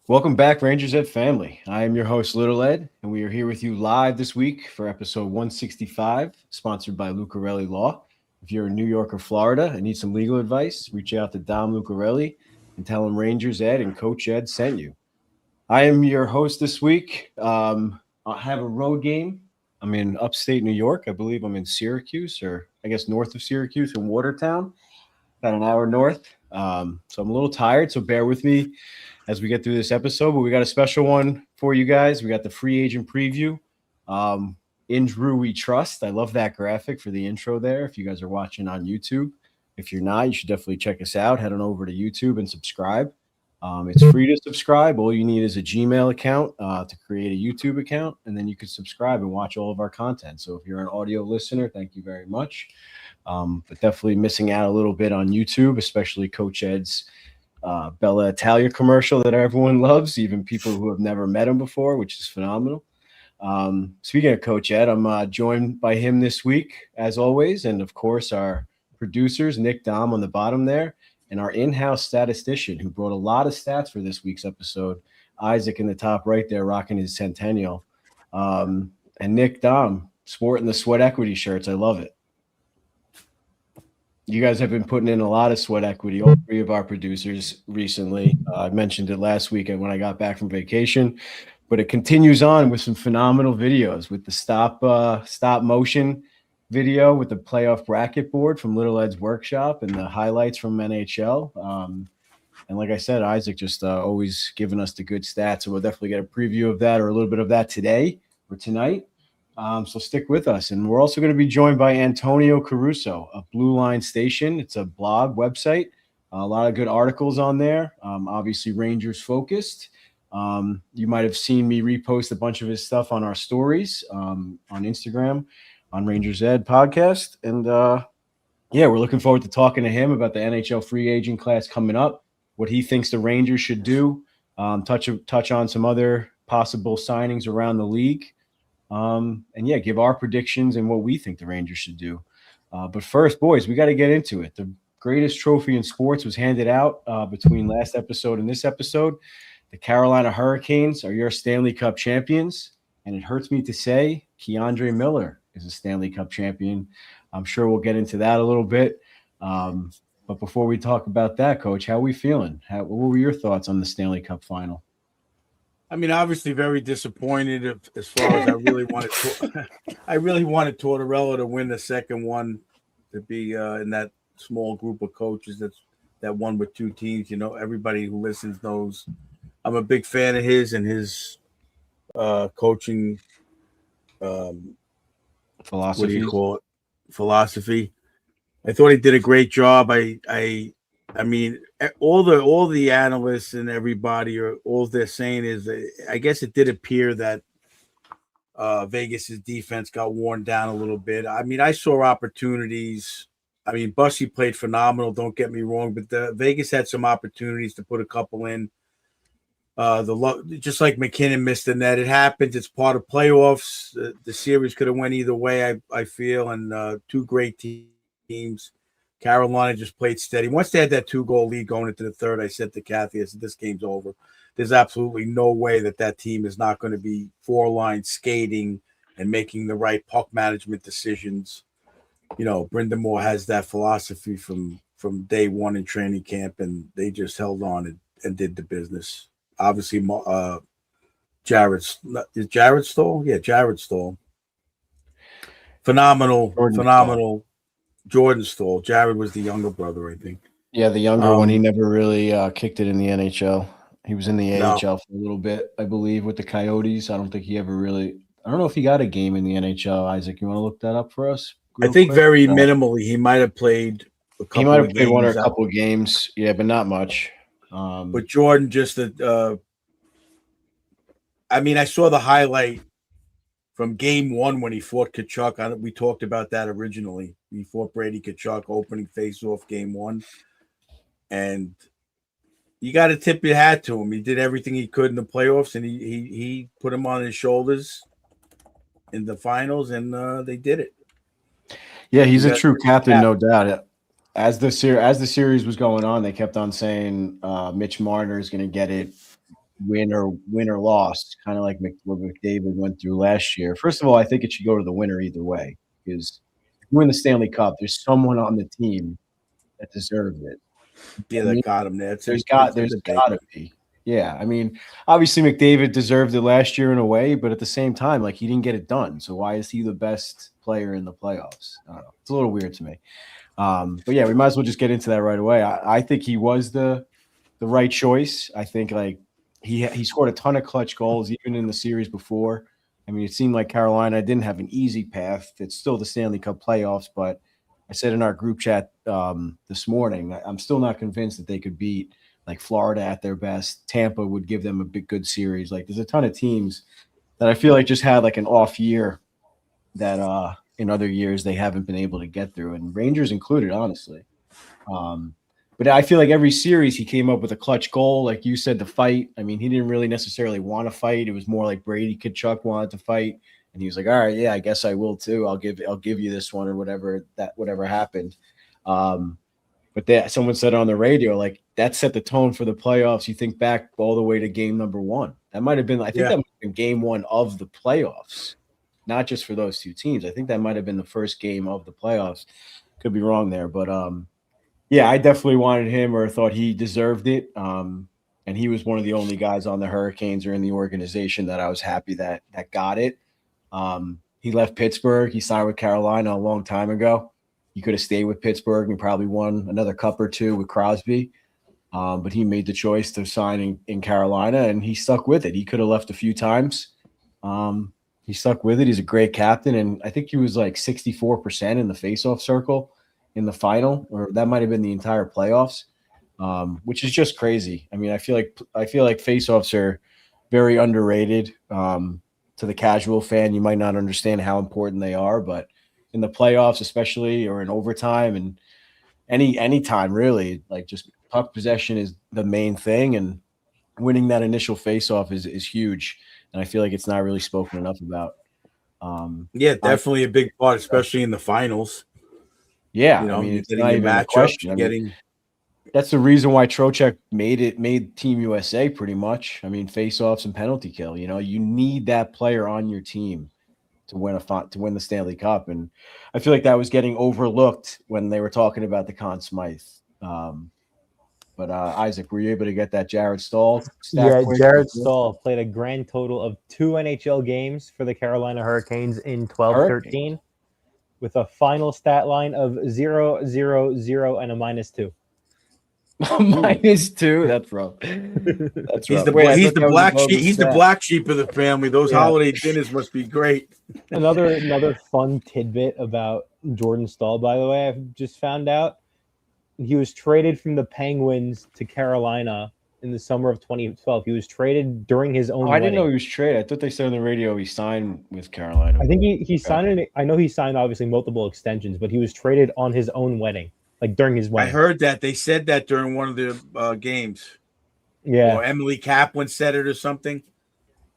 Welcome back, Rangers Ed family. I am your host, Little Ed, and we are here with you live this week for episode 165, sponsored by Lucarelli Law. If you're in New York or Florida and need some legal advice, reach out to Dom Lucarelli and tell him Rangers Ed and Coach Ed sent you. I am your host this week. I have a road game. I'm in upstate New York. I believe I'm in Syracuse, or I guess north of Syracuse in Watertown, about an hour north. So I'm a little tired, so bear with me as we get through this episode. But we got a special one for you guys. We got the free agent preview. In Drew We Trust. I love that graphic for the intro there. If you guys are watching on YouTube, if you're not, you should definitely check us out. Head on over to YouTube and subscribe. It's free to subscribe. All you need is a Gmail account to create a YouTube account, and then you can subscribe and watch all of our content. So if you're an audio listener, thank you very much. But definitely missing out a little bit on YouTube, especially Coach Ed's Bella Italia commercial that everyone loves, even people who have never met him before, which is phenomenal. Speaking of Coach Ed, I'm joined by him this week, as always, and of course our producers, Nick Dom on the bottom there, and our in-house statistician who brought a lot of stats for this week's episode, Isaac in the top right there, rocking his centennial. And Nick Dom, sporting the sweat equity shirts. I love it. You guys have been putting in a lot of sweat equity, all three of our producers recently. I mentioned it last week when I got back from vacation, but it continues on with some phenomenal videos with the stop motion video with the playoff bracket board from Little Ed's workshop and the highlights from NHL. And like I said, Isaac just always giving us the good stats. So we'll definitely get a preview of that or a little bit of that today or tonight. So stick with us. And we're also going to be joined by Antonio Caruso of BlueLine Station. It's a blog website, a lot of good articles on there, obviously Rangers focused. You might have seen me repost a bunch of his stuff on our stories on Instagram, on Rangers Ed podcast. And we're looking forward to talking to him about the NHL free agent class coming up, what he thinks the Rangers should do, touch on some other possible signings around the league. Give our predictions and what we think the Rangers should do. But first, boys, we got to get into it. The greatest trophy in sports was handed out between last episode and this episode. The Carolina Hurricanes are your Stanley Cup champions, and it hurts me to say Keandre Miller is a Stanley Cup champion. I'm sure we'll get into that a little bit. But before we talk about that, Coach, how are we feeling? What were your thoughts on the Stanley Cup final? I mean, obviously very disappointed as far as I really wanted Tortorella to win the second one, to be in that small group of coaches that won with two teams. You know, everybody who listens knows I'm a big fan of his and his coaching philosophy. What do you call it? Philosophy. I thought he did a great job. I mean, all the analysts and everybody, all they're saying is, I guess it did appear that Vegas's defense got worn down a little bit. I mean, I saw opportunities. I mean, Bussy played phenomenal. Don't get me wrong, but Vegas had some opportunities to put a couple in. Just like McKinnon missed the net. It happens. It's part of playoffs. The series could have went either way, I feel, and two great teams. Carolina just played steady. Once they had that 2-goal lead going into the third, I said to Kathy, I said, this game's over. There's absolutely no way that team is not going to be four-line skating and making the right puck management decisions. You know, Brendan Moore has that philosophy from day one in training camp, and they just held on and did the business. Obviously, Jared Stoll? Yeah, Jared Stoll. Phenomenal. Jordan Stoll. Jared was the younger brother, I think. Yeah, the younger one. He never really kicked it in the NHL. He was in the AHL for a little bit, I believe, with the Coyotes. I don't think he ever really – I don't know if he got a game in the NHL. Isaac, you want to look that up for us? I think very minimally. He might have played a couple of games. He might have played one or a couple of games. Yeah, but not much. But Jordan just I mean, I saw the highlight from game one when he fought Kachuk. We talked about that originally. He fought Brady Kachuk, opening face-off game one. And you got to tip your hat to him. He did everything he could in the playoffs, and he put him on his shoulders in the finals, and they did it. Yeah, he's a true captain, no doubt. As the series was going on, they kept on saying Mitch Marner is going to get it. win or loss, kind of like what McDavid went through last year. First of all, I think it should go to the winner either way because if you win the Stanley Cup, there's someone on the team that deserves it. Yeah, I mean, that got him there. there's got to be. Yeah, I mean, obviously McDavid deserved it last year in a way, but at the same time, like he didn't get it done. So why is he the best player in the playoffs? I don't know. It's a little weird to me. But yeah, we might as well just get into that right away. I think he was the right choice. I think like he scored a ton of clutch goals even in the series before. I mean, it seemed like Carolina didn't have an easy path. It's still the Stanley Cup playoffs, but I said in our group chat this morning, I'm still not convinced that they could beat like Florida at their best. Tampa would give them a big good series. Like there's a ton of teams that I feel like just had like an off year that in other years they haven't been able to get through, and Rangers included, honestly. But I feel like every series he came up with a clutch goal, like you said, the fight. I mean, he didn't really necessarily want to fight. It was more like Brady Tkachuk wanted to fight, and he was like, "All right, yeah, I guess I will too. I'll give you this one or whatever happened." But someone said on the radio, like that set the tone for the playoffs. You think back all the way to game number one. That might have been, I think that might have been game one of the playoffs, not just for those two teams. I think that might have been the first game of the playoffs. Could be wrong there, but yeah, I definitely wanted him or thought he deserved it. And he was one of the only guys on the Hurricanes or in the organization that I was happy that got it. He left Pittsburgh. He signed with Carolina a long time ago. He could have stayed with Pittsburgh and probably won another cup or two with Crosby. But he made the choice to sign in Carolina, and he stuck with it. He could have left a few times. He stuck with it. He's a great captain, and I think he was like 64% in the faceoff circle in the final, or that might have been the entire playoffs, which is just crazy. I mean, I feel like faceoffs are very underrated. To the casual fan, you might not understand how important they are, but in the playoffs, especially, or in overtime, and any time really, like just puck possession is the main thing, and winning that initial faceoff is huge. And I feel like it's not really spoken enough about. Yeah, definitely a big part, especially in the finals. Yeah, You know, I mean, you're it's getting not your even a matchups, question. you're I mean, that's the reason why Trocheck made Team USA pretty much. I mean, faceoffs and penalty kill. You know, you need that player on your team to win the Stanley Cup, and I feel like that was getting overlooked when they were talking about the Conn Smythe. But Isaac, were you able to get that Jared Stahl stat Yeah, quick? Jared Stahl played a grand total of 2 NHL games for the Carolina Hurricanes in 12-13 with a final stat line of 0, 0, 0, and a -2. -2. That's rough. That's he's rough. he's the black sheep. He's the black sheep of the family. Those holiday dinners must be great. Another fun tidbit about Jordan Stahl, by the way, I've just found out. He was traded from the Penguins to Carolina in the summer of 2012. He was traded during his own I didn't know wedding. he was traded. I thought they said on the radio he signed with Carolina. I think he signed I know he signed obviously multiple extensions, but he was traded on his own wedding, like during his wedding. I heard that. They said that during one of the games. Yeah. Or Emily Kaplan said it or something.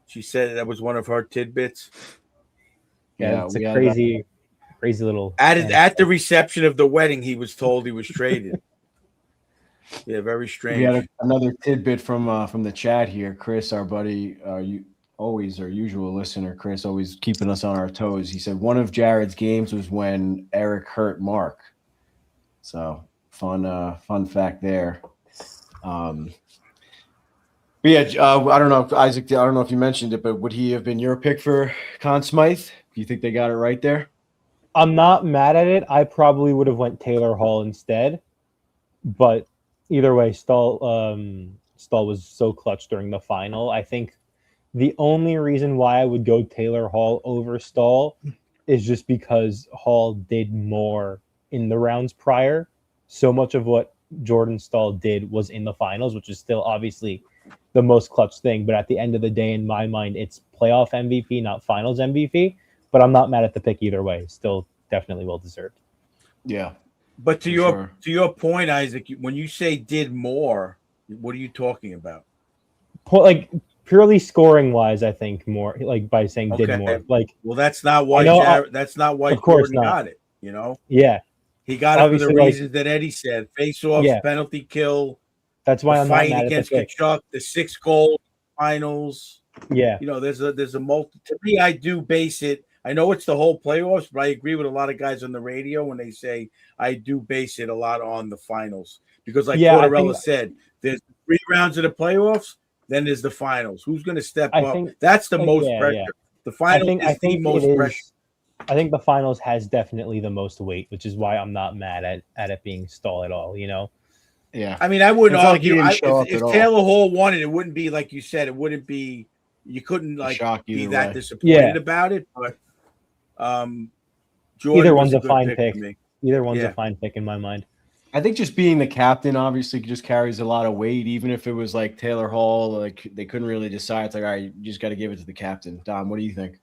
She said that was one of her tidbits. Yeah, it's a crazy little. At the reception of the wedding, he was told he was traded. Yeah, very strange. We had another tidbit from the chat here. Chris, our buddy, our usual listener, Chris, always keeping us on our toes. He said one of Jared's games was when Eric hurt Mark. So fun fact there. But yeah, I don't know, Isaac. I don't know if you mentioned it, but would he have been your pick for Conn Smythe? Do you think they got it right there? I'm not mad at it. I probably would have went Taylor Hall instead, but either way, Stahl was so clutch during the final. I think the only reason why I would go Taylor Hall over Stahl is just because Hall did more in the rounds prior. So much of what Jordan Stahl did was in the finals, which is still obviously the most clutch thing. But at the end of the day, in my mind, it's playoff MVP, not finals MVP. But I'm not mad at the pick either way. Still definitely well deserved. Yeah. But to your point, Isaac, when you say did more, what are you talking about? Like purely scoring wise, I think more like by saying did more. Like, well, that's not why that's not why Jordan got it. You know? Yeah. He got it for the reasons that Eddie said: face-offs, penalty kill. That's why I'm fighting not mad against at the pick. Tkachuk, the 6 goals. finals. Yeah. There's a multi. To me, I do base it. I know it's the whole playoffs, but I agree with a lot of guys on the radio when they say I do base it a lot on the finals because, like Yeah, Tortorella said, there's 3 rounds of the playoffs, then there's the finals. Who's going to step I up? think That's the most yeah, pressure. yeah. The finals I is the think it most pressure. is. I think the finals has definitely the most weight, which is why I'm not mad at it being Stahl at all. Yeah. I mean, I wouldn't It's not like he argue. didn't show up If at all. Taylor Hall won it would be like you said. It wouldn't be. You couldn't shock be either that way. disappointed about it. But Jordan Either was one's a good fine pick pick. for me. Either one's Yeah. a fine pick in my mind. I think just being the captain obviously just carries a lot of weight, even if it was like Taylor Hall, like they couldn't really decide. It's like, all right, you just got to give it to the captain. Dom, what do you think?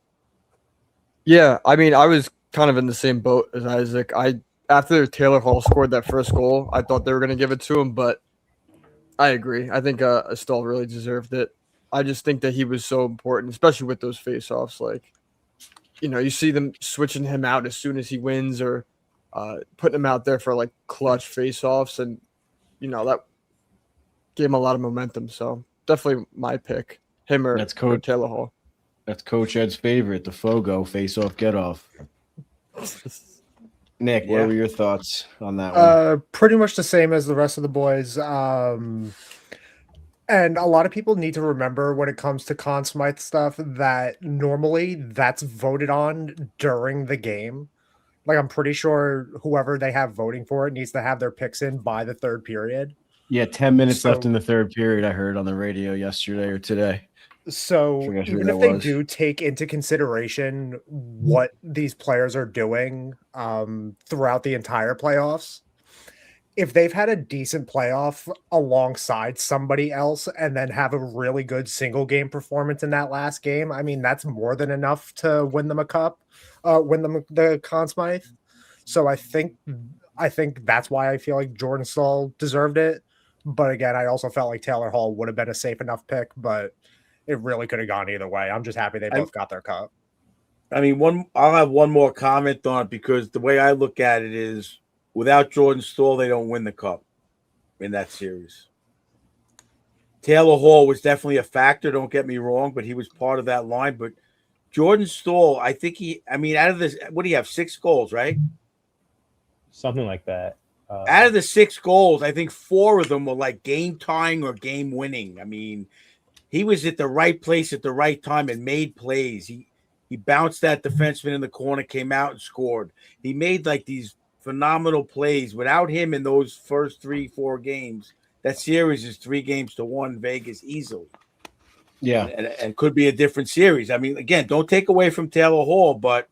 Yeah, I mean, I was kind of in the same boat as Isaac. After Taylor Hall scored that first goal, I thought they were going to give it to him, but I agree. I think Stahl really deserved it. I just think that he was so important, especially with those face-offs. Like, you see them switching him out as soon as he wins or putting him out there for like clutch face-offs, and that gave him a lot of momentum. So definitely my pick, him or Taylor Hall. That's Coach Ed's favorite, the Fogo face-off get-off. Nick, what were your thoughts on that one? Pretty much the same as the rest of the boys. And a lot of people need to remember when it comes to Conn Smythe stuff that normally that's voted on during the game. Like, I'm pretty sure whoever they have voting for it needs to have their picks in by the third period. Yeah, 10 minutes left in the third period, I heard on the radio yesterday or today. So even if they do take into consideration what these players are doing throughout the entire playoffs, if they've had a decent playoff alongside somebody else and then have a really good single game performance in that last game, I mean, that's more than enough to win them a cup, win them the Conn Smythe. So I think that's why I feel like Jordan Stahl deserved it. But again, I also felt like Taylor Hall would have been a safe enough pick, but it really could have gone either way. I'm just happy they both got their cup. I mean, I'll have one more comment on it because the way I look at it is without Jordan Stahl, they don't win the cup in that series. Taylor Hall was definitely a factor, don't get me wrong, but he was part of that line. But Jordan Stahl, I think out of this, what do you have, 6 goals, right? Something like that. Out of the 6 goals, I think 4 of them were like game tying or game winning. I mean, he was at the right place at the right time and made plays. He bounced that defenseman in the corner, came out and scored. He made like these phenomenal plays. Without him in those first 3-4 games, that series is 3-1 Vegas easily. Yeah, and could be a different series. I mean, again, don't take away from Taylor Hall, but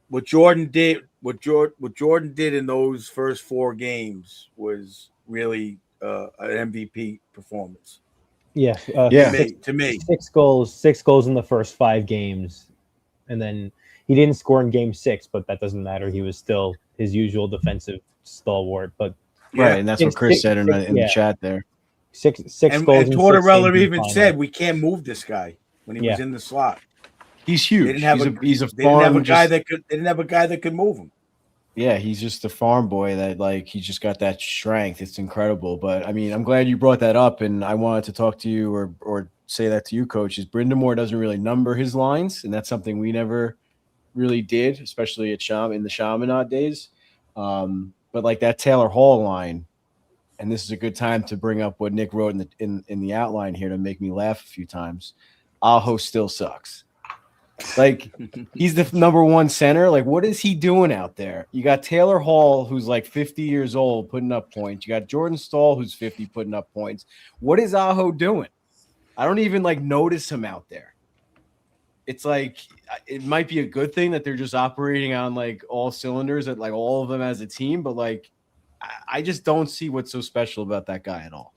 what Jordan did in those first 4 games was really an MVP performance. Yeah, to me, 6 goals in the first 5 games, and then he didn't score in game 6, but that doesn't matter. He was still his usual defensive stalwart. But right, and that's what Chris said in the chat there. 6 goals. And Tortorella even said we can't move this guy when he was in the slot. He's huge. They didn't have They didn't have a guy that could move him. Yeah, he's just a farm boy that he's just got that strength. It's incredible. But I mean, I'm glad you brought that up, and I wanted to talk to you or say that to you, Coach. Is Brindamore doesn't really number his lines, and that's something we never really did, especially in the Chaminade days. But like that Taylor Hall line, and this is a good time to bring up what Nick wrote in the outline here to make me laugh a few times. Aho still sucks. Like, he's the number 1 center. Like, what is he doing out there? You got Taylor Hall, who's like 50 years old, putting up points. You got Jordan Stahl, who's 50, putting up points. What is Aho doing? I don't even notice him out there. It's like, it might be a good thing that they're just operating on all cylinders at all of them as a team, but I just don't see what's so special about that guy at all.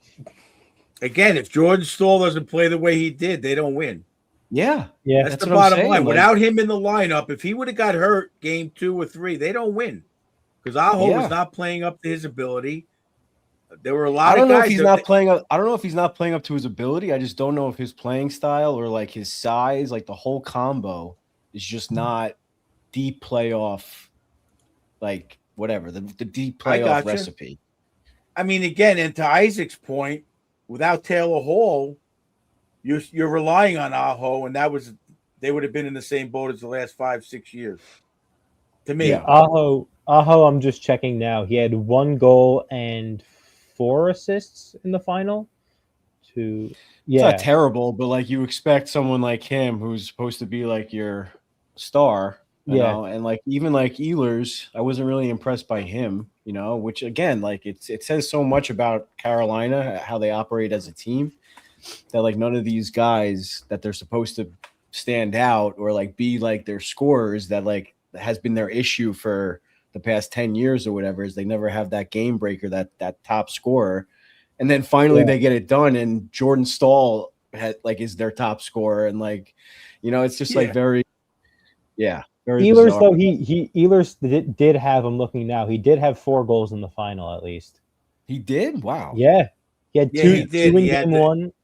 Again, if Jordan Stahl doesn't play the way he did, they don't win. Yeah. That's the bottom line. Without him in the lineup, if he would have got hurt game 2 or 3, they don't win because Aho was not playing up to his ability. There were a lot of guys. I don't know if he's not playing up to his ability. I just don't know if his playing style or his size, the whole combo is just not deep playoff, whatever the deep playoff recipe. I mean, again, and to Isaac's point, without Taylor Hall, you're relying on Aho, and they would have been in the same boat as the last 5-6 years. To me, Yeah. Aho, I'm just checking now. He had 1 goal and 4 assists in the final. It's not terrible, but like you expect someone like him who's supposed to be like your star, you know, and like even like Ehlers, I wasn't really impressed by him, you know, which again, like it says so much about Carolina, how they operate as a team, that like none of these guys that they're supposed to stand out or like be like their scorers, that like has been their issue for the past 10 years or whatever, is they never have that game breaker, that top scorer. And then finally they get it done, and Jordan Stahl is their top scorer, and like, you know, it's just like very Ehlers bizarre. though Ehlers did have, I'm looking now, he did have 4 goals in the final at least. He did? Wow. Yeah, he had two in game one,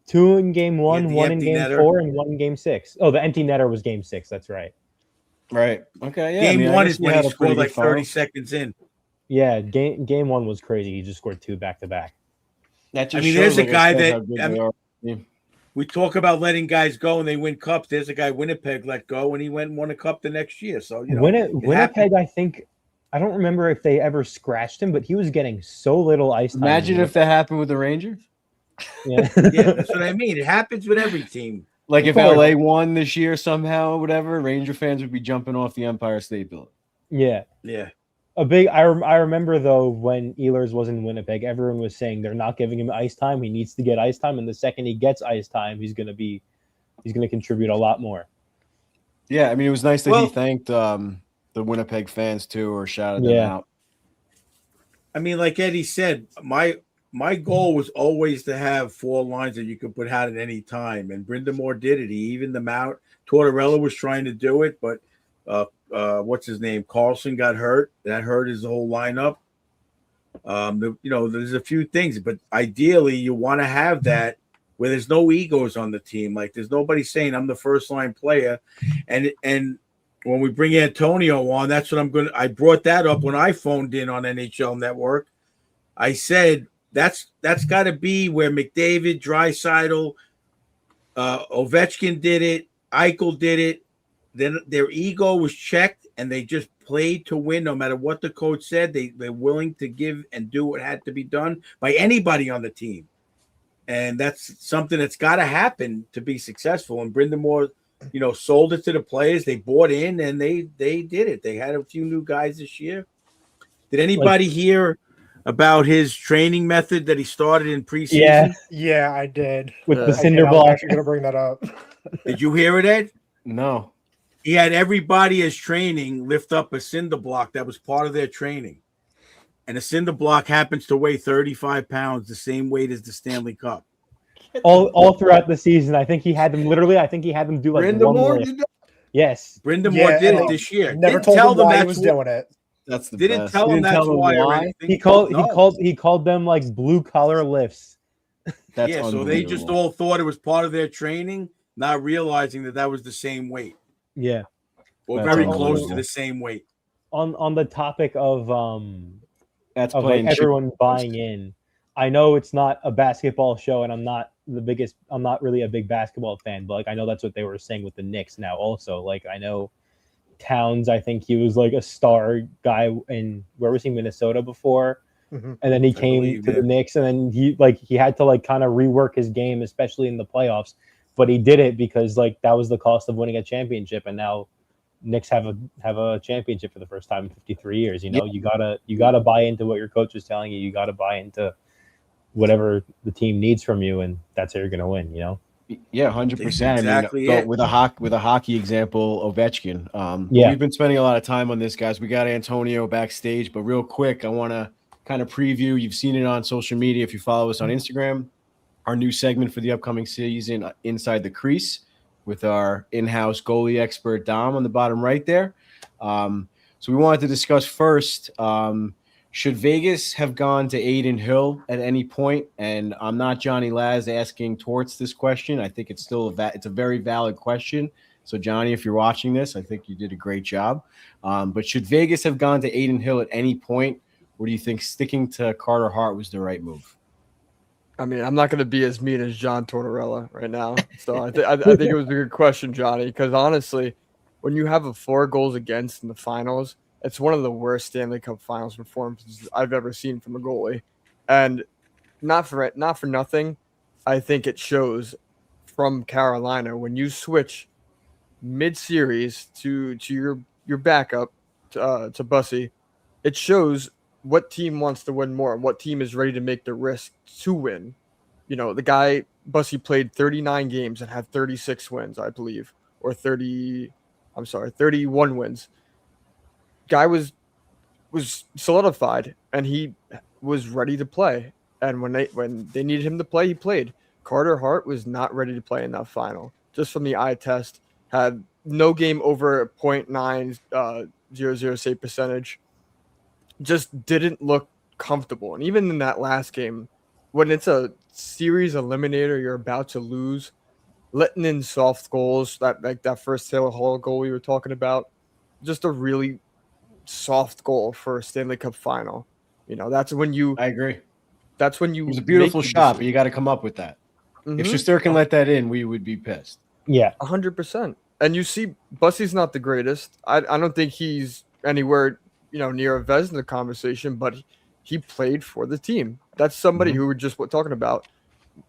2 in game 1, 1 in game 4, and 1 in game 6. Oh, the empty netter was game 6. That's right. Right. Okay. Yeah. Game 1 is when he scored like 30 seconds in. Yeah. Game 1 was crazy. He just scored 2 back to back. There's a guy that we talk about letting guys go and they win cups. There's a guy Winnipeg let go and he went and won a cup the next year. So you know, Winnipeg, I don't remember if they ever scratched him, but he was getting so little ice time. Imagine if that happened with the Rangers. Yeah, that's what I mean. It happens with every team. Like if LA won this year somehow, or whatever, Ranger fans would be jumping off the Empire State Building. Yeah. I remember though when Ehlers was in Winnipeg, everyone was saying they're not giving him ice time. He needs to get ice time, and the second he gets ice time, he's gonna contribute a lot more. Yeah, I mean, it was nice that he thanked the Winnipeg fans too, or shouted them out. I mean, like Eddie said, my goal was always to have 4 lines that you could put out at any time, and Brindamore did it. He evened them out. Tortorella was trying to do it, but what's his name? Carlson got hurt. That hurt his whole lineup. There's a few things, but ideally you want to have that where there's no egos on the team. Like there's nobody saying I'm the first line player. And when we bring Antonio on, that's what I brought that up when I phoned in on NHL Network. I said that's got to be where McDavid, Draisaitl, Ovechkin did it, Eichel did it. Then their ego was checked, and they just played to win no matter what the coach said. They're willing to give and do what had to be done by anybody on the team. And that's something that's got to happen to be successful. And Brindamore, sold it to the players. They bought in, and they did it. They had a few new guys this year. Did anybody hear about his training method that he started in preseason? Yeah, I did. With the cinder block. I'm actually going to bring that up. Did you hear it, Ed? No. He had everybody as training lift up a cinder block that was part of their training. And a cinder block happens to weigh 35 pounds, the same weight as the Stanley Cup. All throughout the season. I think he had them do like Brindamore one lift. Yes. Brindamore did it this year. Never told them why he was doing it. That's the didn't best. tell them that's why. He called them like blue collar lifts. So they just all thought it was part of their training, not realizing that was the same weight. Yeah. Or very close to the same weight. On the topic of playing everyone buying in, I know it's not a basketball show, and I'm not really a big basketball fan, but like I know that's what they were saying with the Knicks now also. Like I know Towns, I think he was like a star guy in where was he, Minnesota before? Mm-hmm. And then he came to the Knicks, and then he had to like kind of rework his game, especially in the playoffs. But he did it because like that was the cost of winning a championship, and now Knicks have a championship for the first time in 53 years. You gotta buy into what your coach is telling you. You gotta buy into whatever the team needs from you, and that's how you're gonna win. Yeah, 100%. Exactly. I mean, with a hockey example, Ovechkin. We've been spending a lot of time on this, guys. We got Antonio backstage, but real quick, I want to kind of preview. You've seen it on social media if you follow us on Instagram. Our new segment for the upcoming season, Inside the Crease, with our in-house goalie expert, Dom, on the bottom right there. So we wanted to discuss first, should Vegas have gone to Aiden Hill at any point? And I'm not Johnny Laz asking Torts this question. I think it's still it's a very valid question. So, Johnny, if you're watching this, I think you did a great job. But should Vegas have gone to Aiden Hill at any point, or do you think sticking to Carter Hart was the right move? I mean, I'm not going to be as mean as John Tortorella right now. So I think it was a good question, Johnny, because honestly, when you have a 4 goals against in the finals, it's one of the worst Stanley Cup Finals performances I've ever seen from a goalie. And not for nothing, I think it shows from Carolina when you switch mid-series to your backup to Bussy, it shows what team wants to win more and what team is ready to make the risk to win. You know, the guy Bussy played 39 games and had 36 wins, I believe, or 31 wins. Guy was solidified and he was ready to play. And when they needed him to play, he played. Carter Hart was not ready to play in that final. Just from the eye test, had no game over 0.900 save percentage. Just didn't look comfortable. And even in that last game, when it's a series eliminator, you're about to lose, letting in soft goals, that first Taylor Hall goal we were talking about, just a really soft goal for a Stanley Cup final. You know, that's when you. I agree. That's when you. It was a beautiful shot, but you got to come up with that. Mm-hmm. If Shesterkin let that in, we would be pissed. Yeah, 100%. And you see, Bussy's not the greatest. I don't think he's anywhere near a Vezina conversation, but he played for the team. That's somebody who we're just talking about.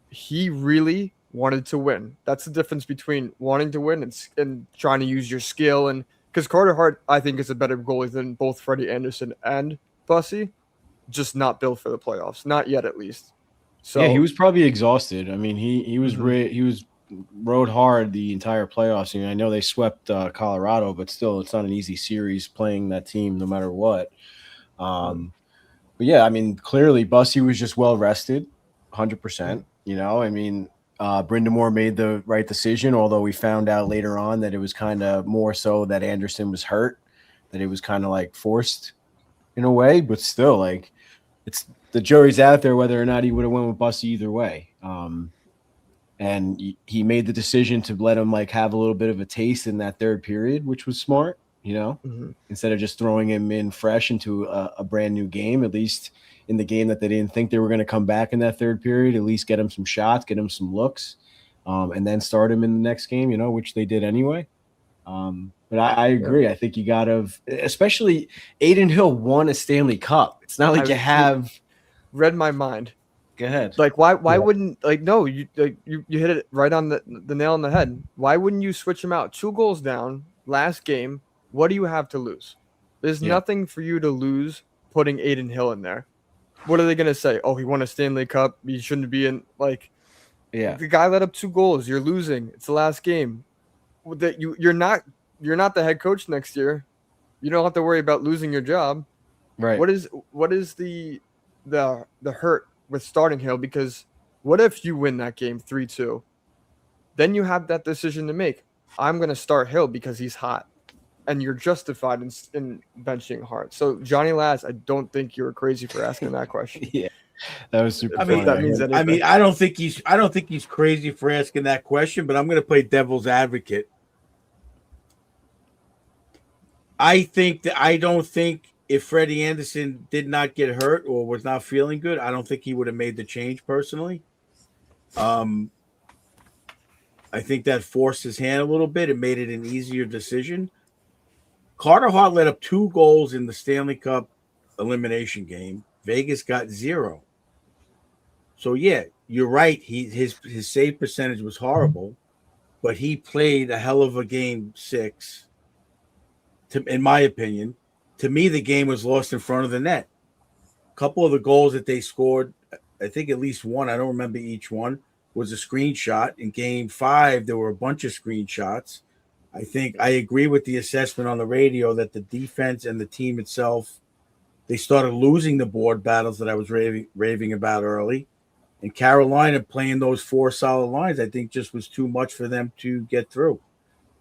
He really wanted to win. That's the difference between wanting to win and trying to use your skill. And because Carter Hart, I think, is a better goalie than both Freddie Anderson and Bussy, just not built for the playoffs. Not yet, at least. So yeah, he was probably exhausted. I mean, he was he was rode hard the entire playoffs. I mean, I know they swept Colorado, but still, it's not an easy series playing that team, no matter what. But yeah, I mean, clearly Bussy was just well rested, 100%. You know, I mean, Brindamore made the right decision, although we found out later on that it was kind of more so that Anderson was hurt, that it was kind of like forced in a way, but still, like, it's the jury's out there whether or not he would have went with Bussy either way. And he made the decision to let him like have a little bit of a taste in that third period, which was smart, instead of just throwing him in fresh into a brand new game, at least in the game that they didn't think they were going to come back in that third period, at least get him some shots, get him some looks, and then start him in the next game, which they did anyway. But I agree. I think you got to, especially Aiden Hill won a Stanley Cup. It's not like you have read my mind. Go ahead. Like why wouldn't no you hit it right on the nail on the head. Why wouldn't you switch him out? 2 goals down last game. What do you have to lose? There's nothing for you to lose putting Aiden Hill in there. What are they gonna say? Oh, he won a Stanley Cup. He shouldn't be in. Like, the guy let up 2 goals. You're losing. It's the last game. That you're not the head coach next year. You don't have to worry about losing your job. Right. What is the hurt with starting Hill? Because what if you win that game 3-2? Then you have that decision to make. I'm going to start Hill because he's hot, and you're justified in benching Hart. So Johnny Lass, I don't think you're crazy for asking that question. Yeah, that was super. I mean, funny. That means anything. I mean, I don't think he's crazy for asking that question, but I'm going to play devil's advocate. I don't think if Freddie Anderson did not get hurt or was not feeling good, I don't think he would have made the change personally. I think that forced his hand a little bit. It made it an easier decision. Carter Hart let up 2 goals in the Stanley Cup elimination game. Vegas got 0. So yeah, you're right. His save percentage was horrible, but he played a hell of a game 6. In my opinion, to me, the game was lost in front of the net. A couple of the goals that they scored, I think at least one, I don't remember each one, was a screenshot. In game 5, there were a bunch of screenshots. I think I agree with the assessment on the radio that the defense and the team itself, they started losing the board battles that I was raving about early. And Carolina playing those 4 solid lines, I think just was too much for them to get through.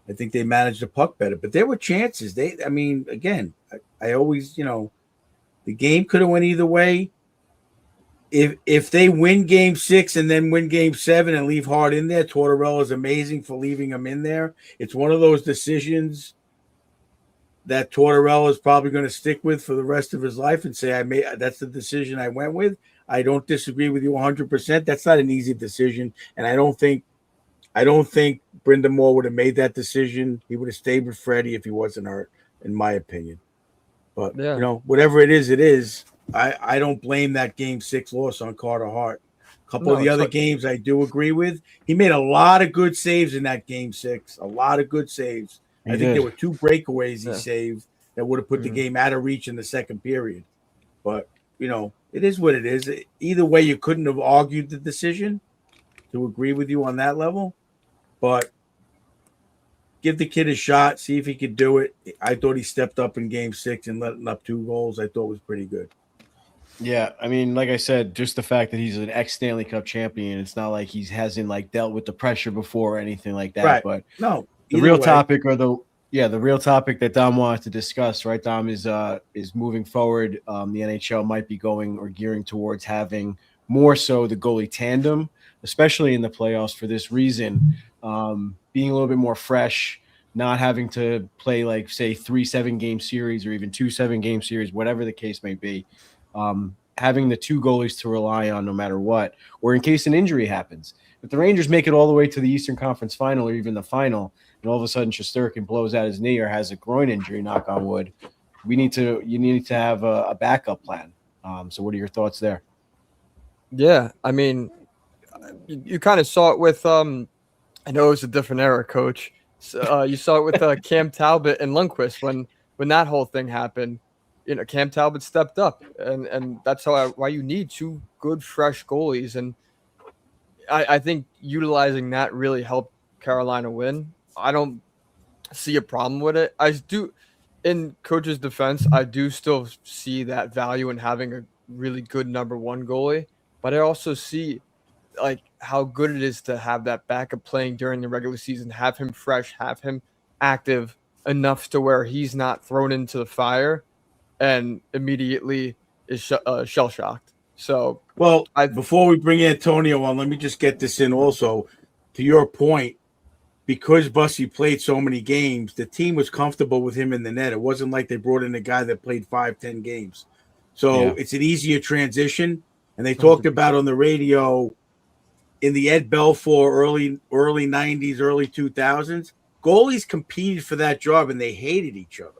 I think they managed the puck better, but there were chances. Again, I always, the game could have went either way. If they win game 6 and then win game 7 and leave Hart in there, Tortorella is amazing for leaving him in there. It's one of those decisions that Tortorella is probably going to stick with for the rest of his life and say, that's the decision I went with. I don't disagree with you 100%. That's not an easy decision. And I don't think Brendan Moore would have made that decision. He would have stayed with Freddie if he wasn't hurt, in my opinion. But, whatever it is. I don't blame that Game 6 loss on Carter Hart. A couple of the other games I do agree with. He made a lot of good saves in that Game 6. A lot of good saves. I think there were 2 breakaways he saved that would have put the game out of reach in the second period. But, it is what it is. Either way, you couldn't have argued the decision to agree with you on that level. But give the kid a shot, see if he could do it. I thought he stepped up in Game 6 and letting up 2 goals. I thought was pretty good. Yeah, I mean, like I said, just the fact that he's an ex-Stanley Cup champion, it's not like he hasn't dealt with the pressure before or anything like that. Right. But no, the real topic the real topic that Dom wanted to discuss, right, Dom, is moving forward. The NHL might be going or gearing towards having more so the goalie tandem, especially in the playoffs for this reason, being a little bit more fresh, not having to play say 3 7-game series or even 2 7-game series, whatever the case may be. Having the 2 goalies to rely on no matter what, or in case an injury happens. If the Rangers make it all the way to the Eastern Conference Final or even the final, and all of a sudden Shesterkin blows out his knee or has a groin injury, knock on wood, you need to have a backup plan. So what are your thoughts there? Yeah, I mean, you kind of saw it with I know it was a different era, Coach. So, you saw it with Cam Talbot and Lundqvist when that whole thing happened. Cam Talbot stepped up, and that's why you need 2 good, fresh goalies. And I think utilizing that really helped Carolina win. I don't see a problem with it. I do, in Coach's defense, I do still see that value in having a really good number 1 goalie, but I also see how good it is to have that backup playing during the regular season, have him fresh, have him active enough to where he's not thrown into the fire and immediately is shell shocked. So, before we bring Antonio on, let me just get this in also. To your point, because Bussy played so many games, the team was comfortable with him in the net. It wasn't like they brought in a guy that played 5-10 games. So it's an easier transition. And they talked about on the radio in the Ed Belfour early 90s, early 2000s, goalies competed for that job and they hated each other.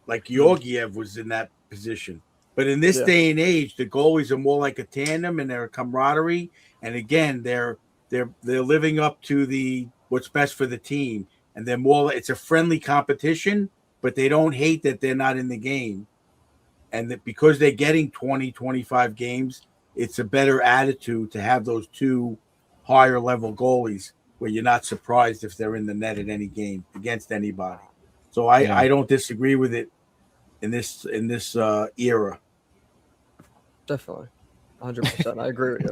Like Georgiev was in that position. But in this day and age, the goalies are more like a tandem and they're a camaraderie. And again, they're living up to what's best for the team. And it's a friendly competition, but they don't hate that they're not in the game. And that because they're getting 20, 25 games, it's a better attitude to have those 2 higher level goalies where you're not surprised if they're in the net at any game against anybody. So I don't disagree with it in this era. Definitely. 100%. I agree with you.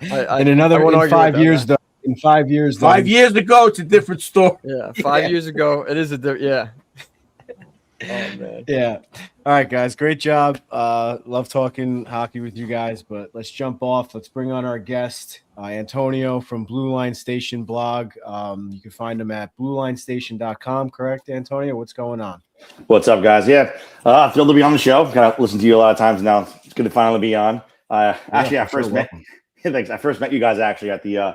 In 5 years, though. In 5 years, 5 years ago, it's a different story. Yeah, 5 years ago, it is yeah. Oh man. Yeah. All right, guys. Great job. Love talking hockey with you guys, but let's jump off. Let's bring on our guest, Antonio from BlueLine Station blog. You can find him at BlueLineStation.com. Correct, Antonio? What's going on? What's up, guys? Yeah, thrilled to be on the show. Got to listen to you a lot of times now. It's good to finally be on. I first met you guys actually at the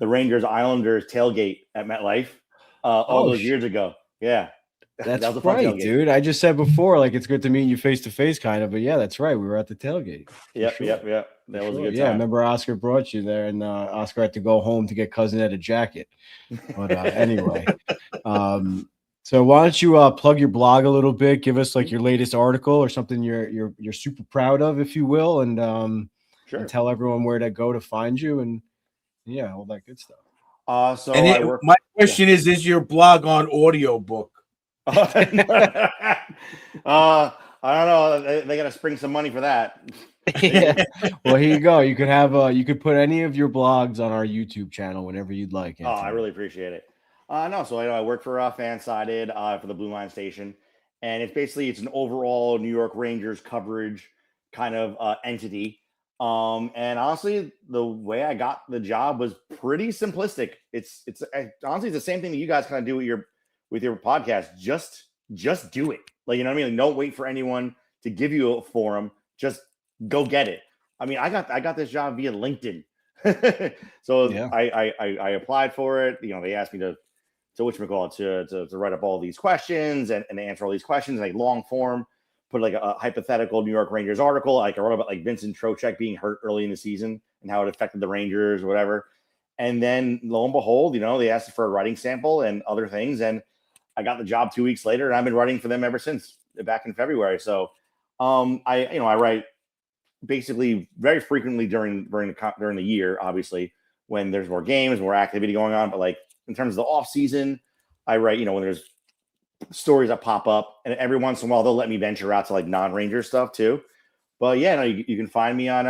Rangers Islanders tailgate at MetLife all those years ago. Yeah. That's that was a right, dude. I just said before, it's good to meet you face to face, kind of. But yeah, that's right. We were at the tailgate. Yep. That was a good time. Yeah, I remember Oscar brought you there, and Oscar had to go home to get Cousin Ed a jacket. But anyway, so why don't you plug your blog a little bit? Give us your latest article or something you're super proud of, if you will, and and tell everyone where to go to find you, and all that good stuff. My question is your blog on audiobook? I don't know. They got to spring some money for that. Yeah. Well, here you go. You could have you could put any of your blogs on our YouTube channel whenever you'd like. Anthony. I really appreciate it. So I work for Fansided for the BlueLine Station, and it's an overall New York Rangers coverage kind of entity. And honestly, the way I got the job was pretty simplistic. It's honestly the same thing that you guys kind of do with your podcast, just just do it. Like, you know what I mean? Like, don't wait for anyone to give you a forum. Just go get it. I mean, I got this job via LinkedIn. So Yeah. I applied for it. You know, they asked me to write up all these questions and answer all these questions, like long form, put like a hypothetical New York Rangers article. Like I wrote about like Vincent Trocheck being hurt early in the season and how it affected the Rangers or whatever. And then lo and behold, you know, they asked for a writing sample and other things. And I got the job 2 weeks later, and I've been writing for them ever since, back in February. So I write basically very frequently during the year, obviously, when there's more games, more activity going on. But like in terms of the off season, I write, you know, when there's stories that pop up, and every once in a while they'll let me venture out to like non-Ranger stuff too. But yeah, no, you can find me on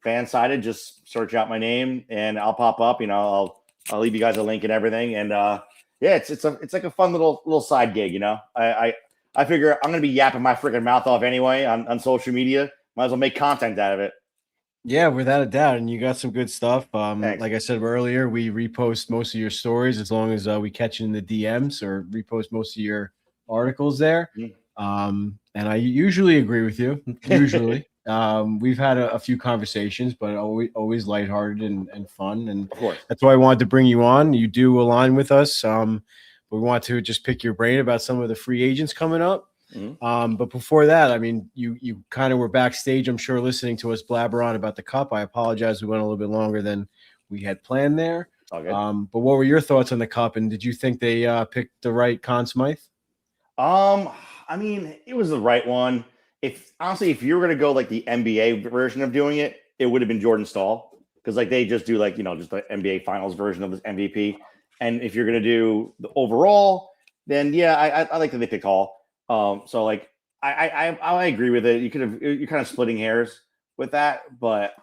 Fansided. Just search out my name and I'll pop up. You know, I'll leave you guys a link and everything. And yeah, it's like a fun little side gig. You know, I figure I'm gonna be yapping my freaking mouth off anyway on social media. Might as well make content out of it. Yeah, without a doubt. And you got some good stuff. Thanks. Like I said earlier, we repost most of your stories as long as we catch you in the DMs, or repost most of your articles there. And I usually agree with you. Usually. We've had a few conversations, but always lighthearted and fun. And Of course. that's why I wanted to bring you on. You do align with us. We want to just pick your brain about some of the free agents coming up. But before that, I mean, you kind of were backstage, I'm sure, listening to us blabber on about the Cup. I apologize, we went a little bit longer than we had planned there. Okay. But what were your thoughts on the Cup, and did you think they picked the right Conn Smythe? I mean, it was the right one. If you were gonna go like the NBA version of doing it, it would have been Jordan Staal, because like they just do like, you know, just the NBA Finals version of this MVP. And if you're gonna do the overall, then yeah, I like that they pick Hall. So like I agree with it. You're kind of splitting hairs with that, but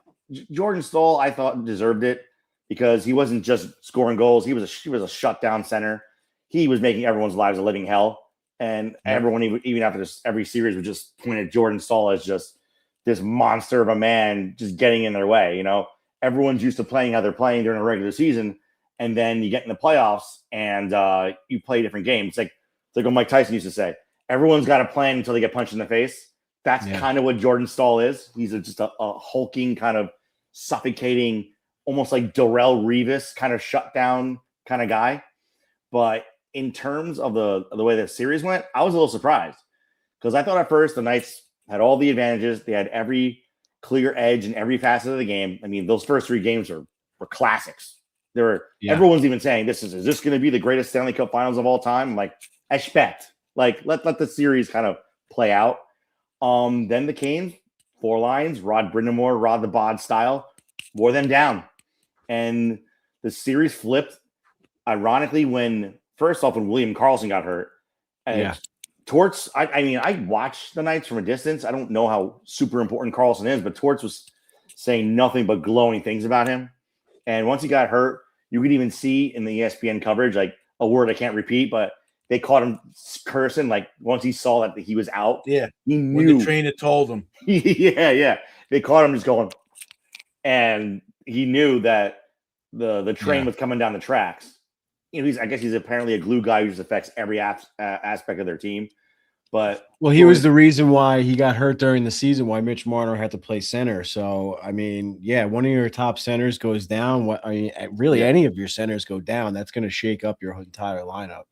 Jordan Staal, I thought, deserved it because he wasn't just scoring goals. He was a shutdown center. He was making everyone's lives a living hell, and everyone, even after every series, would just point at Jordan Staal as just this monster of a man, just getting in their way. You know, everyone's used to playing how they're playing during a regular season, and then you get in the playoffs and you play different games. It's like what Mike Tyson used to say. Everyone's got a plan until they get punched in the face. That's kind of what Jordan Staal is. He's just a hulking, kind of suffocating, almost like Darrell Revis kind of shutdown kind of guy. But in terms of the way the series went, I was a little surprised because I thought at first the Knights had all the advantages. They had every clear edge in every facet of the game. I mean, those first three games were classics. Everyone's even saying, is this going to be the greatest Stanley Cup Finals of all time? I'm like, expect. Like, let the series kind of play out. Then the Canes, 4 lines, Rod Brindamore, Rod the Bod style, wore them down. And the series flipped, ironically, when William Karlsson got hurt. And Torts, I watched the Knights from a distance. I don't know how super important Karlsson is, but Torts was saying nothing but glowing things about him. And once he got hurt, you could even see in the ESPN coverage, like a word I can't repeat, but they caught him cursing. Like once he saw that he was out, he knew. When the trainer told him. They caught him just going, and he knew that the train was coming down the tracks. You know, I guess he's apparently a glue guy who just affects every aspect of their team. But he was the reason why he got hurt during the season, why Mitch Marner had to play center. So, I mean, one of your top centers goes down. Any of your centers go down, that's going to shake up your entire lineup.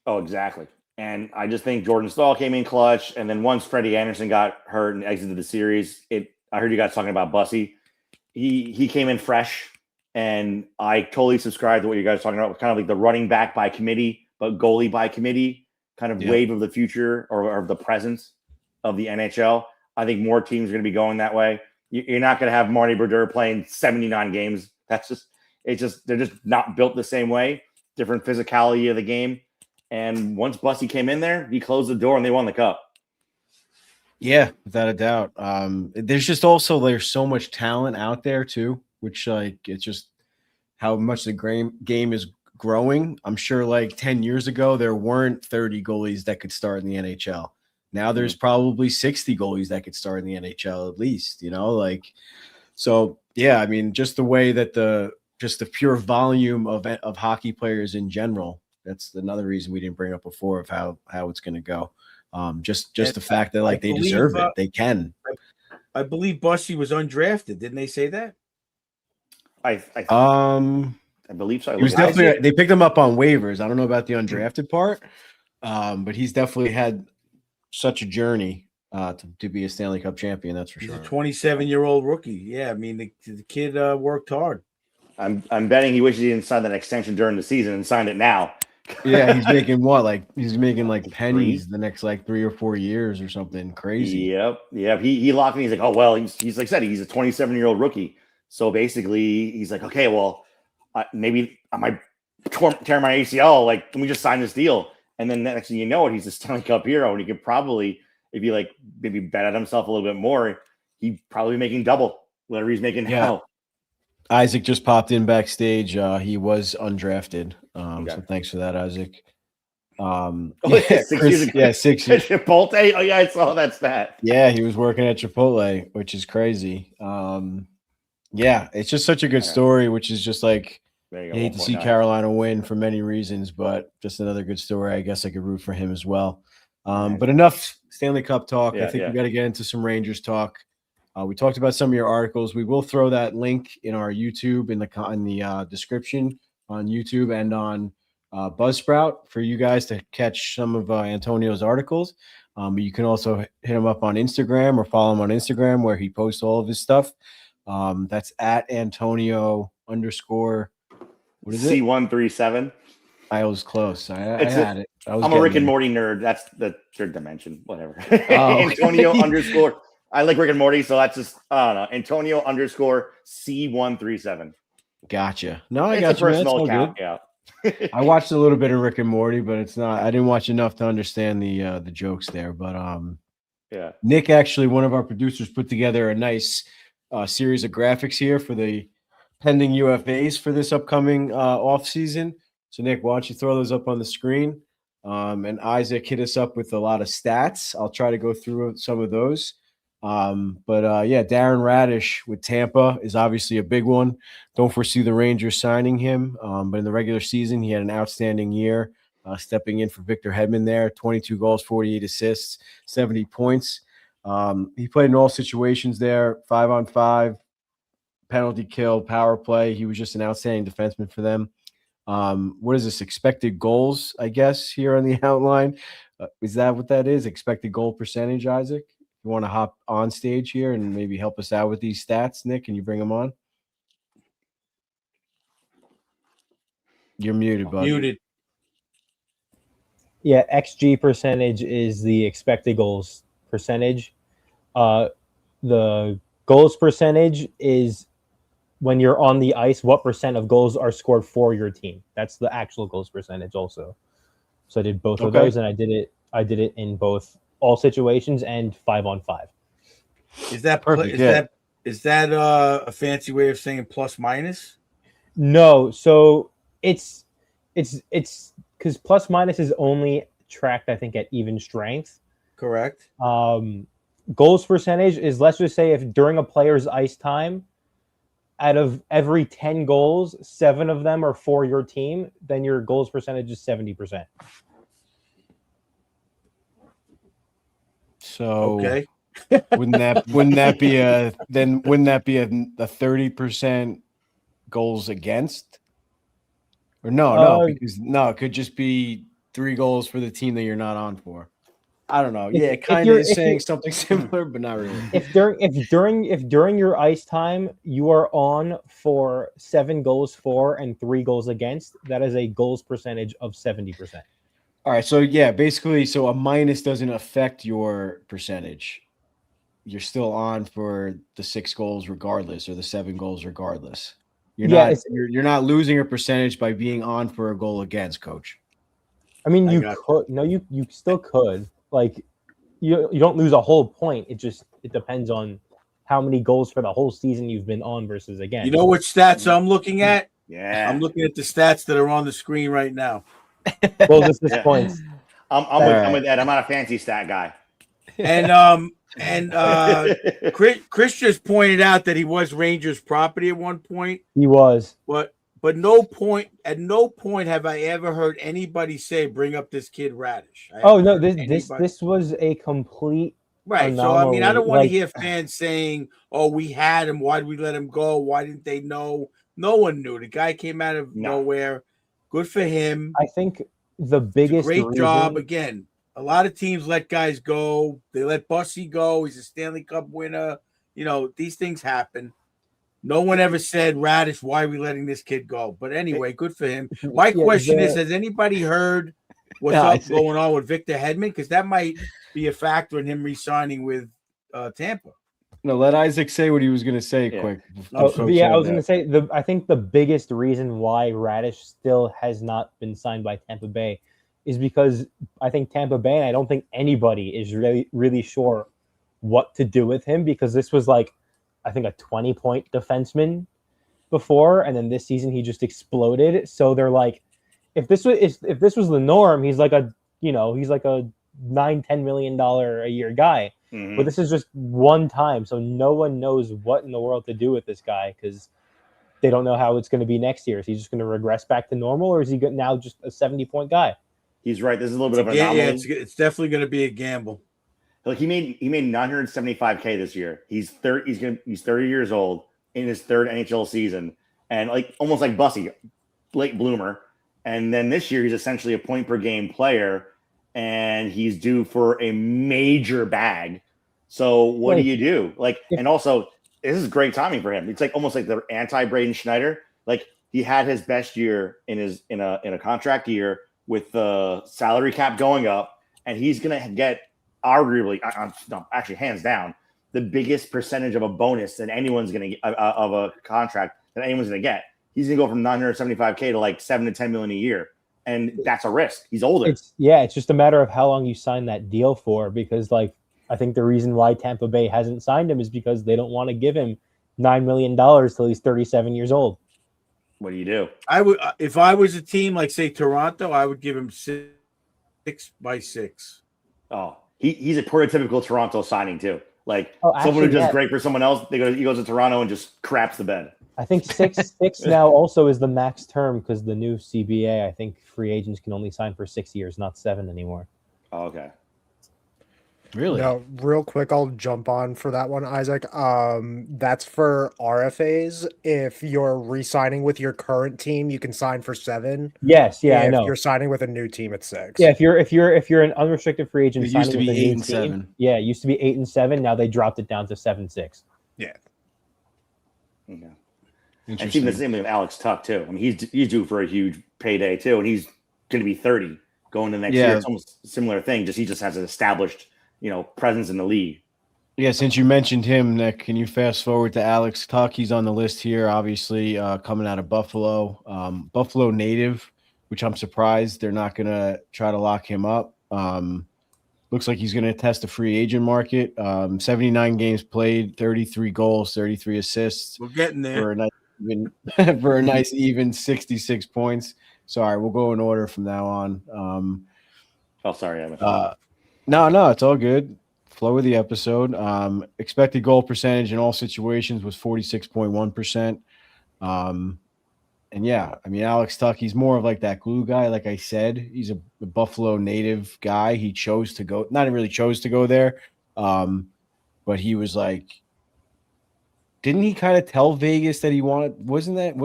Oh, exactly. And I just think Jordan Staal came in clutch. And then once Freddie Anderson got hurt and exited the series, I heard you guys talking about Bussy. He came in fresh, and I totally subscribe to what you guys are talking about. Kind of like the running back by committee, but goalie by committee kind of wave of the future or of the presence of the NHL. I think more teams are going to be going that way. You're not going to have Marty Brodeur playing 79 games. They're just not built the same way. Different physicality of the game. And once Bussy came in there, he closed the door and they won the Cup. Yeah, without a doubt. There's so much talent out there too, which it's just how much the game is growing. I'm sure 10 years ago, there weren't 30 goalies that could start in the NHL. Now there's probably 60 goalies that could start in the NHL at least, so yeah, I mean, just the way that the pure volume of hockey players in general, That's another reason we didn't bring up before of how it's going to go. Just the fact that like they deserve it. They can. I believe Bussy was undrafted. Didn't they say that? I believe so. He was definitely. They picked him up on waivers. I don't know about the undrafted part, but he's definitely had such a journey to be a Stanley Cup champion. That's for sure. He's a 27-year-old rookie. Yeah, I mean the kid worked hard. I'm betting he wishes he didn't sign that extension during the season and signed it now. Yeah, he's making what? Like he's making like pennies the next like 3 or 4 years or something crazy. Yep. He locked in. He's like, oh well, he's like I said, he's a 27-year-old rookie. So basically, he's like, okay, well, maybe I might tear my ACL. Like, let me just sign this deal. And then next thing you know it, he's a Stanley Cup hero, and he could probably, if he like maybe bet at himself a little bit more, he'd probably be making double whatever he's making now. Isaac just popped in backstage. He was undrafted. So thanks for that, Isaac. 6 years ago. Yeah, 6 years. Chipotle. Oh yeah, I saw that stat. Yeah, he was working at Chipotle, which is crazy. Yeah, it's just such a good story, which is just like I hate to see Carolina win for many reasons, but just another good story. I guess I could root for him as well. But enough Stanley Cup talk. I think we got to get into some Rangers talk. We talked about some of your articles. We will throw that link in our YouTube in the description on YouTube and on Buzzsprout for you guys to catch some of Antonio's articles. But you can also hit him up on Instagram or follow him on Instagram where he posts all of his stuff. That's at Antonio _. What is it? C137. I was close. I had it. I'm a Rick and Morty nerd. That's the third dimension. Whatever. Antonio _ I like Rick and Morty, so that's just I don't know. Antonio _ C137. Gotcha. No, It's I got a you. Man. personal It's all account. good. Yeah. I watched a little bit of Rick and Morty, but it's not. I didn't watch enough to understand the jokes there. But yeah. Nick, actually, one of our producers, put together a nice series of graphics here for the pending UFAs for this upcoming off season. So Nick, why don't you throw those up on the screen? And Isaac hit us up with a lot of stats. I'll try to go through some of those. Yeah, Darren Radish with Tampa is obviously a big one. Don't foresee the Rangers signing him. But in the regular season, he had an outstanding year, stepping in for Victor Hedman there. 22 goals, 48 assists, 70 points. He played in all situations there, 5-on-5, penalty kill, power play. He was just an outstanding defenseman for them. What is this? Expected goals, I guess, here on the outline. Is that what that is? Expected goal percentage, Isaac? You want to hop on stage here and maybe help us out with these stats, Nick? Can you bring them on? You're muted, buddy. Muted. Yeah, XG percentage is the expected goals percentage. The goals percentage is when you're on the ice, what percent of goals are scored for your team. That's the actual goals percentage also. So I did both of those, and I did it in both all situations and 5-on-5. Is that perfect? Is that a fancy way of saying plus minus? No, so it's because plus minus is only tracked, I think, at even strength. Correct. Goals percentage is, let's just say, if during a player's ice time, out of every 10 goals, 7 of them are for your team, then your goals percentage is 70%. So okay. wouldn't that be a 30% goals against? Or no, because it could just be 3 goals for the team that you're not on for. I don't know. Yeah, it kind of is saying something similar, but not really. If during your ice time you are on for 7 goals for and 3 goals against, that is a goals percentage of 70%. All right, so yeah, basically, so a minus doesn't affect your percentage. You're still on for the 6 goals regardless, or the 7 goals regardless. You're not losing a percentage by being on for a goal against, Coach. I mean, you still could. Like, you don't lose a whole point. It depends on how many goals for the whole season you've been on versus against. You know what stats I'm looking at? Yeah, I'm looking at the stats that are on the screen right now. Well, this is points. I'm with Ed. I'm not a fancy stat guy. And Chris just pointed out that he was Rangers property at one point. He was. But But at no point have I ever heard anybody say, "Bring up this kid Radish." Oh no, this was a complete right. anomaly. So I mean, I don't want to Like, hear fans saying, "Oh, we had him. Why did we let him go? Why didn't they know?" No one knew. The guy came out of nowhere. Good for him. I think the biggest great job again. A lot of teams let guys go. They let Bussy go. He's a Stanley Cup winner. You know, these things happen. No one ever said, Radish, why are we letting this kid go? But anyway, good for him. My question is, has anybody heard what's going on with Victor Hedman? Because that might be a factor in him re-signing with Tampa. No, let Isaac say what he was going to say quick. I was going to say, I think the biggest reason why Radish still has not been signed by Tampa Bay is because I think Tampa Bay, and I don't think anybody is really sure what to do with him, because this was like, I think a 20-point defenseman before, and then this season he just exploded. So they're like, if this was the norm, he's like a $9-10 million a year guy. Mm-hmm. But this is just one time, so no one knows what in the world to do with this guy, because they don't know how it's going to be next year. Is he just going to regress back to normal, or is he now just a 70-point guy? He's right. This is a little bit of an anomaly. Yeah, it's definitely going to be a gamble. Like he made $975K this year. He's 30 years old in his third NHL season, and like almost like Bussy, late bloomer. And then this year he's essentially a point per game player, and he's due for a major bag. So what do you do? Like, and also this is great timing for him. It's like almost like the anti-Braden Schneider. Like he had his best year in a contract year with the salary cap going up, and he's gonna get arguably, actually hands down, the biggest percentage of a bonus than anyone's gonna get of a contract that anyone's gonna get. He's gonna go from $975K to like $7 to $10 million a year. And that's a risk. He's older. It's just a matter of how long you sign that deal for, because like I think the reason why Tampa Bay hasn't signed him is because they don't want to give him $9 million till he's 37 years old. What do you do? I would, if I was a team like say Toronto, I would give him 6 by 6. Oh, he's a prototypical Toronto signing too. Like someone who does great for someone else. He goes to Toronto and just craps the bed. I think six now also is the max term, because the new CBA, I think free agents can only sign for 6 years, not 7 anymore. Oh, okay. Really? Now, real quick, I'll jump on for that one, Isaac. That's for RFAs. If you're re-signing with your current team, you can sign for 7. Yes, yeah, I know. If you're signing with a new team, it's 6. Yeah, if you're an unrestricted free agent, it used to be 8 and 7. Team, yeah, it used to be 8 and 7. Now they dropped it down to 7-6. Yeah. Okay. And even the same with Alex Tuck too. I mean, he's due for a huge payday too, and he's going to be 30 going to next year. It's almost a similar thing. He just has an established, presence in the league. Yeah, since you mentioned him, Nick, can you fast forward to Alex Tuck? He's on the list here, obviously, coming out of Buffalo, Buffalo native, which I'm surprised they're not going to try to lock him up. Looks like he's going to test the free agent market. 79 games played, 33 goals, 33 assists. We're getting there. For a nice even 66 points. Sorry, we'll go in order from now on. Sorry, Evan. No, it's all good. Flow of the episode. Expected goal percentage in all situations was 46.1%. And yeah, I mean, Alex Tuck, he's more of like that glue guy. Like I said, he's a Buffalo native guy. He chose to go, not really chose to go there, but he was like, didn't he kind of tell Vegas that he wanted? Wasn't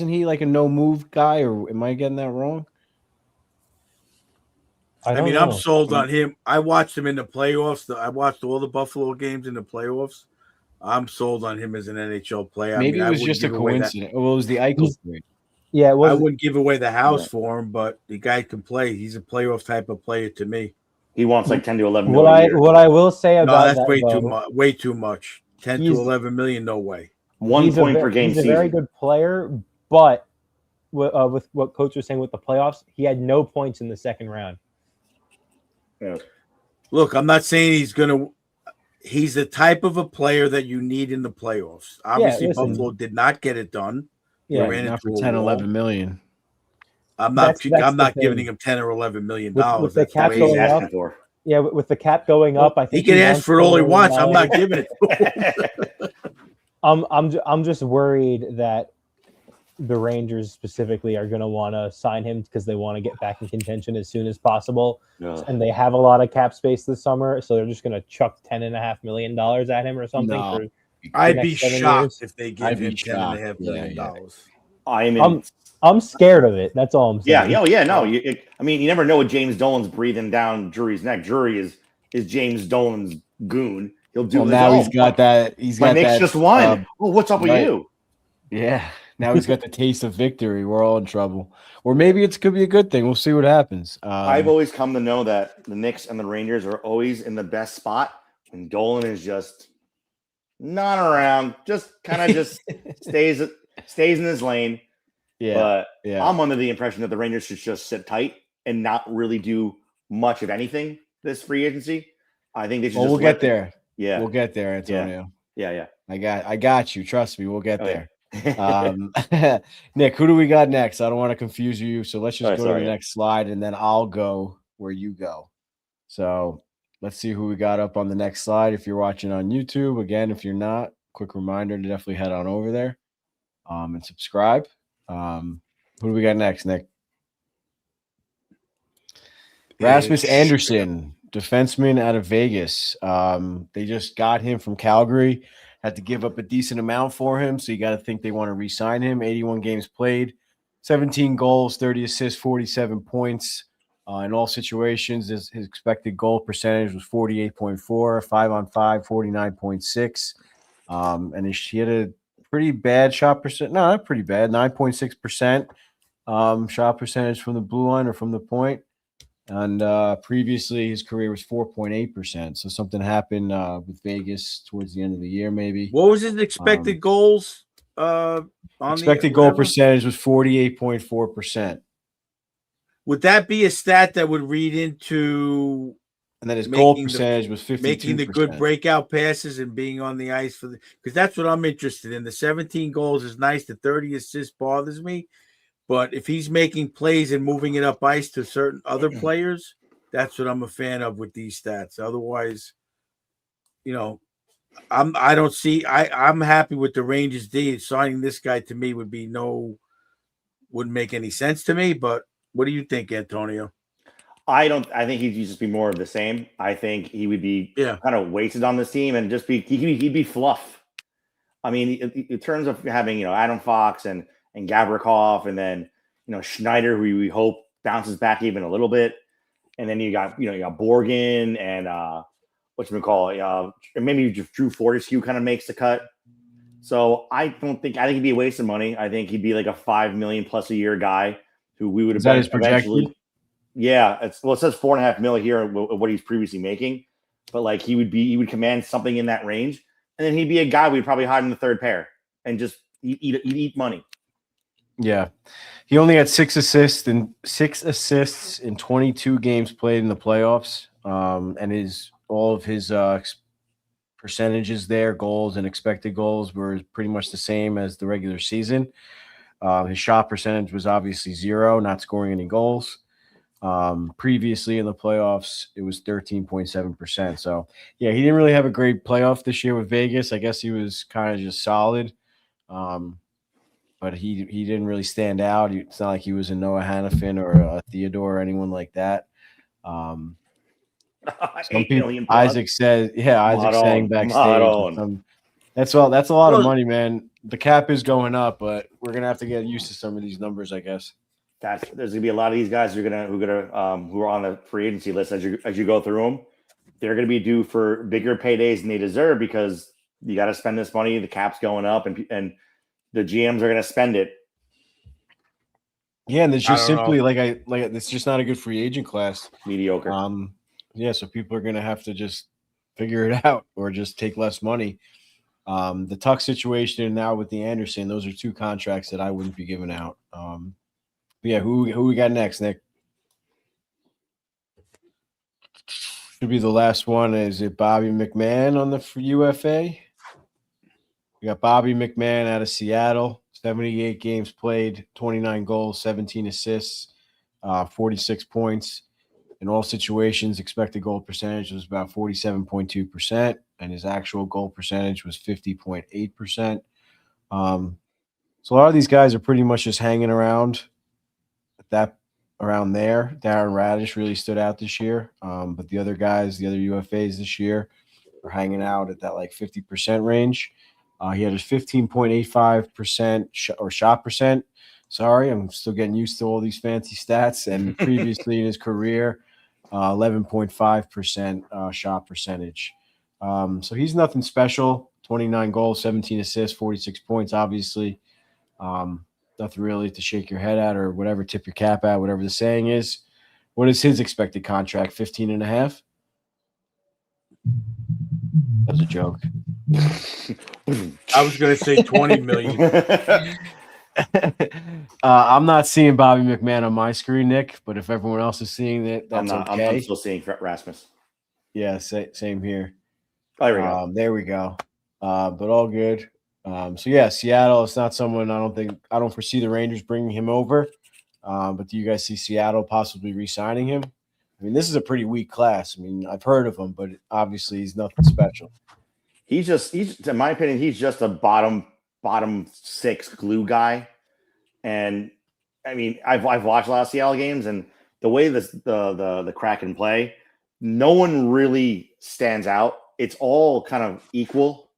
he like a no move guy, or am I getting that wrong? I mean, I'm sold on him. I watched him in the playoffs. I watched all the Buffalo games in the playoffs. I'm sold on him as an NHL player. Maybe it was just a coincidence. Well, it was the Eichel thing. Yeah, I wouldn't give away the house for him, but the guy can play. He's a playoff type of player to me. He wants like 10 to 11 million. What I will say about that's too much. Way too much. 10 to 11 million, no way. 1 point per game. He's a very good player, but with what Coach was saying with the playoffs, he had no points in the second round. Yeah. Look, I'm not saying he's the type of a player that you need in the playoffs. Obviously, Buffalo did not get it done. Yeah, not for 10, 11 million. I'm not giving him 10 or 11 million dollars. With the cap going up, yeah, with the cap going up, I think he can ask for all he wants. I'm not giving it to him. I'm just worried that the Rangers specifically are going to want to sign him because they want to get back in contention as soon as possible. Yeah. And they have a lot of cap space this summer, so they're just going to chuck $10.5 million at him or something. No. I'd be next 7 shocked years. if they give him $10.5 million. I'm scared of it. That's all I'm saying. Yeah. Oh, yeah. No. You never know what James Dolan's breathing down Drury's neck. Drury is James Dolan's goon. He'll do. Well, now he's got that. He's got Knicks that. Just won. What's up with you? Yeah. Now he's got the taste of victory. We're all in trouble. Or maybe it could be a good thing. We'll see what happens. I've always come to know that the Knicks and the Rangers are always in the best spot when Dolan is just not around, just kind of just stays in his lane. Yeah. But I'm under the impression that the Rangers should just sit tight and not really do much of anything this free agency. I think they should. We'll get there. Yeah, we'll get there, Antonio. Yeah. I got you. Trust me, we'll get there. Nick, who do we got next? I don't want to confuse you, so let's just go to the next slide, and then I'll go where you go. So let's see who we got up on the next slide. If you're watching on YouTube, again, if you're not, quick reminder to definitely head on over there and subscribe. Who do we got next, Nick? Rasmus Anderson, defenseman out of Vegas. They just got him from Calgary. Had to give up a decent amount for him, so you got to think they want to re-sign him. 81 games played, 17 goals, 30 assists, 47 points. In all situations, his expected goal percentage was 48.4, 5-on-5, 49.6. And he had a pretty bad shot percent. No, not pretty bad, 9.6% shot percentage from the blue line or from the point. And previously, his career was 4.8%. So something happened with Vegas towards the end of the year, maybe. What was his expected goals? Expected goal percentage was 48.4%. Would that be a stat that would read into? And then his goal percentage was 52%. Making the good breakout passes and being on the ice because that's what I'm interested in. The 17 goals is nice. The 30 assists bothers me. But if he's making plays and moving it up ice to certain other players, that's what I'm a fan of with these stats. Otherwise, I'm happy with the Rangers D. Signing this guy to me wouldn't make any sense to me. But what do you think, Antonio? I think he'd just be more of the same. I think he would be kind of wasted on this team and just he'd be fluff. I mean, in terms of having Adam Fox and Gavrikov, and then Schneider, who we hope bounces back even a little bit, and then you got Borgen and maybe just Drew Fortescue kind of makes the cut. So I think he'd be a waste of money. I think he'd be like a $5 million plus a year guy who we would have been eventually. Yeah, it says $4.5 million here what he's previously making, but he would command something in that range, and then he'd be a guy we'd probably hide in the third pair and just eat money. Yeah, he only had 6 assists in 22 games played in the playoffs, and all of his percentages there, goals and expected goals, were pretty much the same as the regular season. His shot percentage was obviously 0, not scoring any goals. Previously in the playoffs, it was 13.7%. So yeah, he didn't really have a great playoff this year with Vegas. I guess he was kind of just solid. But he didn't really stand out. It's not like he was a Noah Hannafin or a Theodore or anyone like that. Some people, Isaac says, Isaac's saying backstage. That's a lot of money, man. The cap is going up, but we're gonna have to get used to some of these numbers, I guess. There's gonna be a lot of these guys who are on the free agency list as you go through them. They're gonna be due for bigger paydays than they deserve because you got to spend this money. The cap's going up, and the GMs are gonna spend it. Yeah, and there's just simply it's just not a good free agent class. Mediocre. So people are gonna have to just figure it out or just take less money. The Tuck situation now with the Anderson, those are 2 contracts that I wouldn't be giving out. Who we got next, Nick? Should be the last one. Is it Bobby McMahon on the UFA? We got Bobby McMahon out of Seattle, 78 games played, 29 goals, 17 assists, 46 points. In all situations, expected goal percentage was about 47.2%, and his actual goal percentage was 50.8%. So a lot of these guys are pretty much just hanging around around there. Darren Radish really stood out this year. But the other guys, the other UFAs this year are hanging out at that like 50% range. He had his 15.85% shot percent. Sorry, I'm still getting used to all these fancy stats. And previously in his career, 11.5% shot percentage. So he's nothing special. 29 goals, 17 assists, 46 points, obviously. Nothing really to shake your head at or whatever, tip your cap at, whatever the saying is. What is his expected contract? 15 and a half? That was a joke. I was going to say 20 million. I'm not seeing Bobby McMahon on my screen, Nick, but if everyone else is seeing it, that's okay. I'm still seeing Rasmus. Yeah, same here. Oh, there we go. There we go. But all good. So yeah, Seattle. It's not someone I don't foresee the Rangers bringing him over. But do you guys see Seattle possibly re-signing him? I mean, this is a pretty weak class. I mean, I've heard of him, but obviously he's nothing special. He's in my opinion, he's just a bottom 6 glue guy. And I mean, I've watched a lot of Seattle games, and the way the Kraken play, no one really stands out. It's all kind of equal.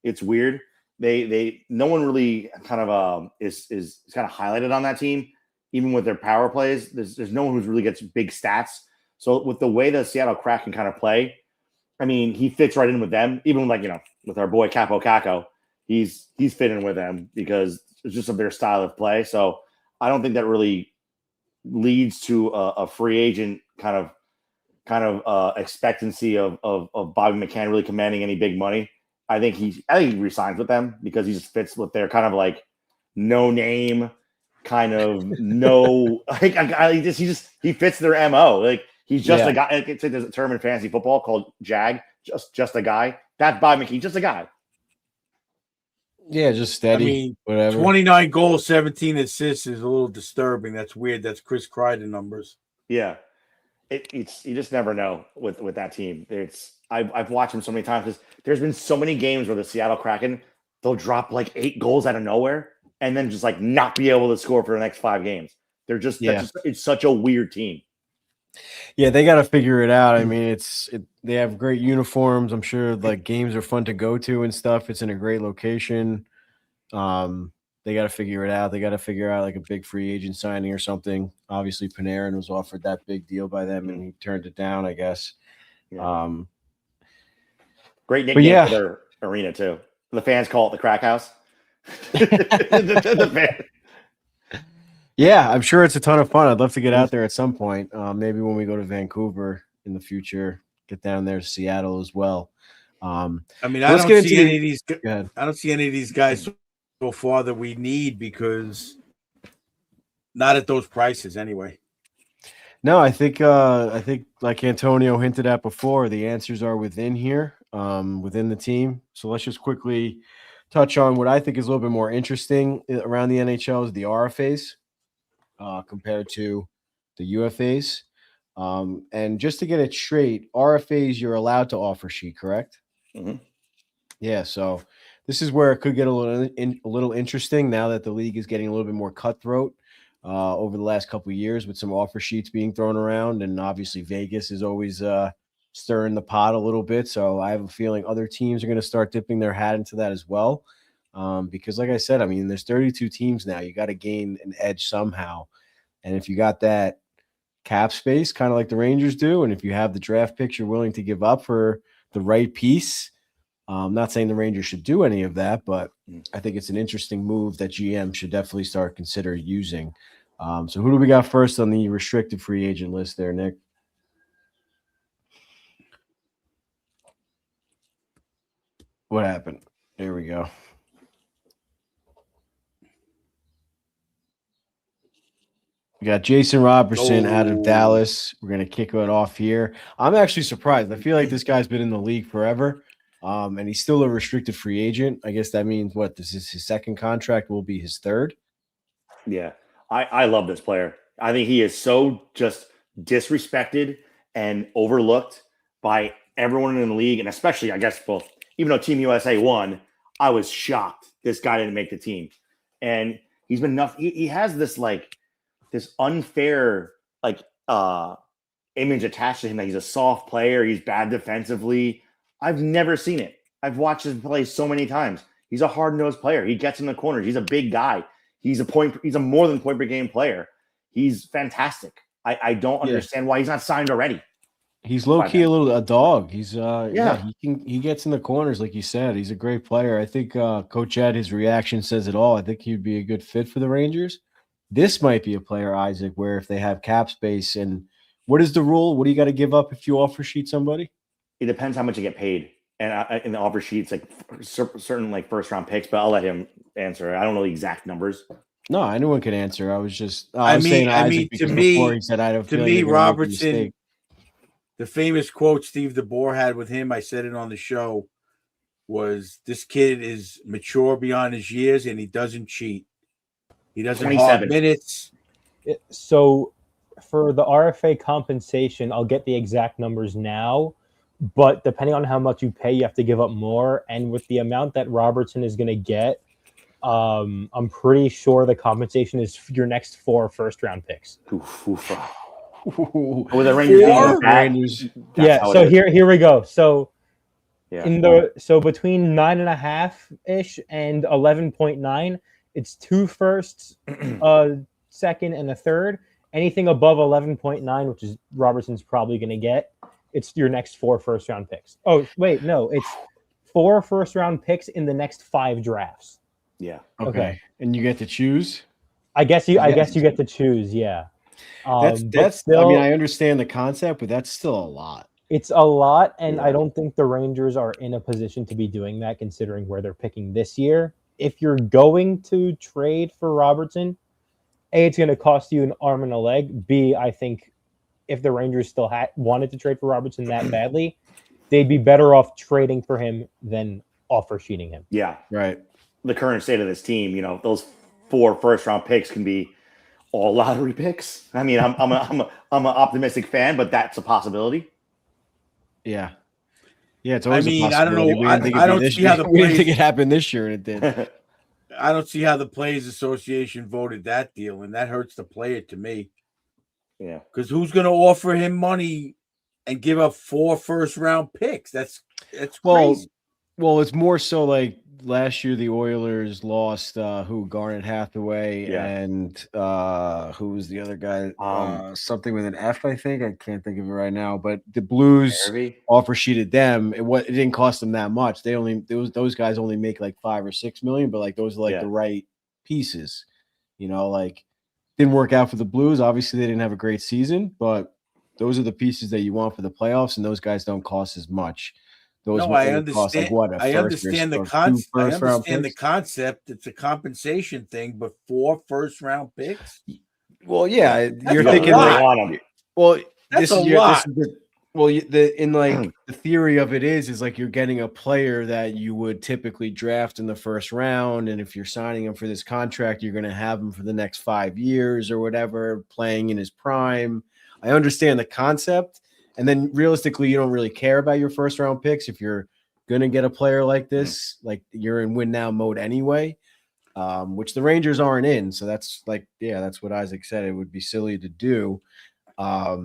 It's weird. No one really kind of is kind of highlighted on that team, even with their power plays. There's no one who really gets big stats. So with the way the Seattle Kraken kind of play, I mean, he fits right in with them. Even with our boy Capo Caco, he's fitting with them because it's just of their style of play. So I don't think that really leads to a free agent kind of expectancy of Bobby McCann really commanding any big money. I think he resigns with them because he just fits with their kind of like no name kind of no like he fits their MO. Like he's just a guy. It's like there's a term in fantasy football called JAG, just a guy. That's Bobby McCann, just a guy. Yeah, just steady. I mean, whatever. 29 goals, 17 assists is a little disturbing. That's weird. That's Chris Kreider numbers. Yeah, it's you just never know with that team. I've watched them so many times. There's been so many games where the Seattle Kraken, they'll drop like 8 goals out of nowhere and then just like not be able to score for the next 5 games. They're it's such a weird team. Yeah, they got to figure it out. I mean, they have great uniforms. I'm sure like games are fun to go to and stuff. It's in a great location. They got to figure it out. They got to figure out like a big free agent signing or something. Obviously, Panarin was offered that big deal by them, and he turned it down, I guess. Yeah. Great nickname for their arena too. The fans call it the Crack House. Yeah, I'm sure it's a ton of fun. I'd love to get out there at some point. Maybe when we go to Vancouver in the future, get down there to Seattle as well. I mean, I don't see any of these guys so far that we need because not at those prices anyway. No, I think like Antonio hinted at before, the answers are within here, within the team. So let's just quickly touch on what I think is a little bit more interesting around the NHL is the RFAs compared to the UFAs. And just to get it straight, RFAs you're allowed to offer sheet, correct? Mm-hmm. Yeah, so this is where it could get a little interesting now that the league is getting a little bit more cutthroat over the last couple of years with some offer sheets being thrown around, and obviously Vegas is always stirring the pot a little bit. So I have a feeling other teams are going to start dipping their hat into that as well, because, like I said, I mean, there's 32 teams now. You got to gain an edge somehow, and if you got that cap space, kind of like the Rangers do, and if you have the draft picks you're willing to give up for the right piece. I'm not saying the Rangers should do any of that, but I think it's an interesting move that GM should definitely start consider using. So who do we got first on the restricted free agent list there, Nick? What happened? There we go. We got Jason Robertson out of Dallas. We're going to kick it off here. I'm actually surprised. I feel like this guy's been in the league forever. And he's still a restricted free agent. I guess that means what? This is his second contract, will be his third. Yeah, I love this player. I think he is so just disrespected and overlooked by everyone in the league, and especially, I guess, both. Even though Team USA won, I was shocked this guy didn't make the team. and he's been nothing. He has this this unfair image attached to him that he's a soft player. He's bad defensively. I've never seen it. I've watched him play so many times. He's a hard-nosed player. He gets in the corners. He's a big guy. He's a more than point per game player. He's fantastic. I don't understand why he's not signed already. He's low key a dog. He's he gets in the corners like you said. He's a great player. I think Coach Ed, his reaction says it all. I think he'd be a good fit for the Rangers. This might be a player, Isaac, where if they have cap space and what is the rule? What do you got to give up if you offer sheet somebody? It depends how much you get paid. And in the offer sheets, like certain first round picks, but I'll let him answer. I don't know the exact numbers. No, anyone can answer. I was just saying Isaac to me, before he said I don't. To me, Robertson, the famous quote Steve DeBoer had with him, I said it on the show, was this kid is mature beyond his years and he doesn't cheat. He doesn't hog minutes. So for the RFA compensation, I'll get the exact numbers now. But depending on how much you pay, you have to give up more. And with the amount that Robertson is going to get, I'm pretty sure the compensation is your next 4 first-round picks. With the Rangers, so here we go. So so between 9.5-ish and 11.9, it's 2 firsts, second, and a third. Anything above 11.9, which is Robertson's probably going to get, it's your next 4 first-round picks. Oh, wait, no. It's 4 first-round picks in the next 5 drafts. Yeah. Okay. And you get to choose? I guess you get to choose, yeah. That's still, I mean, I understand the concept, but that's still a lot. It's a lot, and I don't think the Rangers are in a position to be doing that considering where they're picking this year. If you're going to trade for Robertson, A, it's going to cost you an arm and a leg. B, I think if the Rangers still wanted to trade for Robertson that badly, they'd be better off trading for him than offer sheeting him. Yeah, right. The current state of this team, those 4 first-round picks can be all lottery picks. I mean, I'm an optimistic fan, but that's a possibility. Yeah. Yeah, it's always a possibility. I don't know. I don't see how the we didn't think it happened this year, and it did. I don't see how the Players Association voted that deal, and that hurts the player to me. Yeah, because who's going to offer him money and give up 4 first-round picks? That's crazy. Well, it's more so like last year the Oilers lost Garnet Hathaway and who was the other guy? Something with an F, I think. I can't think of it right now. But the Blues offer sheeted them. It didn't cost them that much. Those guys only make like $5 or $6 million, but those are the right pieces. Didn't work out for the Blues. Obviously, they didn't have a great season, but those are the pieces that you want for the playoffs, and those guys don't cost as much. I understand. I understand the concept. I understand the concept. It's a compensation thing, but 4 first-round picks. Well, yeah, you're thinking that's a lot. The theory of it is you're getting a player that you would typically draft in the first round, and if you're signing him for this contract, you're going to have him for the next 5 years or whatever, playing in his prime. I understand the concept. And then realistically, you don't really care about your first round picks. If you're going to get a player like this, you're in win now mode anyway, which the Rangers aren't in. So that's that's what Isaac said. It would be silly to do. But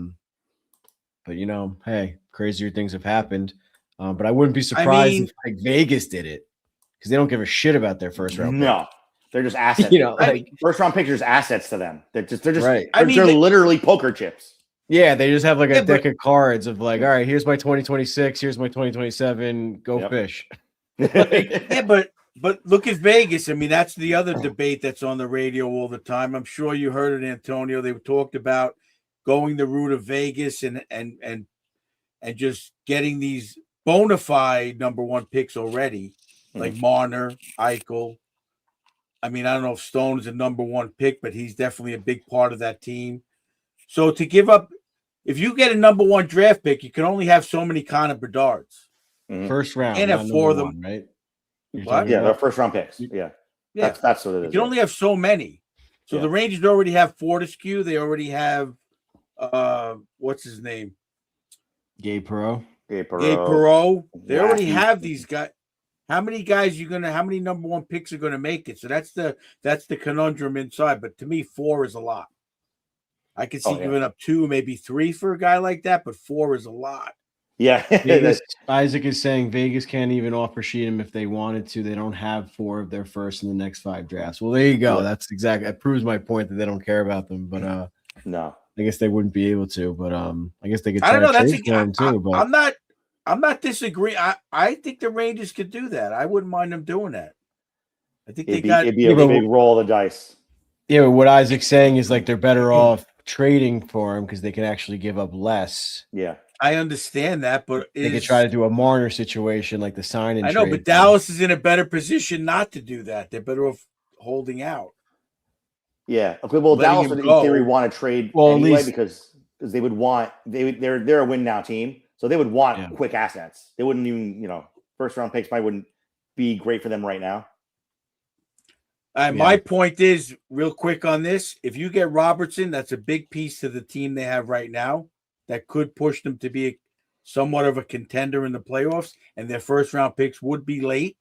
hey, crazier things have happened. But I wouldn't be surprised if Vegas did it because they don't give a shit about their first round. No, they're just assets. First round picks are just assets to them. They're just right. They're literally poker chips. Yeah, they just have a deck of cards of all right, here's my 2026, here's my 2027, go fish. But look at Vegas. I mean, that's the other debate that's on the radio all the time. I'm sure you heard it, Antonio. They talked about going the route of Vegas and just getting these bona fide number 1 picks already, like Marner, Eichel. I mean, I don't know if Stone is a number 1 pick, but he's definitely a big part of that team. So to give up, if you get a number 1 draft pick, you can only have so many Connor Bedards. First round. And have 4 of them, right? Yeah, they're first round picks. Yeah. That's what it is. You can only have so many. So the Rangers already have Fortescue. They already have what's his name? Gabe Perreault. They already have these guys. How many guys how many number one picks are gonna make it? So that's the conundrum inside. But to me, 4 is a lot. I could see giving up 2, maybe 3 for a guy like that, but 4 is a lot. Yeah. Isaac is saying Vegas can't even offer sheet him if they wanted to. They don't have 4 of their first in the next 5 drafts. Well, there you go. Yeah. That proves my point that they don't care about them. But no, I guess they wouldn't be able to. But I guess they could try to trade for him too. But I'm not disagreeing. I think the Rangers could do that. I wouldn't mind them doing that. I think it'd be a big roll of the dice. Yeah, but what Isaac's saying is like they're better off trading for him because they can actually give up less. Yeah, I understand that, but they could try to do a Marner situation like the sign and I know, but Dallas is in a better position not to do that. They're better off holding out. Yeah. Okay. Well, Dallas in theory want to trade anyway because they would want they're a win now team. So they would want quick assets. They wouldn't even, first round picks probably wouldn't be great for them right now. My point is, real quick on this, if you get Robertson, that's a big piece to the team they have right now that could push them to be somewhat of a contender in the playoffs, and their first round picks would be late.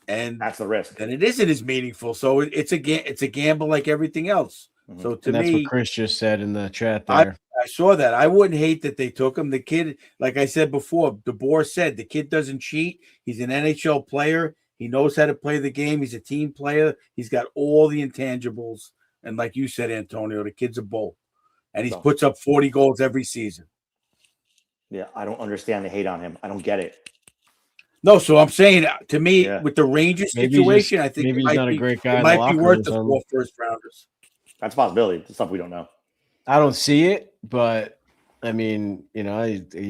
And that's the risk. And it isn't as meaningful. So it's a gamble like everything else. Mm-hmm. So to that's me, what Chris just said in the chat there. I saw that. I wouldn't hate that they took him. The kid, like I said before, DeBoer said the kid doesn't cheat. He's an NHL player. He knows how to play the game. He's a team player. He's got all the intangibles. And like you said, Antonio, the kid's a bull. And he puts up 40 goals every season. Yeah, I don't understand the hate on him. I don't get it. No, so I'm saying, to me, with the Rangers situation, I think maybe he's not a great guy. It might be worth the 4 first rounders. That's a possibility. It's stuff we don't know. I don't see it, but I mean, you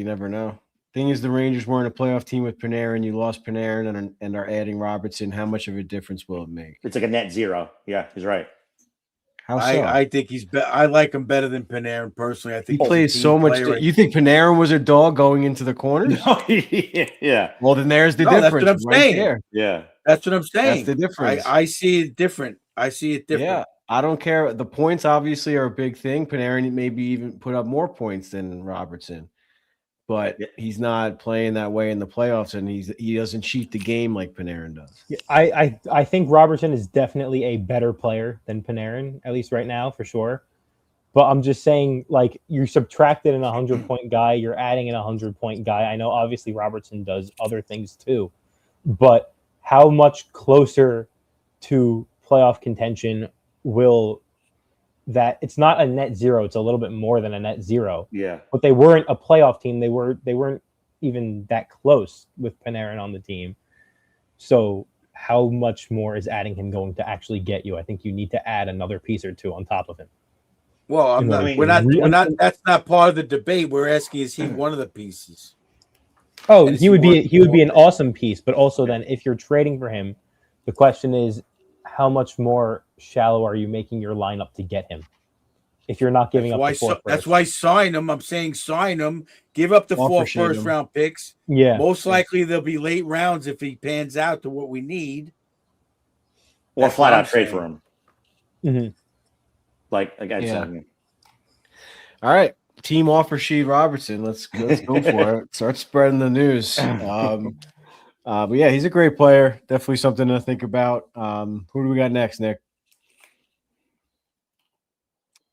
never know. Thing is, the Rangers weren't a playoff team with Panarin. You lost Panarin and are adding Robertson. How much of a difference will it make? It's like a net zero. Yeah, he's right. How so? I think I like him better than Panarin personally. I think he plays so much. You think Panarin was a dog going into the corners? No, yeah. Well, then there's the difference. That's what I'm saying. There. Yeah, that's what I'm saying. That's the difference. I see it different. Yeah, I don't care. The points obviously are a big thing. Panarin maybe even put up more points than Robertson, but he's not playing that way in the playoffs, and he doesn't cheat the game like Panarin does. Yeah, I think Robertson is definitely a better player than Panarin, at least right now, for sure. But I'm just saying, like, you subtracted an 100-point guy, you're adding an 100-point guy. I know obviously Robertson does other things too, but how much closer to playoff contention will that? It's not a net zero, it's a little bit more than a net zero. Yeah. But they weren't a playoff team. They weren't even that close with Panarin on the team. So how much more is adding him going to actually get you? I think you need to add another piece or two on top of him. Well, we're not. That's not part of the debate. We're asking, is he one of the pieces? Oh, he would be an awesome piece. But also, then, if you're trading for him, the question is, how much more shallow are you making your lineup to get him? If you're not giving up the 4 that's why sign him. I'm saying sign him. Give up the 4 first round picks. Yeah, most likely they'll be late rounds if he pans out to what we need. Or flat out trade for him. Mm-hmm. Like said. All right, team offer sheet Robertson. Let's go for it. Start spreading the news. But yeah, he's a great player. Definitely something to think about. Who do we got next, Nick?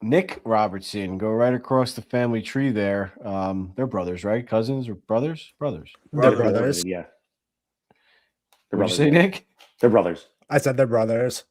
Nick Robertson. Go right across the family tree there. They're brothers, right? Cousins or brothers? Brothers. They're brothers. Yeah. What'd you say, Nick? They're brothers. I said they're brothers.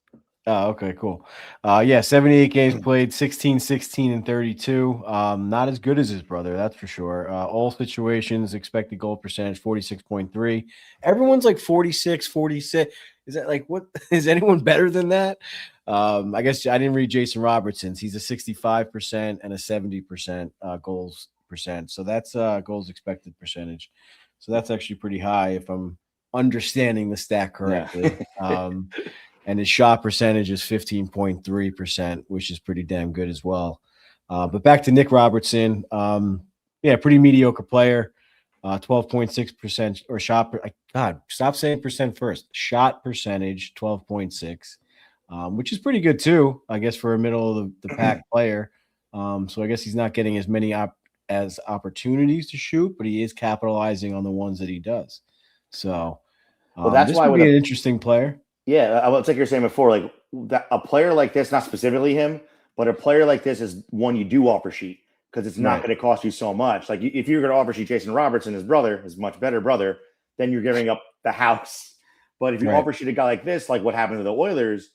Oh, okay, cool. 78 games played, 16, 16, and 32. Not as good as his brother, that's for sure. All situations, expected goal percentage, 46.3. Everyone's like 46, 46. Is that like, what? Is anyone better than that? I guess I didn't read Jason Robertson's. He's a 65% and a 70% goals percent. So that's goals expected percentage. So that's actually pretty high if I'm understanding the stat correctly. Yeah. And his shot percentage is 15.3%, which is pretty damn good as well. But back to Nick Robertson. Pretty mediocre player. 12.6% or shot. God, stop saying percent first. Shot percentage, 12.6, which is pretty good too, I guess, for a middle of the pack player. So I guess he's not getting as many opportunities to shoot, but he is capitalizing on the ones that he does. So, that's this why would be an interesting player. Yeah, it's like you're saying before, like a player like this, not specifically him, but a player like this is one you do offer sheet because it's not going to cost you so much. Like if you're going to offer sheet Jason Robertson, his brother, his much better brother, then you're giving up the house. But if you offer sheet a guy like this, like what happened to the Oilers,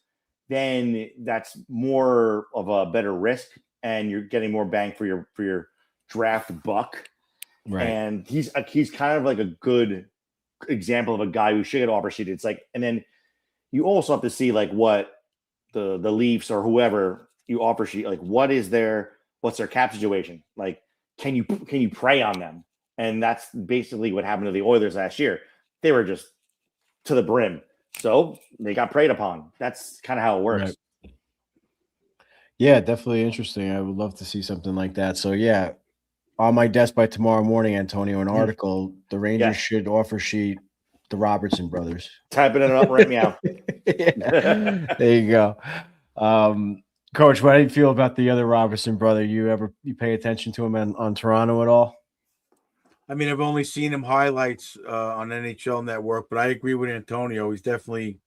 then that's more of a better risk, and you're getting more bang for your draft buck. Right. And he's kind of like a good example of a guy who should get offer sheet. It's like, and then you also have to see like what the Leafs or whoever you offer sheet, like what's their cap situation? Like, can you prey on them? And that's basically what happened to the Oilers last year. They were just to the brim. So they got preyed upon. That's kind of how it works. Right. Yeah, definitely interesting. I would love to see something like that. So yeah, on my desk by tomorrow morning, Antonio, an article, the Rangers should offer sheet the Robertson brothers. Typing it up right now. There you go. Coach, what do you feel about the other Robertson brother? You pay attention to him on Toronto at all? I mean, I've only seen him highlights on NHL Network, but I agree with Antonio. He's definitely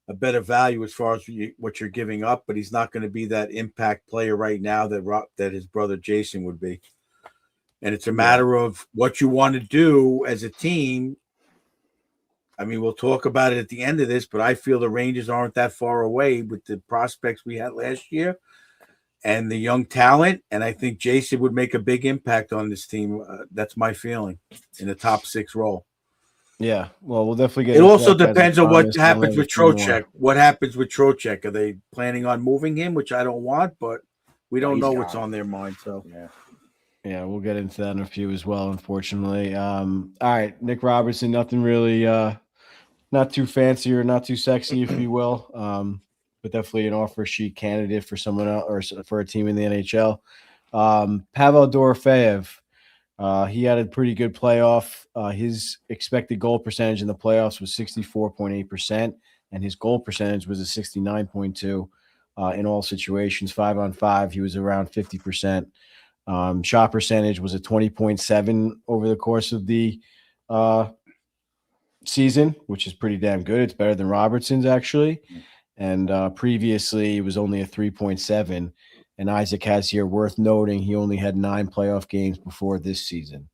a better value as far as what you're giving up, but he's not going to be that impact player right now that his brother Jason would be. And it's a matter of what you want to do as a team. I mean, we'll talk about it at the end of this, but I feel the Rangers aren't that far away with the prospects we had last year and the young talent. And I think Jason would make a big impact on this team. That's my feeling in the top 6 role. Yeah, well, we'll definitely get. It also depends on what happens with Trocheck. What happens with Trocheck? Are they planning on moving him, which I don't want, but we don't know what's on their mind. So yeah, we'll get into that in a few as well, unfortunately. All right, Nick Robertson, nothing really not too fancy or not too sexy, if you will, but definitely an offer sheet candidate for someone else or for a team in the NHL. Pavel Dorofeyev, he had a pretty good playoff. His expected goal percentage in the playoffs was 64.8%, and his goal percentage was a 69.2 in all situations. 5-on-5, he was around 50%. Shot percentage was a 20.7 over the course of the season, which is pretty damn good. It's better than Robertson's actually. And previously it was only a 3.7. And Isaac has here worth noting he only had 9 playoff games before this season.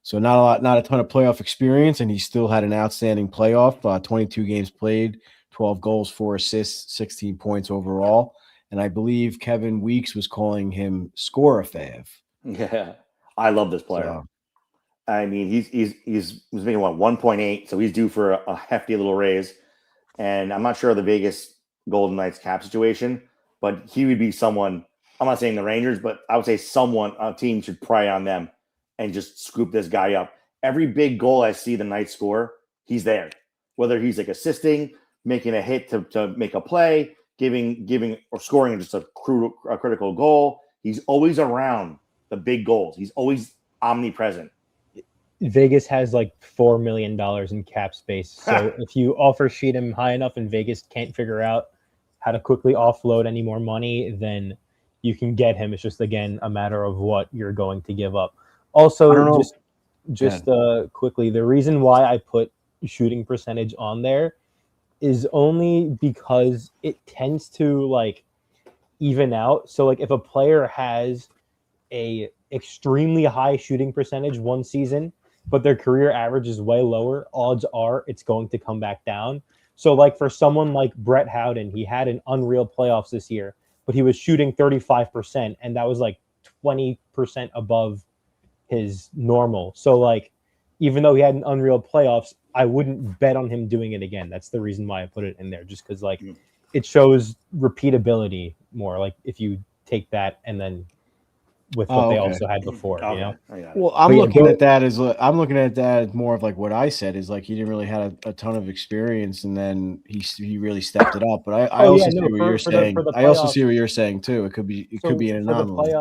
So not a ton of playoff experience, and he still had an outstanding playoff. 22 games played, 12 goals, 4 assists, 16 points overall. And I believe Kevin Weeks was calling him Score-a-Fav. Yeah, I love this player. So, I mean, he's making 1.8, so he's due for a hefty little raise. And I'm not sure of the Vegas Golden Knights cap situation, but he would be someone. I'm not saying the Rangers, but I would say a team should prey on them and just scoop this guy up. Every big goal I see the Knights score, he's there. Whether he's like assisting, making a hit to make a play, giving or scoring just a critical goal, he's always around the big goals. He's always omnipresent. Vegas has like $4 million in cap space. So if you offer sheet him high enough and Vegas can't figure out how to quickly offload any more money, then you can get him. It's just, again, a matter of what you're going to give up. Also, just quickly, the reason why I put shooting percentage on there is only because it tends to like even out. So like if a player has a extremely high shooting percentage one season, but their career average is way lower, odds are it's going to come back down. So like for someone like Brett Howden, he had an unreal playoffs this year, but he was shooting 35%, and that was like 20% above his normal. So like, even though he had an unreal playoffs, I wouldn't bet on him doing it again. That's the reason why I put it in there, just because like it shows repeatability more. Like if you take that and then with what they also had before, you know. Well, I'm looking at that as more of like what I said is like he didn't really have a ton of experience, and then he really stepped it up. But I also see what you're saying. I also see what you're saying too. It could be an anomaly.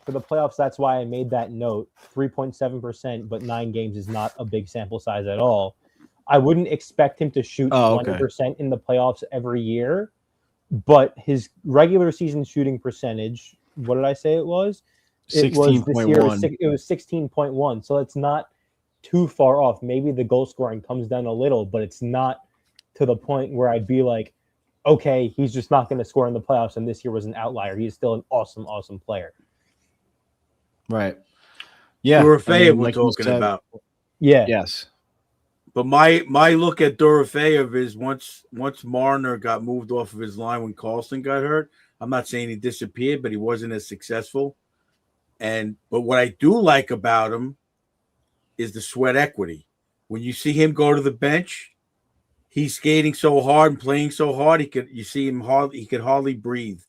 For the playoffs, that's why I made that note. 3.7%, but 9 games is not a big sample size at all. I wouldn't expect him to shoot 20% in the playoffs every year, but his regular season shooting percentage, what did I say it was? 16.1. It was 16.1. So it's not too far off. Maybe the goal scoring comes down a little, but it's not to the point where I'd be like, okay, he's just not going to score in the playoffs, and this year was an outlier. He's still an awesome, awesome player. Right. Yeah. Dorofeyev we're like you talking said- about. Yeah. Yes. But my look at Dorofeyev is once Marner got moved off of his line when Carlson got hurt. I'm not saying he disappeared, but he wasn't as successful. But what I do like about him is the sweat equity. When you see him go to the bench, he's skating so hard and playing so hard, he could hardly breathe.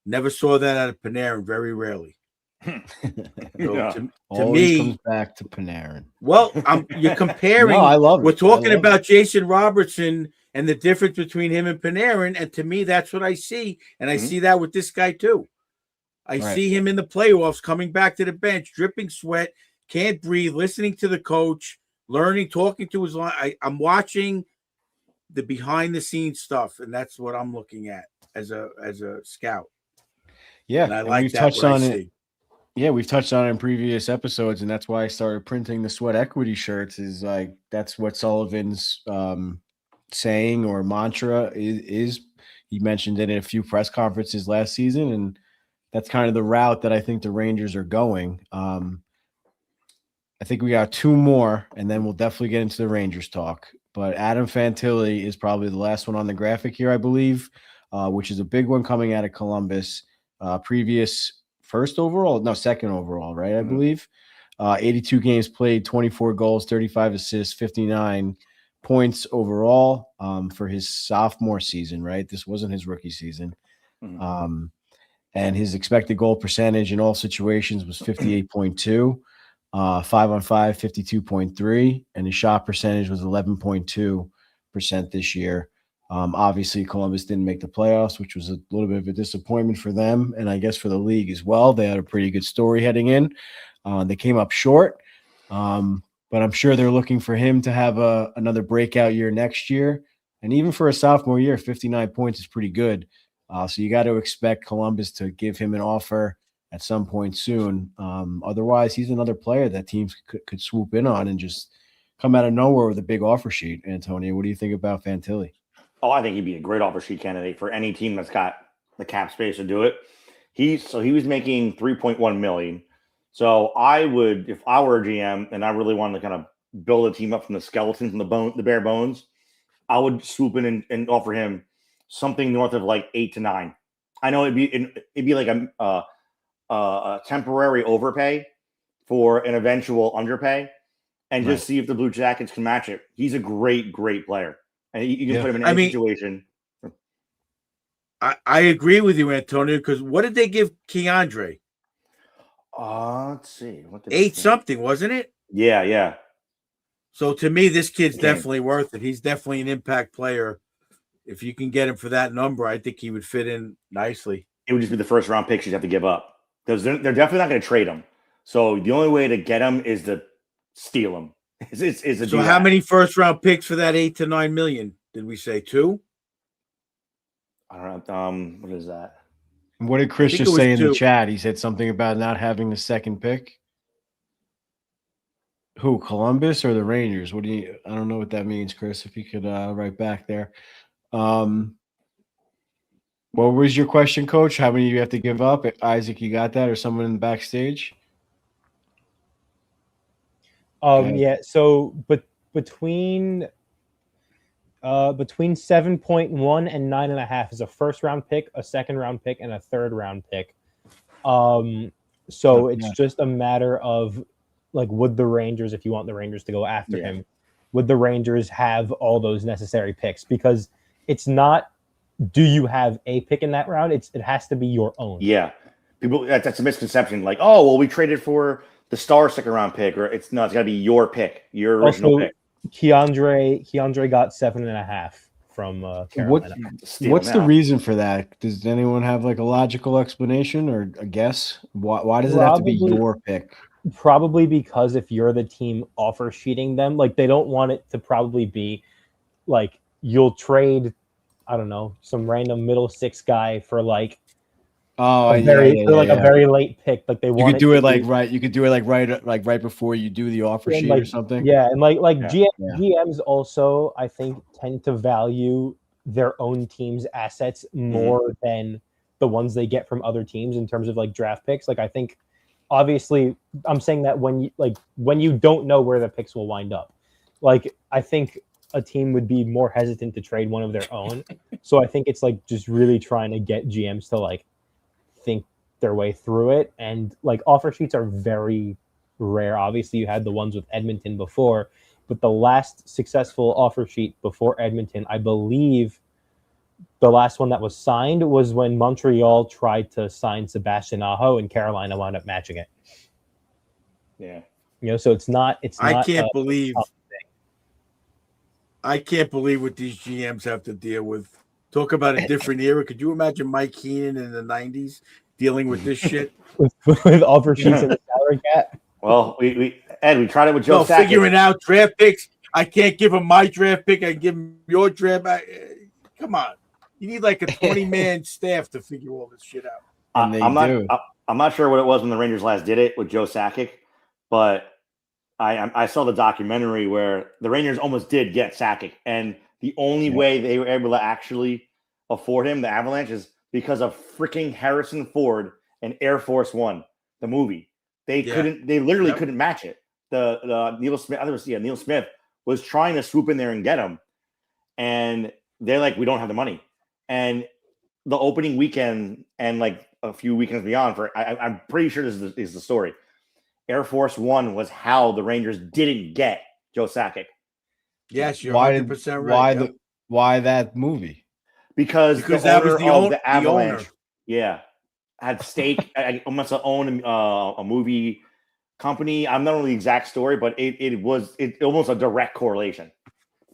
Never saw that out of Panarin, very rarely. So Yeah. to Always me, comes back to Panarin. well, you're comparing. No, I love it. We're talking I love about Jason Robertson and the difference between him and Panarin, and to me, that's what I see, and I see that with this guy too. I see him in the playoffs coming back to the bench, dripping sweat, can't breathe, listening to the coach, learning, talking to his line. I'm watching the behind the scenes stuff, and that's what I'm looking at as a scout. Yeah, And I and like we've that. touched what I on it. see. Yeah, we've touched on it in previous episodes, and that's why I started printing the sweat equity shirts. Is like that's what Sullivan's saying or mantra is. He mentioned it in a few press conferences last season, and that's kind of the route that I think the Rangers are going. I think we got two more, and then we'll definitely get into the Rangers talk. But Adam Fantilli is probably the last one on the graphic here, I believe, which is a big one coming out of Columbus. Previous second overall, right? I believe. 82 games played, 24 goals, 35 assists, 59 points overall for his sophomore season, right? This wasn't his rookie season. And his expected goal percentage in all situations was 58.2. 5-on-5, 52.3, and his shot percentage was 11.2% this year. Obviously, Columbus didn't make the playoffs, which was a little bit of a disappointment for them, and I guess for the league as well. They had a pretty good story heading in. They came up short, but I'm sure they're looking for him to have another breakout year next year. And even for a sophomore year, 59 points is pretty good. So you got to expect Columbus to give him an offer at some point soon. Otherwise, he's another player that teams could swoop in on and just come out of nowhere with a big offer sheet. Antonio, what do you think about Fantilli? Oh, I think he'd be a great offer sheet candidate for any team that's got the cap space to do it. He was making $3.1 million. So I would, if I were a GM and I really wanted to kind of build a team up from the skeleton, from the bare bones, I would swoop in and offer him something north of like 8 to 9. I know it'd be like a temporary overpay for an eventual underpay, and just see if the Blue Jackets can match it. He's a great, great player, and you can put him in any situation. I agree with you, Antonio, because what did they give Keandre? Let's see. What did 8 something, wasn't it? Yeah. So to me, this kid's definitely worth it. He's definitely an impact player. If you can get him for that number, I think he would fit in nicely. It would just be the first round picks you'd have to give up, because they're definitely not going to trade him. So the only way to get him is to steal him. So how many first round picks for that 8 to 9 million? Did we say 2? I don't know. What is that? What did Chris just say in the chat? He said something about not having the second pick. Who, Columbus or the Rangers? I don't know what that means, Chris. If you could write back there. What was your question, Coach? How many do you have to give up? Isaac, you got that, or someone in the backstage? Yeah. So, but between 7.1 and 9.5 is a first round pick, a second round pick, and a third round pick. So it's just a matter of like, would the Rangers, if you want the Rangers to go after him, would the Rangers have all those necessary picks? Because it's not, do you have a pick in that round? It has to be your own. Yeah. People, that's a misconception. Like, oh, well, we traded for the Star second round pick, or it's got to be your pick, your original pick. Keandre got 7.5 from Carolina. What's the reason for that? Does anyone have like a logical explanation or a guess? Why does it have to be your pick? Probably because if you're the team offer sheeting them, like they don't want it to probably be like you'll trade, I don't know, some random middle six guy for like Oh, a very late pick. Like they You want could do it like right. You could do it right before you do the offer sheet or something. Yeah, and Yeah. GMs also, I think, tend to value their own team's assets more than the ones they get from other teams in terms of like draft picks. Like I think, obviously, I'm saying that when you don't know where the picks will wind up, like I think a team would be more hesitant to trade one of their own. So I think it's like just really trying to get GMs to like think their way through it, and like offer sheets are very rare. Obviously you had the ones with Edmonton before, but the last successful offer sheet before Edmonton, I believe the last one that was signed was when Montreal tried to sign Sebastian Aho and Carolina wound up matching it. Yeah. So it's not I can't believe what these GMs have to deal with. Talk about a different era. Could you imagine Mike Keenan in the 90s dealing with this shit? with offer sheets and the salary cap? Well, we tried it with Joe Sakic. Figuring out draft picks. I can't give him my draft pick. I give him your draft. Come on. You need like a 20-man staff to figure all this shit out. I'm not sure what it was when the Rangers last did it with Joe Sakic, but I saw the documentary where the Rangers almost did get Sakic, and the only way they were able to actually afford him, the Avalanche, is because of freaking Harrison Ford and Air Force One, the movie. They literally couldn't match it. The Neil Smith, Neil Smith was trying to swoop in there and get him, and they're like, we don't have the money. And the opening weekend and like a few weekends beyond, I'm pretty sure this is the story. Air Force One was how the Rangers didn't get Joe Sakic. Yes, you're 100% right. Why that movie? Because that was the Avalanche, owner. had stake. Almost own a movie company. I'm not know the exact story, but it was almost a direct correlation.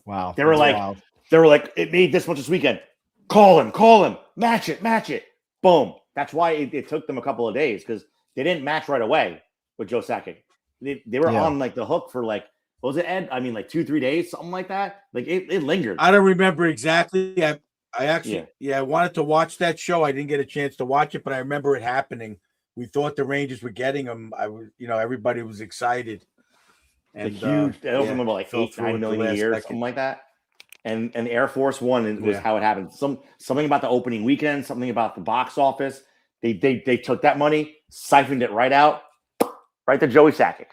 Wow. They were like, it made this much this weekend. Call him, match it. Boom. That's why it took them a couple of days, because they didn't match right away with Joe Sakic. They were on like the hook for like, what was it, Ed? I mean, like 2-3 days, something like that. Like it lingered. I don't remember exactly. I actually, I wanted to watch that show. I didn't get a chance to watch it, but I remember it happening. We thought the Rangers were getting him. Everybody was excited. And huge. I also remember like 8-9 million a year, something like that. And the Air Force One was how it happened. Something about the opening weekend, something about the box office. They took that money, siphoned it right out, right to Joey Sakic.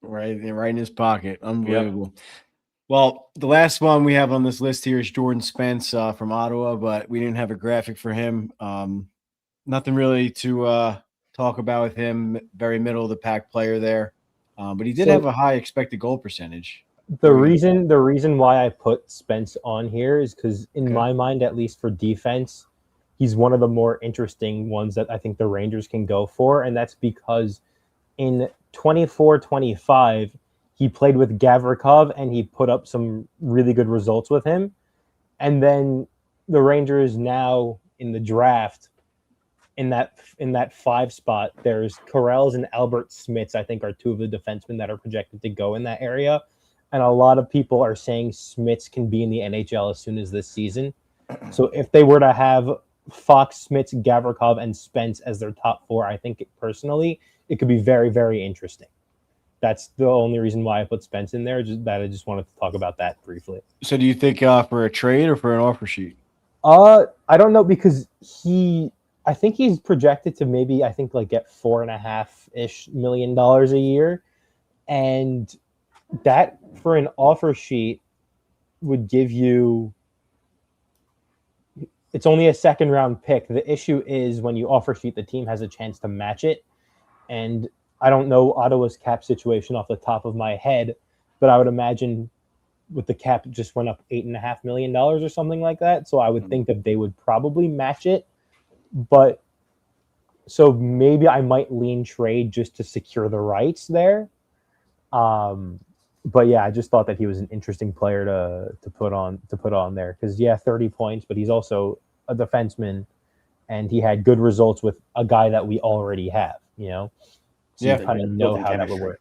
Right in his pocket. Unbelievable. Yep. Well, the last one we have on this list here is Jordan Spence from Ottawa, but we didn't have a graphic for him. Nothing really to talk about with him. Very middle of the pack player there, but he did have a high expected goal percentage. The reason why I put Spence on here is because in my mind, at least for defense, he's one of the more interesting ones that I think the Rangers can go for, and that's because in 24-25, he played with Gavrikov and he put up some really good results with him. And then the Rangers now in the draft, in that 5 spot, there's Karels and Albert Smits, I think, are 2 of the defensemen that are projected to go in that area. And a lot of people are saying Smits can be in the NHL as soon as this season. So if they were to have Fox, Smits, Gavrikov, and Spence as their top 4, I think personally, it could be very, very interesting. That's the only reason why I put Spence in there. I just wanted to talk about that briefly. So do you think for a trade or for an offer sheet? I don't know, because I think he's projected to maybe, like get $4.5-ish million a year. And that for an offer sheet would give you, it's only a 2nd round pick. The issue is when you offer sheet, the team has a chance to match it. And I don't know Ottawa's cap situation off the top of my head, but I would imagine with the cap, it just went up $8.5 million or something like that. So I would think that they would probably match it. But so maybe I might lean trade just to secure the rights there. But yeah, I just thought that he was an interesting player to put on there, because 30 points, but he's also a defenseman, and he had good results with a guy that we already have. So you kind of know how that would work.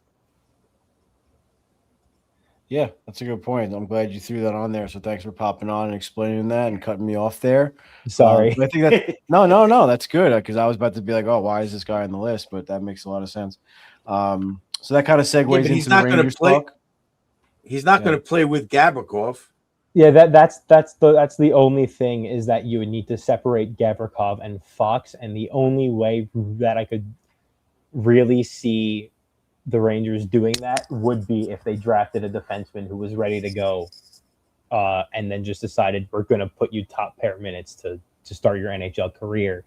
Yeah, that's a good point. I'm glad you threw that on there. So thanks for popping on and explaining that and cutting me off there. Sorry. I think that no, that's good because I was about to be like, oh, why is this guy on the list? But that makes a lot of sense. So that kind of segues into the Rangers talk. He's not going to play with Gavrikov. Yeah, that's the only thing is that you would need to separate Gavrikov and Fox, and the only way that I could really see the Rangers doing that would be if they drafted a defenseman who was ready to go, and then just decided we're going to put you top pair minutes to start your NHL career.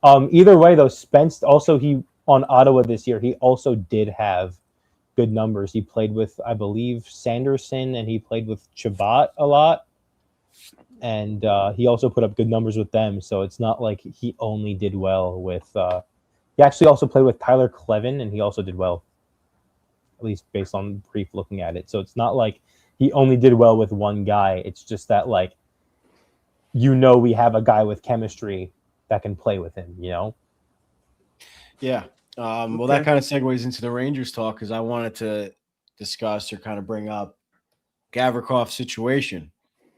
Either way, though, Spence also he on Ottawa this year. He also did have good numbers. He played with, I believe, Sanderson, and he played with Chabot a lot, and he also put up good numbers with them. So it's not like he only did well with. He actually also played with Tyler Clevin, and he also did well, at least based on brief looking at it. So it's not like he only did well with one guy. It's just that like, we have a guy with chemistry that can play with him. Yeah. Well, that kind of segues into the Rangers talk because I wanted to discuss or kind of bring up Gavrikov's situation.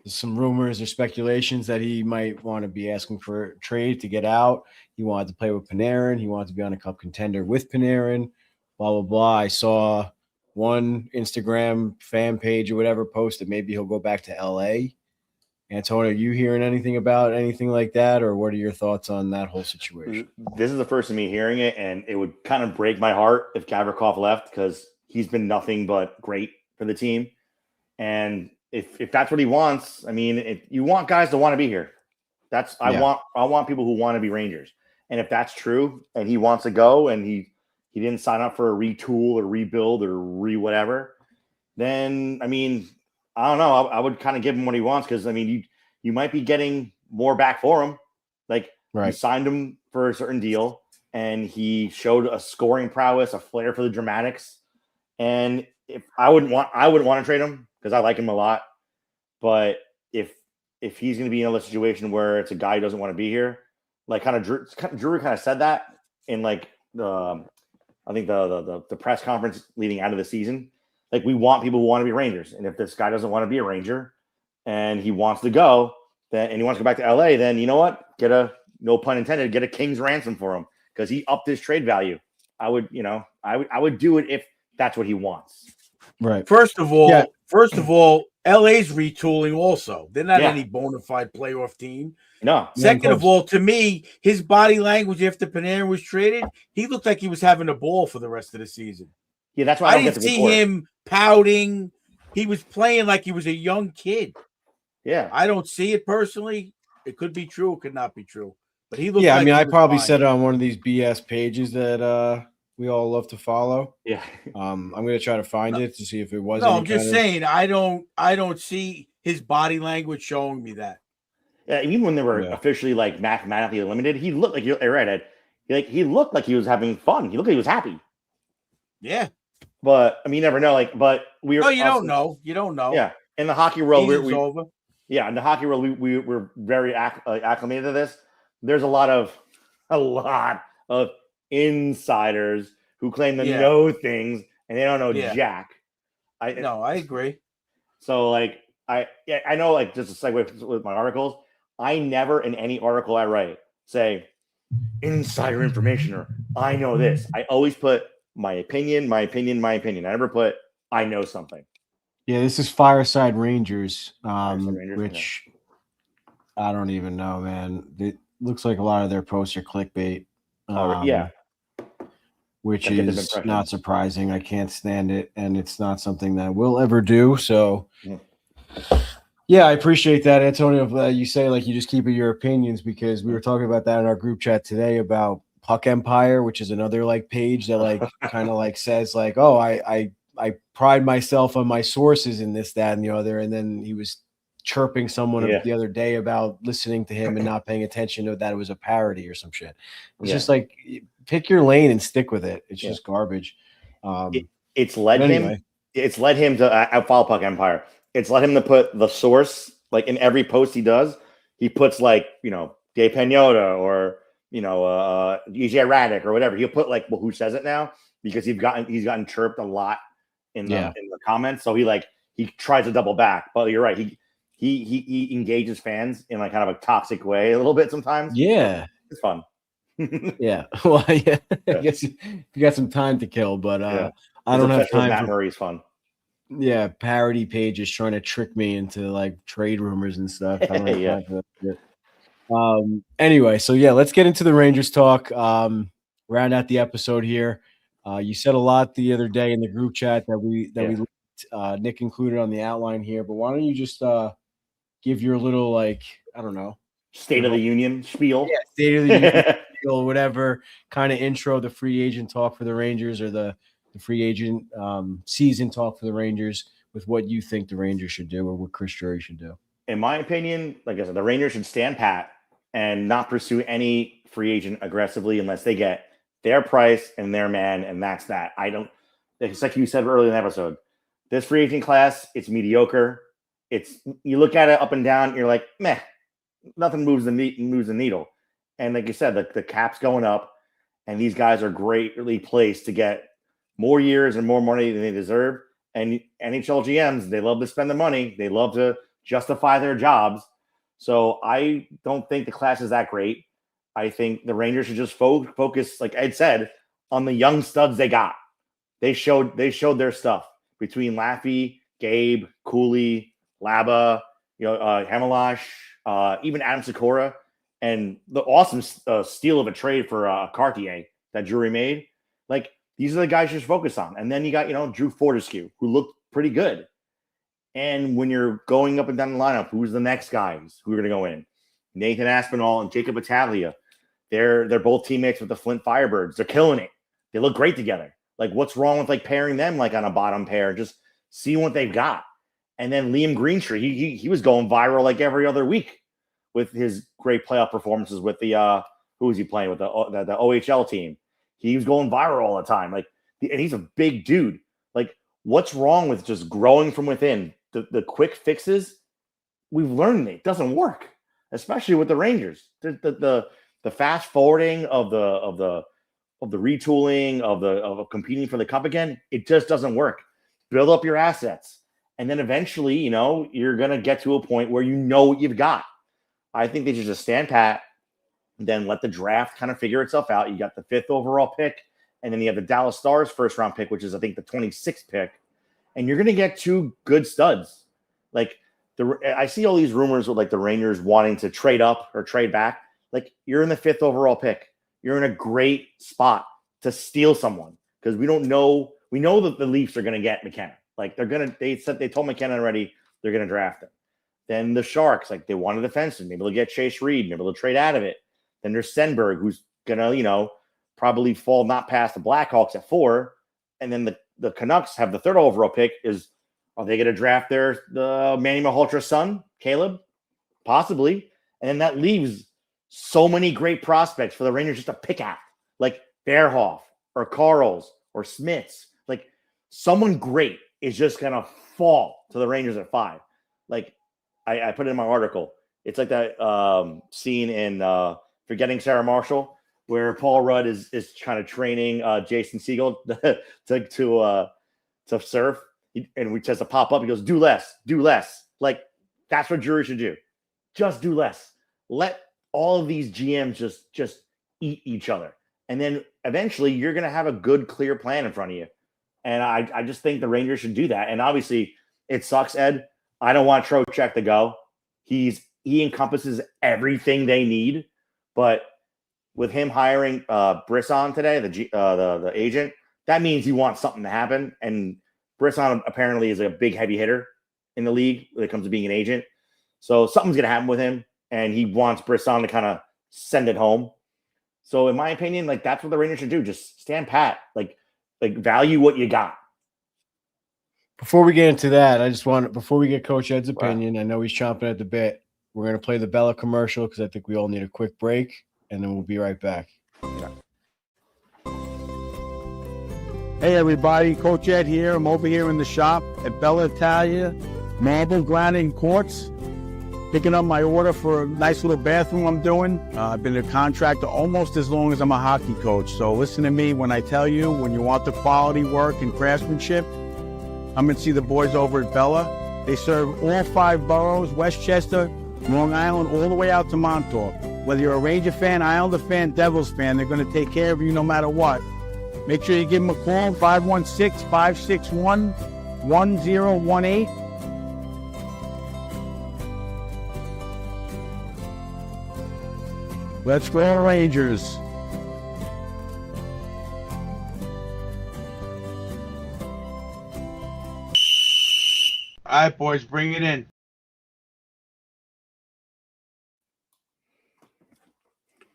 There's some rumors or speculations that he might want to be asking for a trade to get out. He wanted to play with Panarin. He wanted to be on a cup contender with Panarin, blah, blah, blah. I saw one Instagram fan page or whatever post that maybe he'll go back to LA. Antonio, are you hearing anything about anything like that, or what are your thoughts on that whole situation? This is the first of me hearing it, and it would kind of break my heart if Gavrikov left because he's been nothing but great for the team. And if that's what he wants, I mean, if you want guys to want to be here. I want people who want to be Rangers. And if that's true, and he wants to go, and he didn't sign up for a retool or rebuild or whatever, then I mean, I don't know. I would kind of give him what he wants because I mean, you might be getting more back for him. Like you signed him for a certain deal, and he showed a scoring prowess, a flair for the dramatics. And if I wouldn't want to trade him because I like him a lot. But if he's going to be in a situation where it's a guy who doesn't want to be here, like Drury kind of said that in like I think the press conference leading out of the season. Like we want people who want to be Rangers, and if this guy doesn't want to be a Ranger, and he wants to go, and he wants to go back to LA, then you know what? No pun intended, get a king's ransom for him because he upped his trade value. I would do it if that's what he wants. Right. First of all, LA's retooling also. They're not any bona fide playoff team. No. Second of all, to me, his body language after Panarin was traded, he looked like he was having a ball for the rest of the season. Yeah, that's why I didn't see him pouting. He was playing like he was a young kid. Yeah. I don't see it personally. It could be true. It could not be true. But he looked I mean, I probably said it on one of these BS pages that we all love to follow. Yeah. I'm going to try to find it to see if it was. No, I'm just saying I don't see his body language showing me that. Yeah, even when they were officially like mathematically eliminated, he looked like you're right, Ed. He looked like he was having fun. He looked like he was happy. Yeah. But I mean, you never know. Like, but we were. No, you don't know. You don't know. Yeah, in the hockey world, we're over. Yeah, in the hockey world, we're very acclimated to this. There's a lot of insiders who claim to know things and they don't know jack. I agree. So like I know, like, just a segue with my articles, I never in any article I write say insider information or I know this. I always put my opinion. I never put I know something. Yeah, this is Fireside Rangers, which I don't even know, man. It looks like a lot of their posts are clickbait. Which is not surprising. I can't stand it, and it's not something that we'll ever do. So, yeah, I appreciate that, Antonio. You say like you just keep it your opinions because we were talking about that in our group chat today about Puck Empire, which is another like page that like kind of like says like, oh, I pride myself on my sources in this, that, and the other. And then he was chirping someone the other day about listening to him and not paying attention to that it was a parody or some shit. It's just like pick your lane and stick with it. It's just garbage. It's led him to follow Puck Empire. It's led him to put the source like in every post he does. He puts like, Dave Pagnotta or EJ Radic or whatever. He'll put like, well, who says it now? Because he's gotten chirped a lot in the comments. So he tries to double back. But you're right. He engages fans in like kind of a toxic way a little bit sometimes. Yeah. It's fun. Yeah. Well, yeah. I guess you got some time to kill, but I don't have time Matt for Murray's fun. Yeah, parody pages trying to trick me into like trade rumors and stuff. I don't have time for that shit. Anyway, so yeah, let's get into the Rangers talk. Round out the episode here. You said a lot the other day in the group chat that we Nick included on the outline here, but why don't you just give your little like, I don't know, State of the Union spiel. Yeah, State of the Union spiel, whatever kind of intro, the free agent talk for the Rangers or the free agent season talk for the Rangers with what you think the Rangers should do or what Chris Drury should do. In my opinion, like I said, the Rangers should stand pat and not pursue any free agent aggressively unless they get their price and their man, and that's that. It's like you said earlier in the episode, this free agent class, it's mediocre. You look at it up and down, you're like, meh, nothing moves the needle. And like you said, the cap's going up, and these guys are greatly placed to get more years and more money than they deserve. And NHL GMs, they love to spend the money. They love to justify their jobs. So I don't think the class is that great. I think the Rangers should just focus, like Ed said, on the young studs they got. They showed their stuff between Laffy, Gabe, Cooley, Laba, Hemelash, even Adam Sikora, and the awesome steal of a trade for Cartier that Drury made. Like, these are the guys you should focus on. And then you got, Drew Fortescue, who looked pretty good. And when you're going up and down the lineup, who's the next guys who are going to go in? Nathan Aspinall and Jacob Battaglia. They're both teammates with the Flint Firebirds. They're killing it. They look great together. Like, what's wrong with like pairing them like on a bottom pair? Just see what they've got. And then Liam Greentree, he was going viral like every other week with his great playoff performances with the who was he playing with the OHL team? He was going viral all the time. Like, and he's a big dude. Like, what's wrong with just growing from within? The quick fixes, we've learned it doesn't work, especially with the Rangers. The fast forwarding of the retooling of competing for the cup again, it just doesn't work. Build up your assets, and then eventually, you're gonna get to a point where what you've got. I think they should just stand pat, then let the draft kind of figure itself out. You got the 5th overall pick, and then you have the Dallas Stars first round pick, which is I think the 26th pick, and you're gonna get 2 good studs. Like I see all these rumors with like the Rangers wanting to trade up or trade back. Like, you're in the 5th overall pick. You're in a great spot to steal someone because we know that the Leafs are going to get McKenna. Like, they told McKenna already they're going to draft him. Then the Sharks, like, they want a defenseman. Maybe they'll get Chase Reed. Maybe they'll trade out of it. Then there's Stenberg, who's going to, probably fall not past the Blackhawks at 4. And then the Canucks have the 3rd overall pick. Are they going to draft the Manny Malhotra's son, Caleb? Possibly. And then that leaves so many great prospects for the Rangers just to pick at, like Bearhoff or Carls or Smiths. Like, someone great is just going to fall to the Rangers at 5. Like, I put it in my article. It's like that scene in Forgetting Sarah Marshall where Paul Rudd is kind of training Jason Segel to surf. And we tries to pop up. He goes, do less. Like, that's what Drury should do. Just do less. Let all of these GMs just eat each other. And then eventually you're going to have a good, clear plan in front of you. And I just think the Rangers should do that. And obviously it sucks, Ed. I don't want Trocheck to go. He encompasses everything they need. But with him hiring Brisson today, the agent, that means he wants something to happen. And Brisson apparently is a big heavy hitter in the league when it comes to being an agent. So something's going to happen with him. And he wants Brisson to kind of send it home. So in my opinion, like, that's what the Rangers should do. Just stand pat. Like value what you got. Before we get into that, before we get Coach Ed's opinion, I know he's chomping at the bit. We're going to play the Bella commercial because I think we all need a quick break, and then we'll be right back. Hey everybody, Coach Ed here. I'm over here in the shop at Bella Italia, Marble Granite Quartz. Picking up my order for a nice little bathroom I'm doing. I've been a contractor almost as long as I'm a hockey coach. So listen to me when I tell you, when you want the quality work and craftsmanship, I'm going to see the boys over at Bella. They serve all 5 boroughs, Westchester, Long Island, all the way out to Montauk. Whether you're a Ranger fan, Islander fan, Devils fan, they're going to take care of you no matter what. Make sure you give them a call, 516-561-1018. Let's go Rangers. All right, boys, bring it in.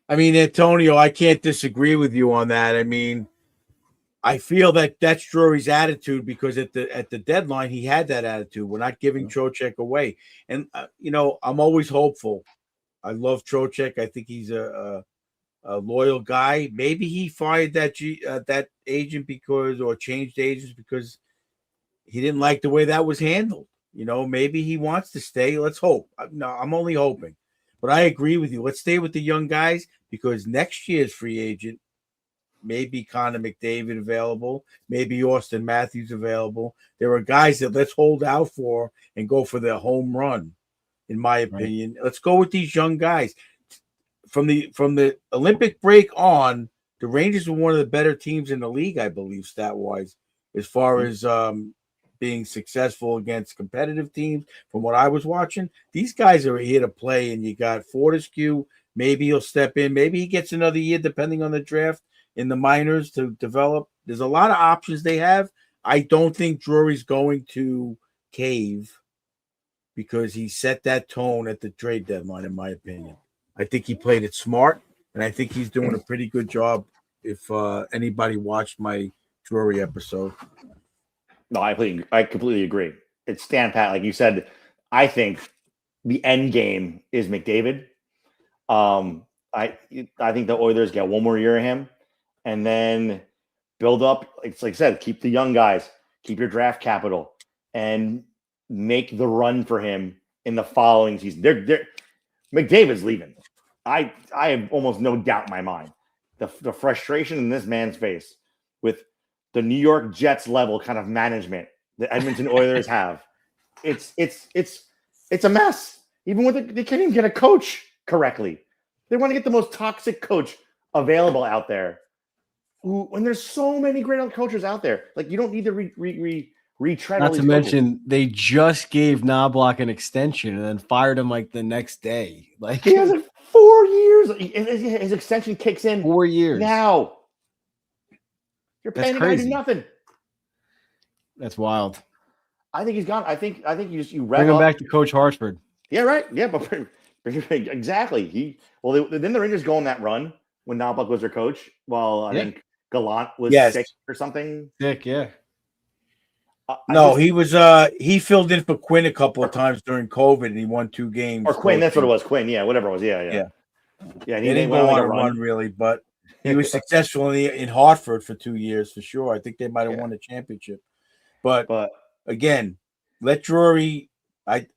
I mean, Antonio, I can't disagree with you on that. I mean, I feel that that's Drury's attitude because at the deadline he had that attitude. We're not giving Trocheck away, and I'm always hopeful. I love Trocheck. I think he's a loyal guy. Maybe he fired that agent or changed agents because he didn't like the way that was handled. Maybe he wants to stay. Let's hope. No, I'm only hoping. But I agree with you. Let's stay with the young guys because next year's free agent, maybe Connor McDavid available, maybe Austin Matthews available. There are guys that let's hold out for and go for their home run, in my opinion. Right. Let's go with these young guys. From the Olympic break on, the Rangers were one of the better teams in the league, I believe, stat-wise, as far as being successful against competitive teams. From what I was watching, these guys are here to play, and you got Fortescue. Maybe he'll step in. Maybe he gets another year, depending on the draft in the minors to develop. There's a lot of options they have. I don't think Drury's going to cave because he set that tone at the trade deadline, in my opinion. I think he played it smart, and I think he's doing a pretty good job if anybody watched my Drury episode. No, I completely agree. It's stand pat, like you said. I think the end game is McDavid. I think the Oilers get one more year of him, and then build up. It's like I said, keep the young guys, keep your draft capital, and make the run for him in the following season. McDavid's leaving. I have almost no doubt in my mind. The frustration in this man's face with the New York Jets level kind of management the Edmonton Oilers have. It's a mess. Even when they can't even get a coach correctly. They want to get the most toxic coach available out there. When there's so many great coaches out there, like you don't need to retread. Not to mention, they just gave Knobloch an extension and then fired him like the next day. Like he has 4 years. His extension kicks in 4 years now. You're paying the guy to do nothing. That's wild. I think he's gone. I think you bring him back to Coach Hartford. Yeah, right. Yeah, but exactly. Then the Rangers go on that run when Knobloch was their coach. Well, I think Gallant was sick or something. Sick, yeah. He filled in for Quinn a couple of times during COVID, and he won 2 games. Or Quinn, that's what it was. Quinn, yeah, whatever it was. Yeah. He didn't go on a run really, but he was successful in Hartford for 2 years for sure. I think they might have won a championship. But again, let Drury. I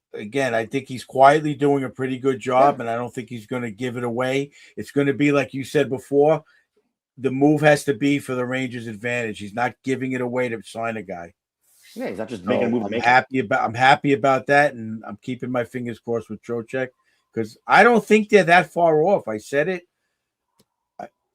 think he's quietly doing a pretty good job, and I don't think he's going to give it away. It's going to be like you said before. The move has to be for the Rangers' advantage. He's not giving it away to sign a guy. Yeah, he's not just making a move. I'm happy about that, and I'm keeping my fingers crossed with Trocheck because I don't think they're that far off. I said it.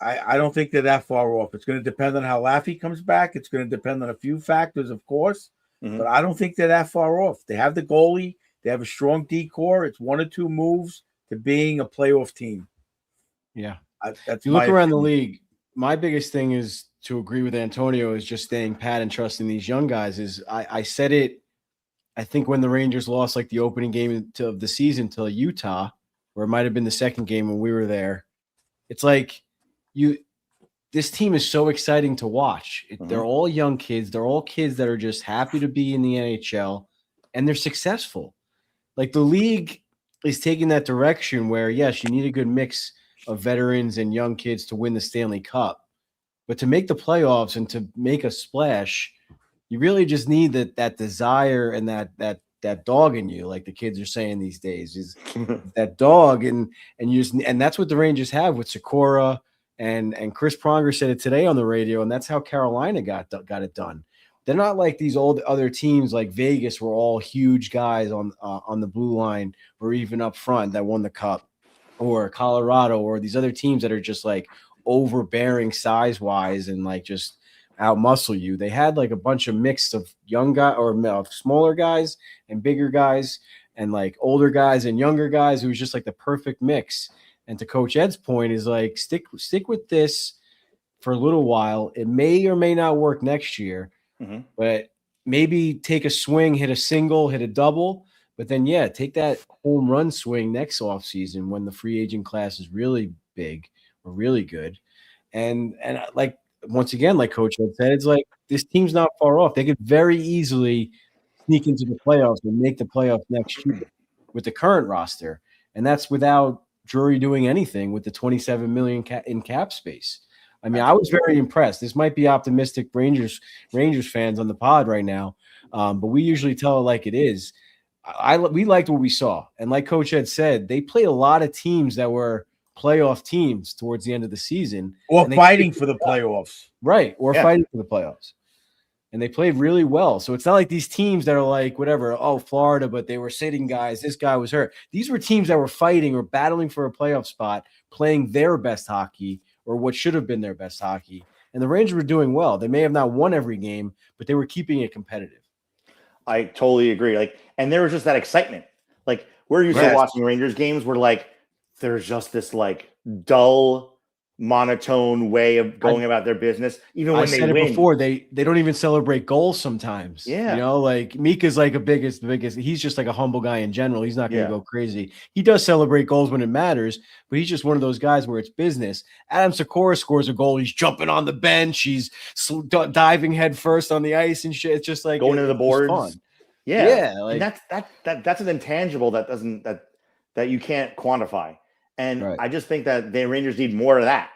I don't think they're that far off. It's going to depend on how Laffy comes back. It's going to depend on a few factors, of course, but I don't think they're that far off. They have the goalie. They have a strong D-core. It's 1 or 2 moves to being a playoff team. Yeah. That's you look around the league, my biggest thing is to agree with Antonio is just staying pat and trusting these young guys. I said it, I think when the Rangers lost like the opening game of the season to Utah, or it might have been the second game when we were there. It's like this team is so exciting to watch. They're all young kids. They're all kids that are just happy to be in the NHL, and they're successful. Like the league is taking that direction where, yes, you need a good mix of veterans and young kids to win the Stanley Cup. But to make the playoffs and to make a splash, you really just need that desire and that dog in you, like the kids are saying these days, is that dog. And that's what the Rangers have with Sikora and Chris Pronger said it today on the radio, and that's how Carolina got it done. they're not like these old other teams like Vegas were all huge guys on the blue line or even up front that won the cup, or Colorado or these other teams that are just like overbearing size wise and like just outmuscle you. They had like a bunch of mix of young guys or smaller guys and bigger guys and like older guys and younger guys. It was just like the perfect mix. And to Coach Ed's point is like stick with this for a little while. It may or may not work next year, but maybe take a swing, hit a single, hit a double, but then take that home run swing next offseason when the free agent class is really big or really good. And like once again, like Coach Ed said, it's like this team's not far off. They could very easily sneak into the playoffs and make the playoffs next year with the current roster. And that's without Drury doing anything with the $27 million in cap space. I mean, I was very impressed. This might be optimistic Rangers fans on the pod right now, but we usually tell it like it is. We liked what we saw. And like Coach Ed said, they played a lot of teams that were playoff teams towards the end of the season. Or fighting for the playoffs. Right, or fighting for the playoffs. And they played really well. So it's not like these teams that are like, whatever, Florida, but they were sitting guys. This guy was hurt. These were teams that were fighting or battling for a playoff spot, playing their best hockey or what should have been their best hockey. And the Rangers were doing well. They may have not won every game, but they were keeping it competitive. I totally agree. Like, and there was just that excitement. Like, we're used to watching Rangers games where like there's just this like dull, monotone way of going about their business. Even when they win. I said it before, they don't even celebrate goals sometimes. Yeah. You know, like Mika's like the biggest. He's just like a humble guy in general. He's not going to go crazy. He does celebrate goals when it matters, but he's just one of those guys where it's business. Adam Sikora scores a goal. He's jumping on the bench. He's diving head first on the ice and shit. It's just like going to the boards. Fun. Yeah. Like, and that's an intangible that you can't quantify. And I just think that the Rangers need more of that.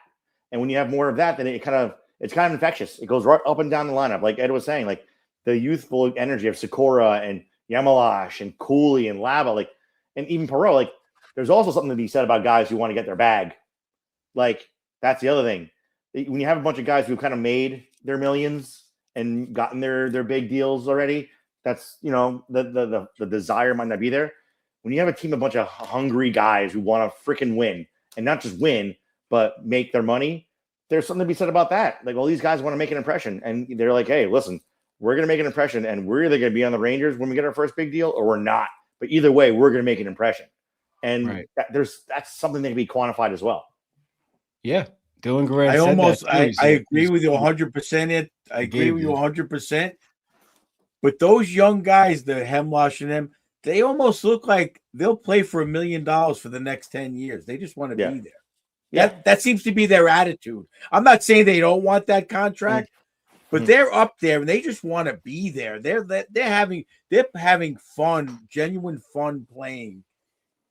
And when you have more of that, then it's kind of infectious. It goes right up and down the lineup. Like Ed was saying, like the youthful energy of Sikora and Yamalash and Cooley and Lava, like, and even Perreault. Like, there's also something to be said about guys who want to get their bag. Like, that's the other thing. When you have a bunch of guys who kind of made their millions and gotten their big deals already, that's, you know, the desire might not be there. When you have a team of a bunch of hungry guys who want to freaking win, and not just win, but make their money, there's something to be said about that. Like, well, these guys want to make an impression, and they're like, hey, listen, we're going to make an impression, and we're either going to be on the Rangers when we get our first big deal, or we're not. But either way, we're going to make an impression. And that's something that can be quantified as well. Yeah. Dylan Guerrero I agree with you 100%. I agree with you 100%. But those young guys, the Hemlosh and them, they almost look like they'll play for $1 million for the next 10 years. They just want to be there. Yeah, that seems to be their attitude. I'm not saying they don't want that contract, but they're up there and they just want to be there. They're having fun, genuine fun playing,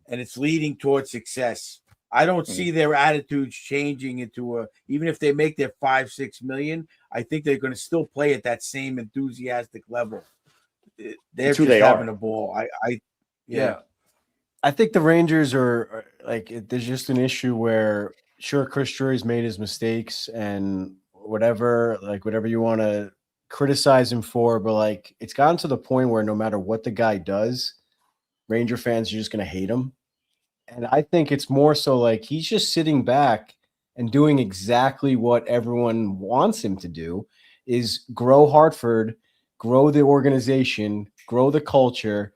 and it's leading towards success. I don't see their attitudes changing into even if they make their 5-6 million, I think they're going to still play at that same enthusiastic level. They're just having a ball. I think the Rangers are like, there's just an issue where sure, Chris Drury's made his mistakes and whatever you want to criticize him for, but like it's gotten to the point where no matter what the guy does, Ranger fans are just going to hate him. And I think it's more so like he's just sitting back and doing exactly what everyone wants him to do, is grow Hartford, grow the organization, grow the culture.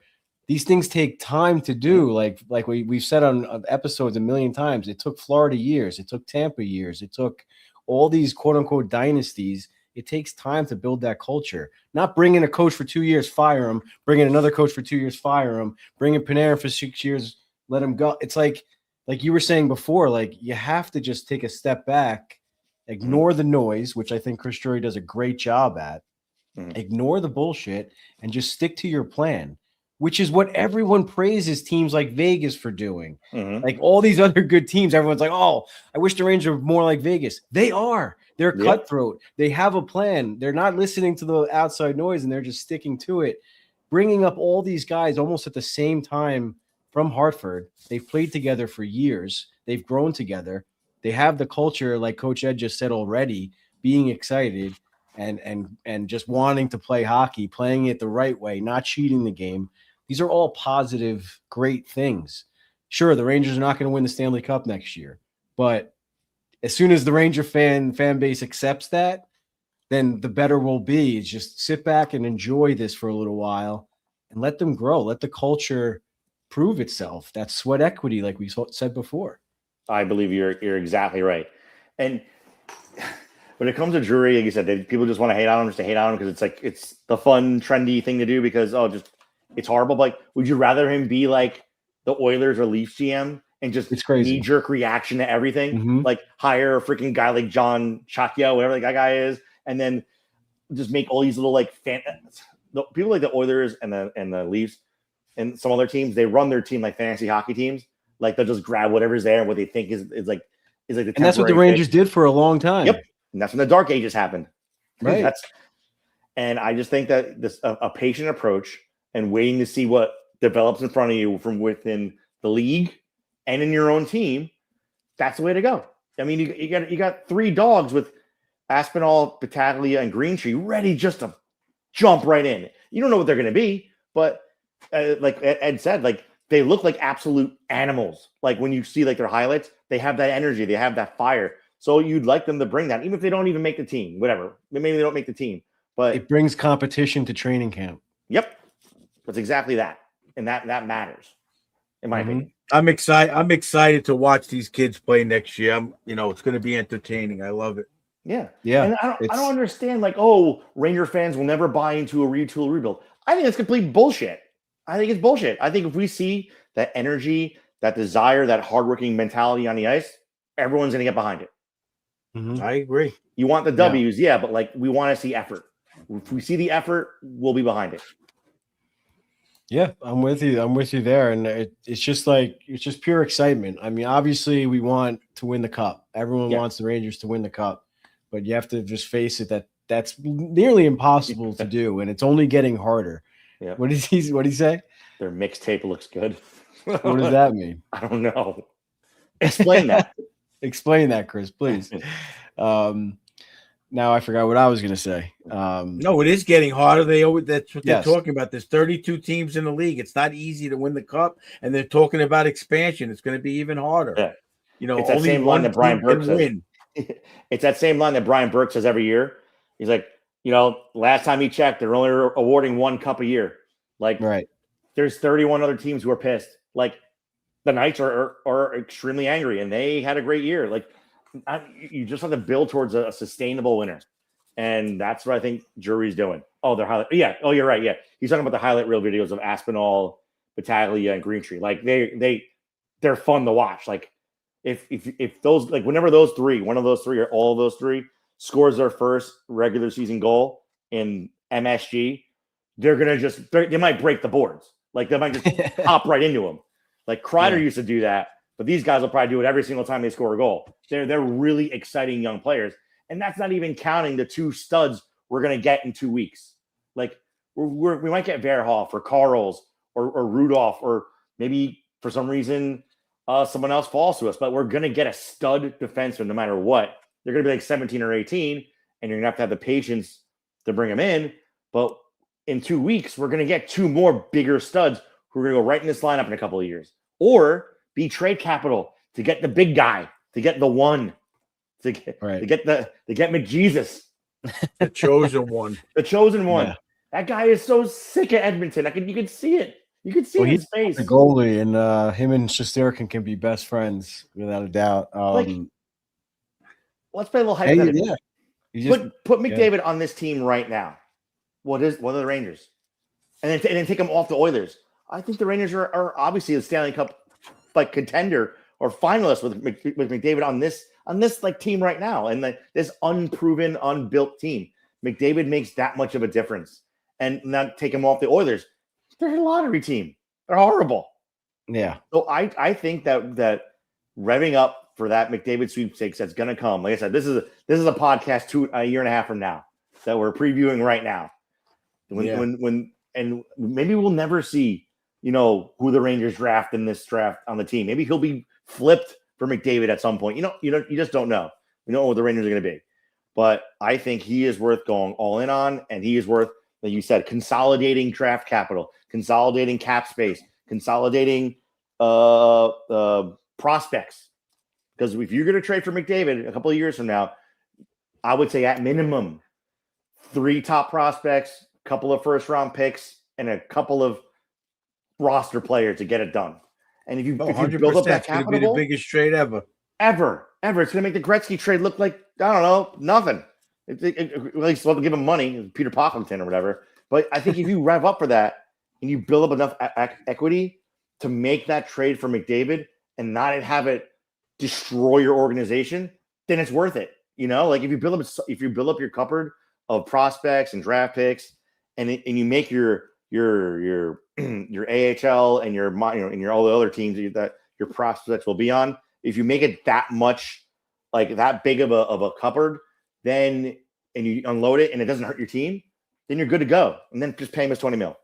These things take time to do. Like we've said on episodes a million times, it took Florida years. It took Tampa years. It took all these quote unquote dynasties. It takes time to build that culture. Not bring in a coach for 2 years, fire him. Bring in another coach for 2 years, fire him. Bring in Panarin for 6 years, let him go. It's like you were saying before, like you have to just take a step back, ignore the noise, which I think Chris Drury does a great job at. Ignore the bullshit and just stick to your plan, which is what everyone praises teams like Vegas for doing. Like all these other good teams, everyone's like, oh, I wish the Rangers were more like Vegas. They are. They're cutthroat. They have a plan. They're not listening to the outside noise, and they're just sticking to it. Bringing up all these guys almost at the same time from Hartford. They've played together for years. They've grown together. They have the culture, like Coach Ed just said already, being excited. and just wanting to play hockey, playing it the right way, not cheating the game. These are all positive, great things. Sure, the Rangers are not going to win the Stanley Cup next year, but as soon as the Ranger fan base accepts that, then the better we'll be. It's just sit back and enjoy this for a little while and let them grow. Let the culture prove itself. That's sweat equity, like we said before. I believe you're exactly right. And when it comes to Drury, like you said, people just want to hate on him just to hate on him because it's the fun, trendy thing to do because it's horrible. But like, would you rather him be like the Oilers or Leafs GM and just knee-jerk reaction to everything? Mm-hmm. Like hire a freaking guy like John Chakya, whatever that guy is, and then just make all these little like people like the Oilers and the Leafs and some other teams. They run their team like fantasy hockey teams. Like they'll just grab whatever's there and what they think is like the. And that's what the Rangers did for a long time. Yep, and that's when the Dark Ages happened. Right. And I just think that this a patient approach and waiting to see what develops in front of you from within the league and in your own team, that's the way to go. I mean, you got 3 dogs with Aspinall, Battaglia, and Greentree ready just to jump right in. You don't know what they're going to be, but like Ed said, like they look like absolute animals. Like when you see like their highlights, they have that energy, they have that fire. So you'd like them to bring that, even if they don't even make the team, whatever. Maybe they don't make the team, but it brings competition to training camp. Yep, that's exactly that, and that matters, in my opinion. I'm excited to watch these kids play next year. It's going to be entertaining. I love it. Yeah. And I don't understand. Like, Ranger fans will never buy into a retool rebuild. I think it's complete bullshit. I think it's bullshit. I think if we see that energy, that desire, that hardworking mentality on the ice, everyone's going to get behind it. Mm-hmm. I agree. You want the W's, yeah, but like we want to see effort. If we see the effort, we'll be behind it. Yeah, I'm with you. I'm with you there. And it's just pure excitement. I mean, obviously we want to win the cup. Everyone wants the Rangers to win the cup, but you have to just face it that's nearly impossible to do. And it's only getting harder. Yeah. What did he say? Their mixtape looks good. What does that mean? I don't know. Explain that. Explain that, Chris, please. Now I forgot what I was going to say. No, it is getting harder. That's what they're talking about. There's 32 teams in the league. It's not easy to win the cup, and they're talking about expansion. It's going to be even harder. Yeah. It's that same line that Brian Burke says. It's that same line that Brian Burke says every year. He's like, last time he checked, they're only awarding 1 cup a year. Like, right. There's 31 other teams who are pissed. Like, the Knights are extremely angry, and they had a great year. Like, you just have to build towards a sustainable winner. And that's what I think Drury's doing. Oh, they're highlight. Yeah. Oh, you're right. Yeah. He's talking about the highlight reel videos of Aspinall, Battaglia, and Greentree. Like they're fun to watch. Like if those, like whenever one of those three or all of those 3 scores their first regular season goal in MSG, they're going to they might break the boards. Like they might just hop right into them. Like Kreider used to do that. But these guys will probably do it every single time they score a goal. They're really exciting young players. And that's not even counting the 2 studs we're going to get in 2 weeks. Like we might get Verhoff or Karls or Rudolph, or maybe for some reason someone else falls to us. But we're going to get a stud defenseman no matter what. They're going to be like 17 or 18, and you're going to have the patience to bring them in. But in 2 weeks, we're going to get 2 more bigger studs who are going to go right in this lineup in a couple of years. Or be trade capital to get the big guy, to get the one, to get McJesus. The chosen one. The chosen one. Yeah. That guy is so sick of Edmonton. You can see it. You can see it in his face. The goalie, and him and Shesterkin can be best friends without a doubt. Let's play a little hypothetical. Put McDavid on this team right now. What are the Rangers? And then take them off the Oilers. I think the Rangers are obviously the Stanley Cup contender or finalist with McDavid on this like team right now, and this unproven, unbuilt team. McDavid makes that much of a difference, and not take him off the Oilers. They're a lottery team. They're horrible. Yeah. So I think that revving up for that McDavid sweepstakes that's going to come. Like I said, this is a podcast a year and a half from now that we're previewing right now. When maybe we'll never see who the Rangers draft in this draft on the team. Maybe he'll be flipped for McDavid at some point. You just don't know. We don't know what the Rangers are going to be. but I think he is worth going all in on, and he is worth, like you said, consolidating draft capital, consolidating cap space, consolidating prospects. Because if you're going to trade for McDavid a couple of years from now, I would say at minimum 3 top prospects, a couple of first-round picks, and a couple of roster players to get it done. And if you build up that capital, be the biggest trade ever. Ever. It's going to make the Gretzky trade look like, I don't know, nothing. At least we'll have to give him money, Peter Pocklington or whatever. But I think if you rev up for that and you build up enough equity to make that trade for McDavid and not have it destroy your organization, then it's worth it. You know, like if you build up your cupboard of prospects and draft picks, and you make your AHL and your all the other teams that your prospects will be on, if you make it that much, like that big of a cupboard, then and you unload it and it doesn't hurt your team, then you're good to go. And then just pay him his $20 million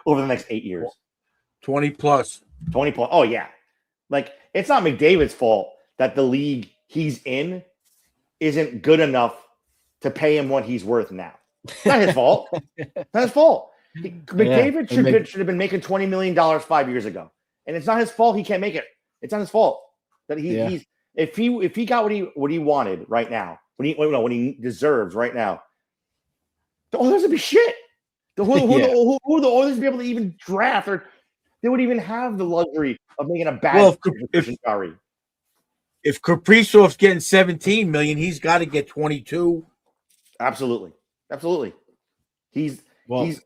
over the next 8 years. 20 plus. Oh yeah. Like it's not McDavid's fault that the league he's in isn't good enough to pay him what he's worth now. Not his fault. Not his fault. McDavid should have been making $20 million 5 years ago. And it's not his fault he can't make it. It's not his fault that he's if he got what he wanted right now, when he deserves right now, the Oilers would be shit. Who the Oilers would be able to even draft, or they would even have the luxury of making a bad if Kaprizov's getting 17 million, he's got to get 22. Absolutely. He's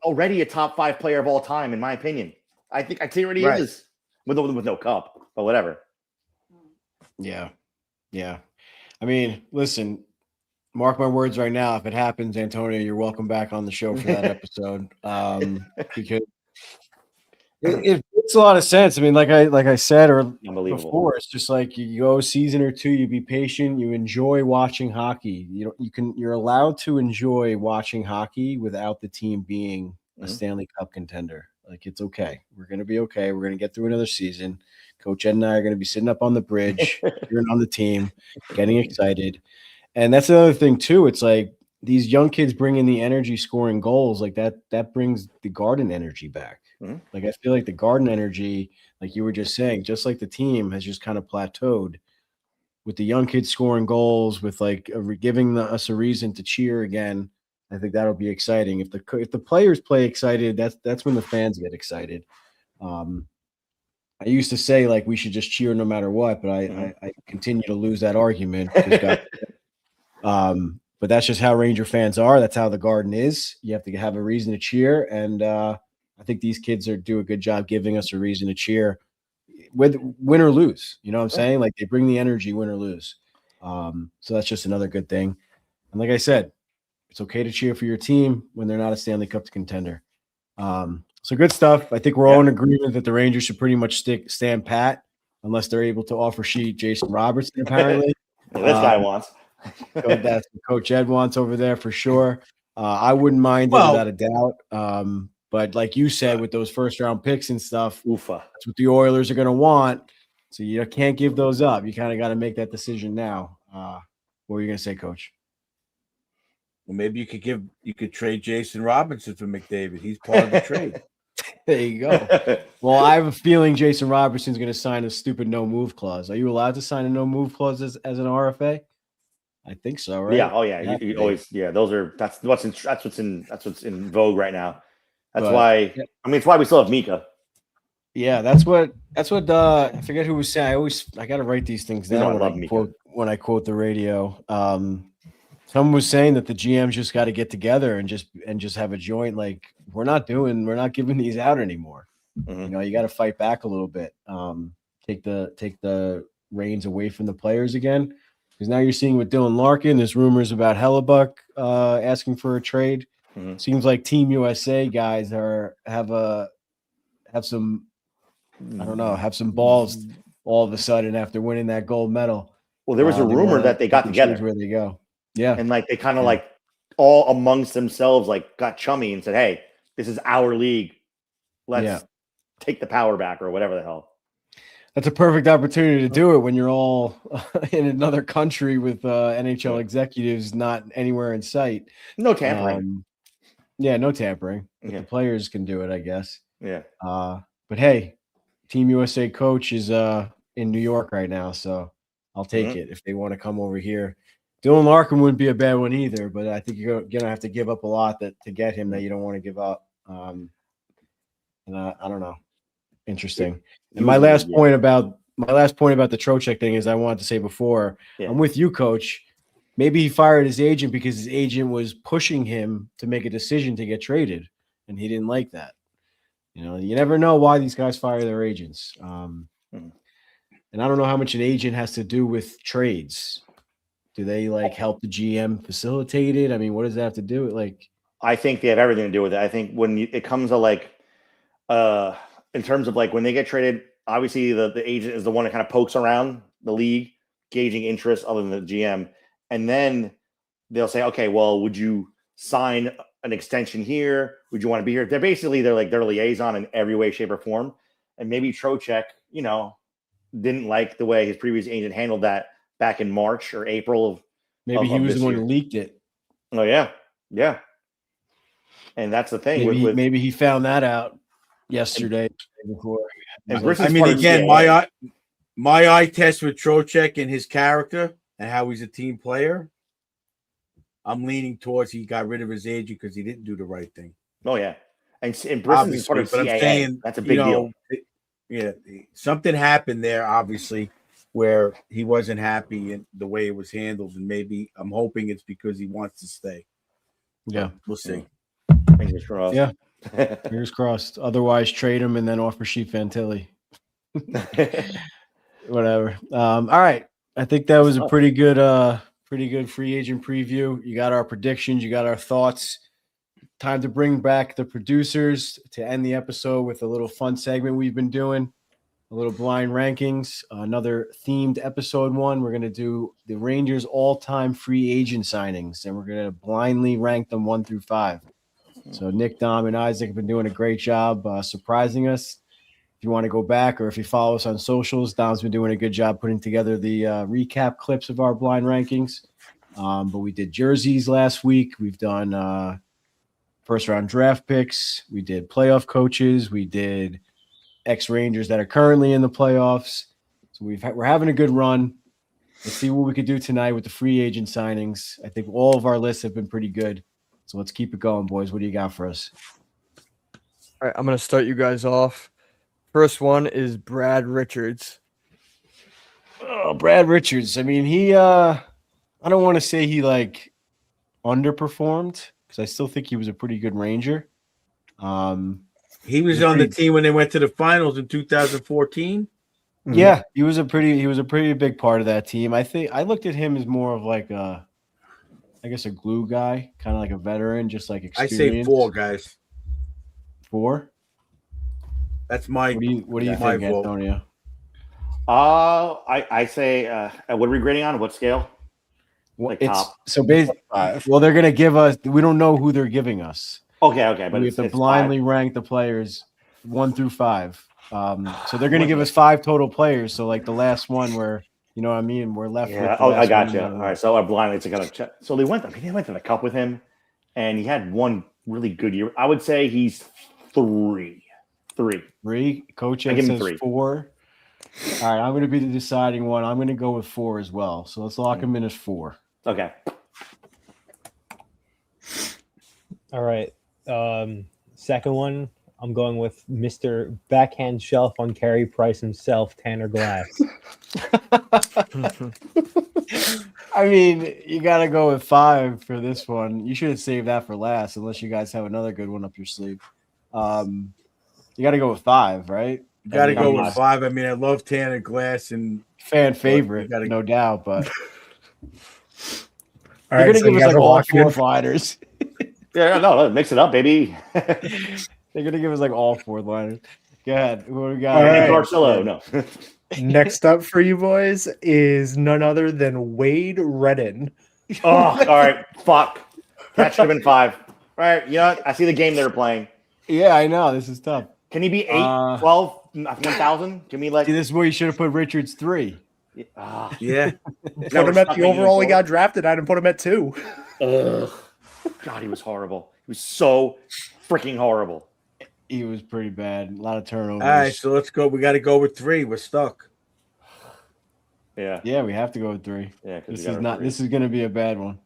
already a top 5 player of all time, in my opinion. I think he already is with no cup, but whatever. Yeah. I mean, listen, mark my words right now. If it happens, Antonio, you're welcome back on the show for that episode. Because it makes a lot of sense. I mean, like I said before, it's just like you go a season or two, you be patient, you enjoy watching hockey. You're allowed to enjoy watching hockey without the team being a Stanley Cup contender. Like, it's okay. We're gonna be okay. We're gonna get through another season. Coach Ed and I are gonna be sitting up on the bridge, cheering on the team, getting excited. And that's another thing too. It's like these young kids bring in the energy, scoring goals, like that brings the Garden energy back. Like I feel like the Garden energy, like you were just saying, just like the team has just kind of plateaued with the young kids scoring goals, with like giving us a reason to cheer again. I think that'll be exciting. If the players play excited, that's when the fans get excited. I used to say like we should just cheer no matter what, but I continue to lose that argument. But that's just how Ranger fans are. That's how the Garden is. You have to have a reason to cheer, and I think these kids do a good job giving us a reason to cheer, with win or lose. You know what I'm saying? Like they bring the energy, win or lose. So that's just another good thing. And like I said, it's okay to cheer for your team when they're not a Stanley Cup contender. So good stuff. I think we're all in agreement that the Rangers should pretty much stand pat unless they're able to offer Jason Robertson, apparently. This guy wants. That's what Coach Ed wants over there for sure. I wouldn't mind it without a doubt. But like you said, with those first-round picks and stuff, that's what the Oilers are going to want. So you can't give those up. You kind of got to make that decision now. What were you going to say, Coach? Well, maybe you could trade Jason Robinson for McDavid. He's part of the trade. There you go. Well, I have a feeling Jason Robertson's going to sign a stupid no-move clause. Are you allowed to sign a no-move clause as an RFA? I think so, right? Yeah. Oh, yeah. You always. Yeah. That's what's in vogue right now. That's why. I mean, it's why we still have Mika. Yeah, that's what. I forget who was saying. I got to write these things down when I quote the radio. Someone was saying that the GMs just got to get together and just have a joint. Like we're not giving these out anymore. Mm-hmm. You got to fight back a little bit. Take the reins away from the players again, because now you're seeing with Dylan Larkin. There's rumors about Hellebuck asking for a trade. Mm-hmm. Seems like Team USA guys have some balls all of a sudden after winning that gold medal. Well, there was a rumor that they got together. Where they go. Yeah. And like they kind of like all amongst themselves like got chummy and said, "Hey, this is our league. Let's take the power back," or whatever the hell. That's a perfect opportunity to do it when you're all in another country with NHL executives not anywhere in sight. No tampering. Yeah, no tampering. But Yeah. the players can do it, I guess. Yeah. But hey, Team USA coach is in New York right now, so I'll take it if they want to come over here. Dylan Larkin wouldn't be a bad one either, but I think you're gonna have to give up a lot to get him that you don't want to give up. And I don't know. Interesting. And my last point about the Trocheck thing is I wanted to say before, I'm with you, Coach. Maybe he fired his agent because his agent was pushing him to make a decision to get traded, and he didn't like that. You know, you never know why these guys fire their agents. And I don't know how much an agent has to do with trades. Do they like help the GM facilitate it? I mean, what does that have to do with I think they have everything to do with it. I think when it comes to in terms of when they get traded, obviously the agent is the one that kind of pokes around the league, gauging interest other than the GM. And then they'll say, okay, well, would you sign an extension here? Would you want to be here? They're basically, their liaison in every way, shape, or form. And maybe Trocheck, didn't like the way his previous agent handled that back in March or April. Maybe he was the one who leaked it. Oh, yeah. Yeah. And that's the thing. Maybe he found that out yesterday before. I mean, again, my eye test with Trocheck and his character and how he's a team player, I'm leaning towards he got rid of his agent because he didn't do the right thing. Oh, yeah. And Brisson's is part of CIA. I'm saying, that's a big deal. Yeah, something happened there, obviously, where he wasn't happy in the way it was handled. And maybe I'm hoping it's because he wants to stay. Yeah. We'll see. Fingers crossed. Yeah. Fingers crossed. Otherwise, trade him and then offer Sheep Fantilli. Whatever. All right. I think that was a pretty good free agent preview. You got our predictions. You got our thoughts. Time to bring back the producers to end the episode with a little fun segment we've been doing, a little blind rankings, another themed episode one. We're going to do the Rangers all-time free agent signings, and we're going to blindly rank them 1 through 5. So Nick, Dom, and Isaac have been doing a great job surprising us. If you want to go back or if you follow us on socials, Dom's been doing a good job putting together the recap clips of our blind rankings. But we did jerseys last week. We've done first-round draft picks. We did playoff coaches. We did ex-Rangers that are currently in the playoffs. So we're having a good run. Let's see what we could do tonight with the free agent signings. I think all of our lists have been pretty good. So let's keep it going, boys. What do you got for us? All right, I'm going to start you guys off. First one is Brad Richards. Oh, Brad Richards. I mean, he I don't want to say he underperformed because I still think he was a pretty good Ranger. He was on the team when they went to the finals in 2014. Yeah, he was a pretty big part of that team. I think I looked at him as more of a glue guy, kind of like a veteran, just like experience. I say 4 guys. 4? That's my. What do you think, Antonio? I say, what are we grading on? What scale? Top. So basically, they're going to give us. We don't know who they're giving us. Okay, but we have to blindly 5. Rank the players 1 through 5. So they're going to give us 5 total players. So the last one where you know what I mean, we're left. Yeah. With I got you. All right. So our blind to kind of check. So they went to the cup with him, and he had one really good year. I would say he's 3. 3. Coach says 4. All right, I'm going to be the deciding one. I'm going to go with 4 as well. So let's lock him in as 4. Okay. All right. Second one, I'm going with Mr. Backhand Shelf on Carey Price himself, Tanner Glass. I mean, you got to go with 5 for this one. You should have saved that for last, unless you guys have another good one up your sleeve. You got to go with 5, right? You got to go with 5. I mean, I love Tanner Glass and fan favorite, no doubt. But all right, they're going to give us all 4 liners. Yeah, no, mix it up, baby. They're going to give us all 4 liners. Go ahead. What do we got? All right. Barcelo, no. Next up for you boys is none other than Wade Redden. Oh, all right. Fuck. That should have been 5. All right. You know what? I see the game they were playing. Yeah, I know. This is tough. Can he be 8, 12, 1,000. Give me like. See, this is where you should have put Richards 3. Yeah. Put him at the overall he got drafted. I didn't put him at 2. Ugh. God, he was horrible. He was so freaking horrible. He was pretty bad. A lot of turnovers. All right, so let's go. We got to go with 3. We're stuck. Yeah. Yeah, we have to go with 3. Yeah. This is not. This is going to be a bad one.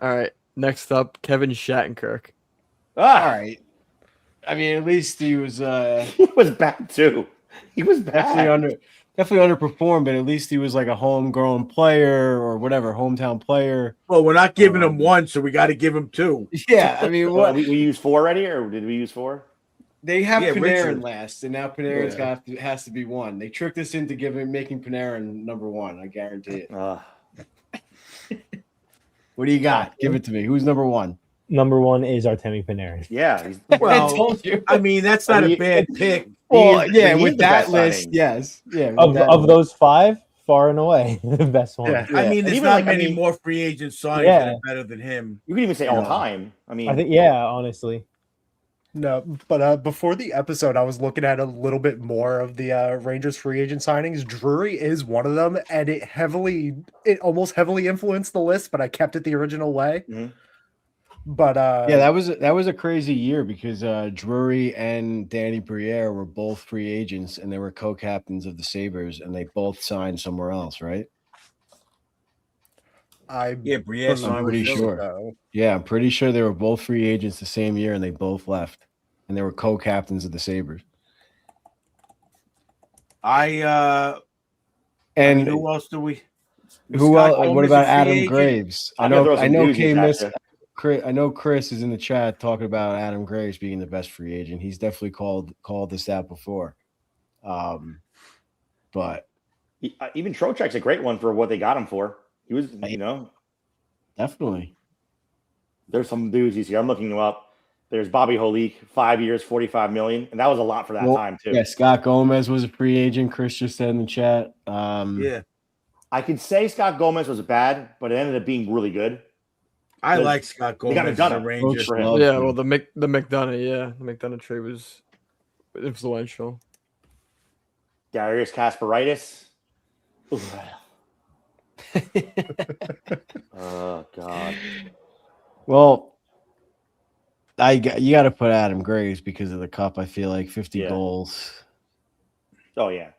All right. Next up, Kevin Shattenkirk. All right. I mean, at least he was. He was bad too. He was bad. Definitely underperformed, but at least he was like a homegrown player or whatever, hometown player. Well, we're not giving him 1, so we got to give him 2. Yeah, I mean, what we used 4 already, or did we use 4? they have Panarin Richard. last, and now Panarin's has to be 1. They tricked us into making Panarin number 1. I guarantee it. What do you got? Give it to me. Who's number 1? Number 1 is Artemi Panarin. Yeah. Well, I told you. I mean, that's not a bad pick. Well, yeah, he is with the that best list, signing. yes. Yeah. Of those 5, far and away the best one. Yeah. I mean, there's even not like, many more free agent signings that are better than him. You can even say all time. I mean, I think, honestly. No, but before the episode, I was looking at a little bit more of the Rangers free agent signings. Drury is one of them, and it almost heavily influenced the list, but I kept it the original way. Mhm. But yeah, that was a crazy year because Drury and Danny Briere were both free agents, and they were co-captains of the Sabres, and they both signed somewhere else, right? Briere I'm pretty sure. So. Yeah, I'm pretty sure they were both free agents the same year, and they both left, and they were co-captains of the Sabres. And who else do we? Who else? Scott What Gomez about a free Adam agent? Graves? I I'm gonna know. throw I some know. doozies at you. I know Chris is in the chat talking about Adam Graves being the best free agent. He's definitely called this out before. But even Trocheck's a great one for what they got him for. He was, definitely. There's some doozies here. I'm looking them up. There's Bobby Holik, 5 years, $45 million, and that was a lot for that time too. Yeah, Scott Gomez was a free agent. Chris just said in the chat. Yeah, I could say Scott Gomez was bad, but it ended up being really good. I like Scott They got Gomez it done. as a Ranger. For him. Love Yeah, him. well, the McDonough, the McDonough trade was influential. Darius Kasparaitis. Oh God. Well, you got to put Adam Graves because of the cup. I feel like 50 goals. Oh yeah.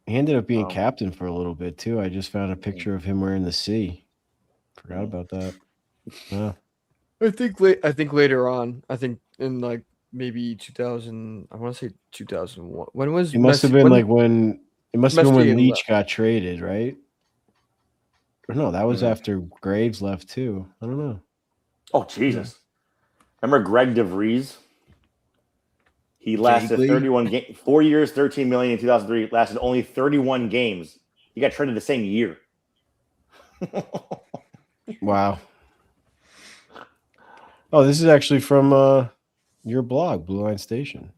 He ended up being captain for a little bit too. I just found a picture of him wearing the C. Forgot about that. Yeah. I think later on, I think in like maybe 2000, I want to say 2001. When was It must have been when Leach got traded, right? Or no, that was after Graves left too. I don't know. Oh Jesus! Remember Greg DeVries? He lasted 31 games, 4 years, 13 million in 2003. Lasted only 31 games. He got traded the same year. Wow. Oh, this is actually from your blog, BlueLine Station.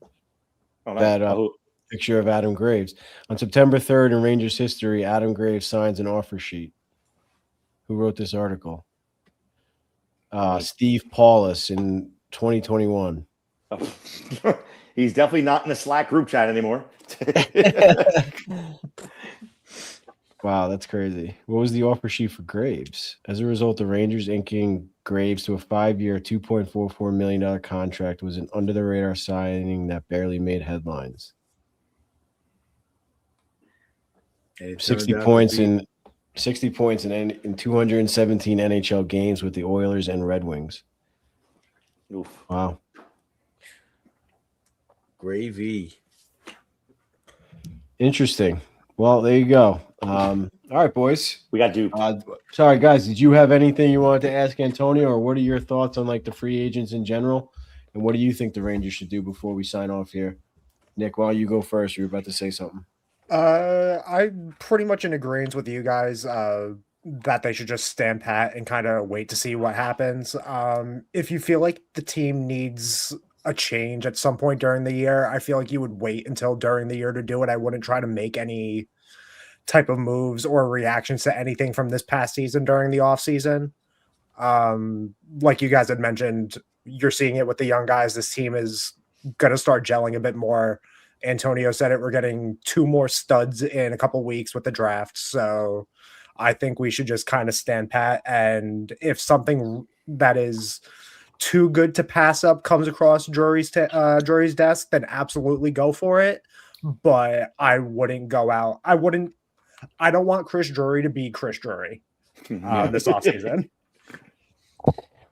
Oh, nice. That picture of Adam Graves. On September 3rd in Rangers history, Adam Graves signs an offer sheet. Who wrote this article? Steve Paulus in 2021. He's definitely not in the Slack group chat anymore. Wow, that's crazy. What was the offer sheet for Graves? As a result, the Rangers inking Graves to a 5-year, $2.44 million contract was an under-the-radar signing that barely made headlines. 60 points in 217 NHL games with the Oilers and Red Wings. Oof. Wow. Gravy. Interesting. Well, there you go. All right, boys. We got duped. Sorry, guys. Did you have anything you wanted to ask Antonio, or what are your thoughts on like the free agents in general? And what do you think the Rangers should do before we sign off here? Nick, why don't you go first? You were about to say something. I'm pretty much in agreement with you guys that they should just stand pat and kind of wait to see what happens. If you feel like the team needs a change at some point during the year, I feel like you would wait until during the year to do it. I wouldn't try to make any type of moves or reactions to anything from this past season during the offseason. Like you guys had mentioned, you're seeing it with the young guys. This team is going to start gelling a bit more. Antonio said it. We're getting 2 more studs in a couple weeks with the draft. So I think we should just kind of stand pat. And if something that is too good to pass up comes across Drury's desk, then absolutely go for it. But I wouldn't go out. I don't want Chris Drury to be Chris Drury this offseason.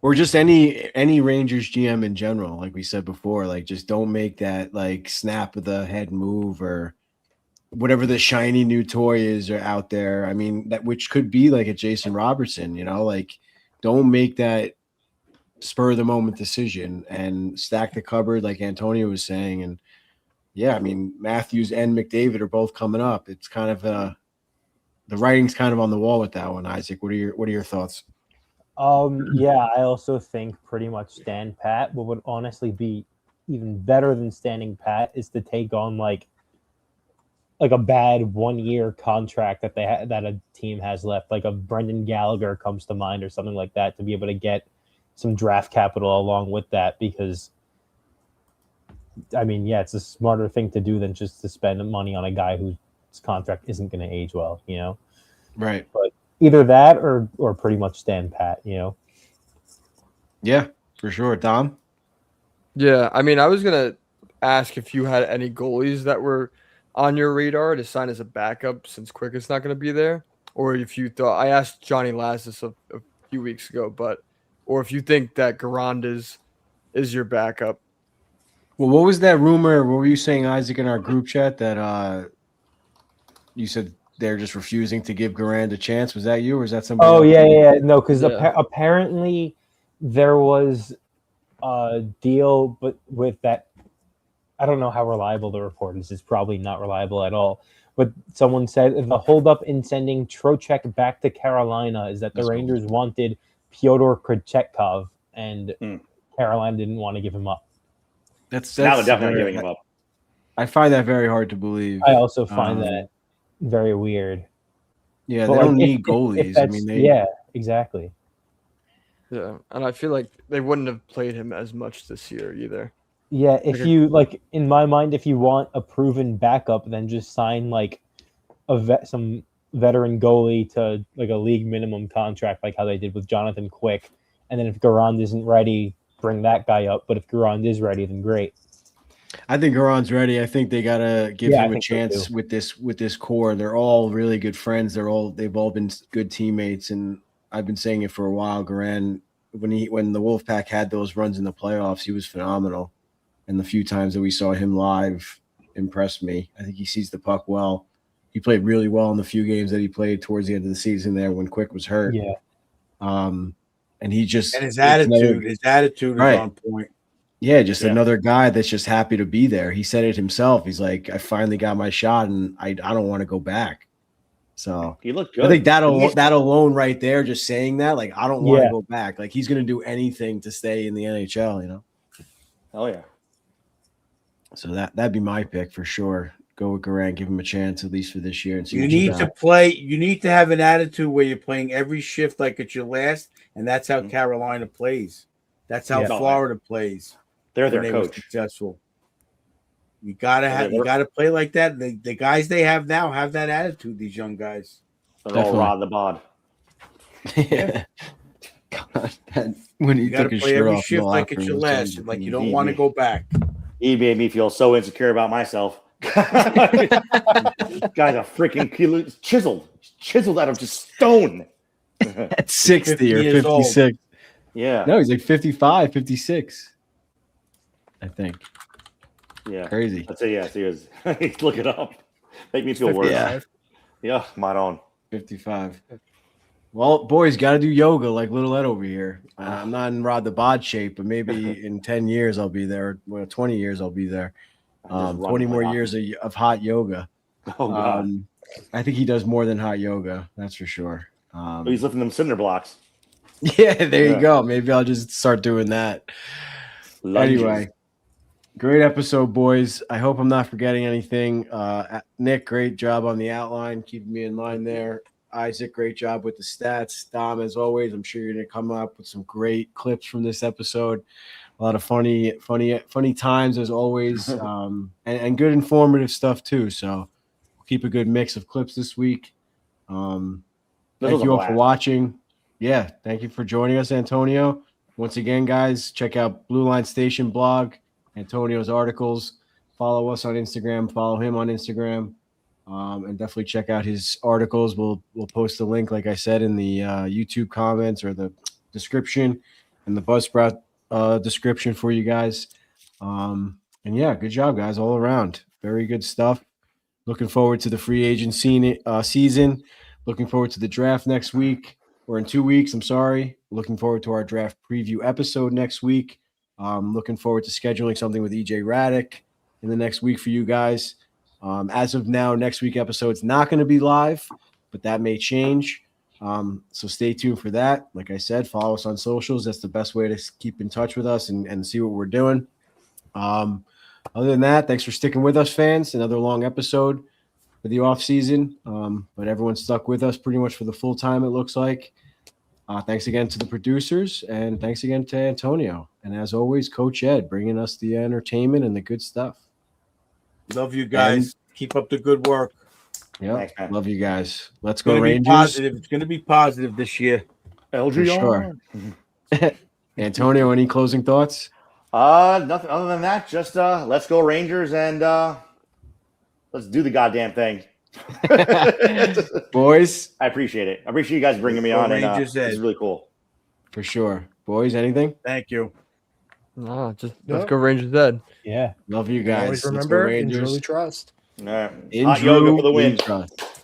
Or just any Rangers GM in general, like we said before, like just don't make that like snap of the head move or whatever the shiny new toy is or out there. I mean, that which could be like a Jason Robertson, like don't make that spur of the moment decision and stack the cupboard like Antonio was saying. And yeah, I mean, Matthews and McDavid are both coming up. It's kind of the writing's kind of on the wall with that one. Isaac, what are your thoughts? Yeah, I also think pretty much stand pat. What would honestly be even better than standing pat is to take on like a bad 1-year contract that that a team has left, like a Brendan Gallagher comes to mind or something like that, to be able to get some draft capital along with that. Because I mean, yeah, it's a smarter thing to do than just to spend money on a guy whose contract isn't going to age well, Right. But either that or pretty much stand pat, Yeah, for sure. Dom? Yeah, I mean, I was going to ask if you had any goalies that were on your radar to sign as a backup since Quick is not going to be there, or if you thought – I asked Johnny Lazis a few weeks ago, or if you think that Garand is your backup. Well, what was that rumor? What were you saying, Isaac, in our group chat that you said they're just refusing to give Garand a chance? Was that you or is that somebody else? Yeah. No, because apparently there was a deal, but with that, I don't know how reliable the report is. It's probably not reliable at all. But someone said the holdup in sending Trocheck back to Carolina is that the Rangers wanted Pyotr Krejcikov, and Carolina didn't want to give him up. That's now they're definitely giving him up. I find that very hard to believe. I also find that very weird. Yeah, but they don't need goalies. I mean, yeah, exactly. Yeah, and I feel like they wouldn't have played him as much this year either. Yeah, if you in my mind, if you want a proven backup, then just sign like some veteran goalie to like a league minimum contract, like how they did with Jonathan Quick. And then if Garand isn't ready, bring that guy up. But if Garand is ready, then great. I think Garand's ready. I think they gotta give him a chance with this core. They're all really good friends. They've all been good teammates, and I've been saying it for a while. Garand, when the Wolfpack had those runs in the playoffs, he was phenomenal. And the few times that we saw him live impressed me. I think he sees the puck well. He played really well in the few games that he played towards the end of the season there when Quick was hurt. Yeah. And his attitude is on point. Yeah, just another guy that's just happy to be there. He said it himself. He's like, I finally got my shot, and I don't want to go back. So he looked good. I think that alone right there, just saying that, like, I don't want to go back. Like, he's going to do anything to stay in the NHL, Oh, yeah. So that'd be my pick for sure. Go with Garand, give him a chance at least for this year. And see you need to play. You need to have an attitude where you're playing every shift like it's your last, and that's how Carolina plays. That's how Florida plays. They're their coach. Successful. You gotta play like that. The guys they have now have that attitude. These young guys. They're all rod the bod. Yeah. God, when you gotta play every shift like it's your last, like you don't want to go back. He made me feel so insecure about myself. Guy's a freaking chiseled out of just stone. At 60 or 56. Old. Yeah. No, he's like 55, 56. I think. Yeah. Crazy. I'd say yes, he was. Look it up. Make me feel worse. Yeah, my own. 55. Well, boys, got to do yoga like Little Ed over here. I'm not in Rod the Bod shape, but maybe in 10 years I'll be there. Well, 20 years I'll be there. 20 more years of hot yoga. Oh, God. I think he does more than hot yoga. That's for sure. He's lifting them cinder blocks. Yeah, there you go. Maybe I'll just start doing that. Lunges. Anyway, great episode, boys. I hope I'm not forgetting anything. Nick, great job on the outline, keeping me in line there. Isaac, great job with the stats. Dom, as always, I'm sure you're going to come up with some great clips from this episode. A lot of funny times as always, and good informative stuff too. So we'll keep a good mix of clips this week. Thank you all for watching. Yeah, thank you for joining us, Antonio. Once again, guys, check out BlueLine Station blog, Antonio's articles. Follow us on Instagram. Follow him on Instagram, and definitely check out his articles. We'll post a link, like I said, in the YouTube comments or the description and the Buzzsprout description for you guys. And yeah, good job, guys, all around. Very good stuff. Looking forward to the free agent season. Looking forward to the draft next week. Or in 2 weeks, I'm sorry. Looking forward to our draft preview episode next week. Looking forward to scheduling something with EJ Raddick in the next week for you guys. As of now, next week episode's not going to be live, but that may change. So stay tuned for that. Like I said, follow us on socials. That's the best way to keep in touch with us and see what we're doing. Other than that, thanks for sticking with us, fans. Another long episode for the off season, but everyone stuck with us pretty much for the full time, it looks like. Thanks again to the producers, and thanks again to Antonio. And as always, Coach Ed, bringing us the entertainment and the good stuff. Love you guys. Keep up the good work. Yeah, love you guys. Let's go Rangers. Positive. It's going to be positive this year. For sure. Antonio, any closing thoughts? Nothing other than that. Just let's go Rangers, and let's do the goddamn thing. Boys, I appreciate it. I appreciate you guys bringing me on. And this is really cool. For sure. Boys, anything? Thank you. No, just let's go Rangers Ed. Yeah. Love you guys. Always remember, Andrew, trust. All right. Hot yoga for the win. Trust.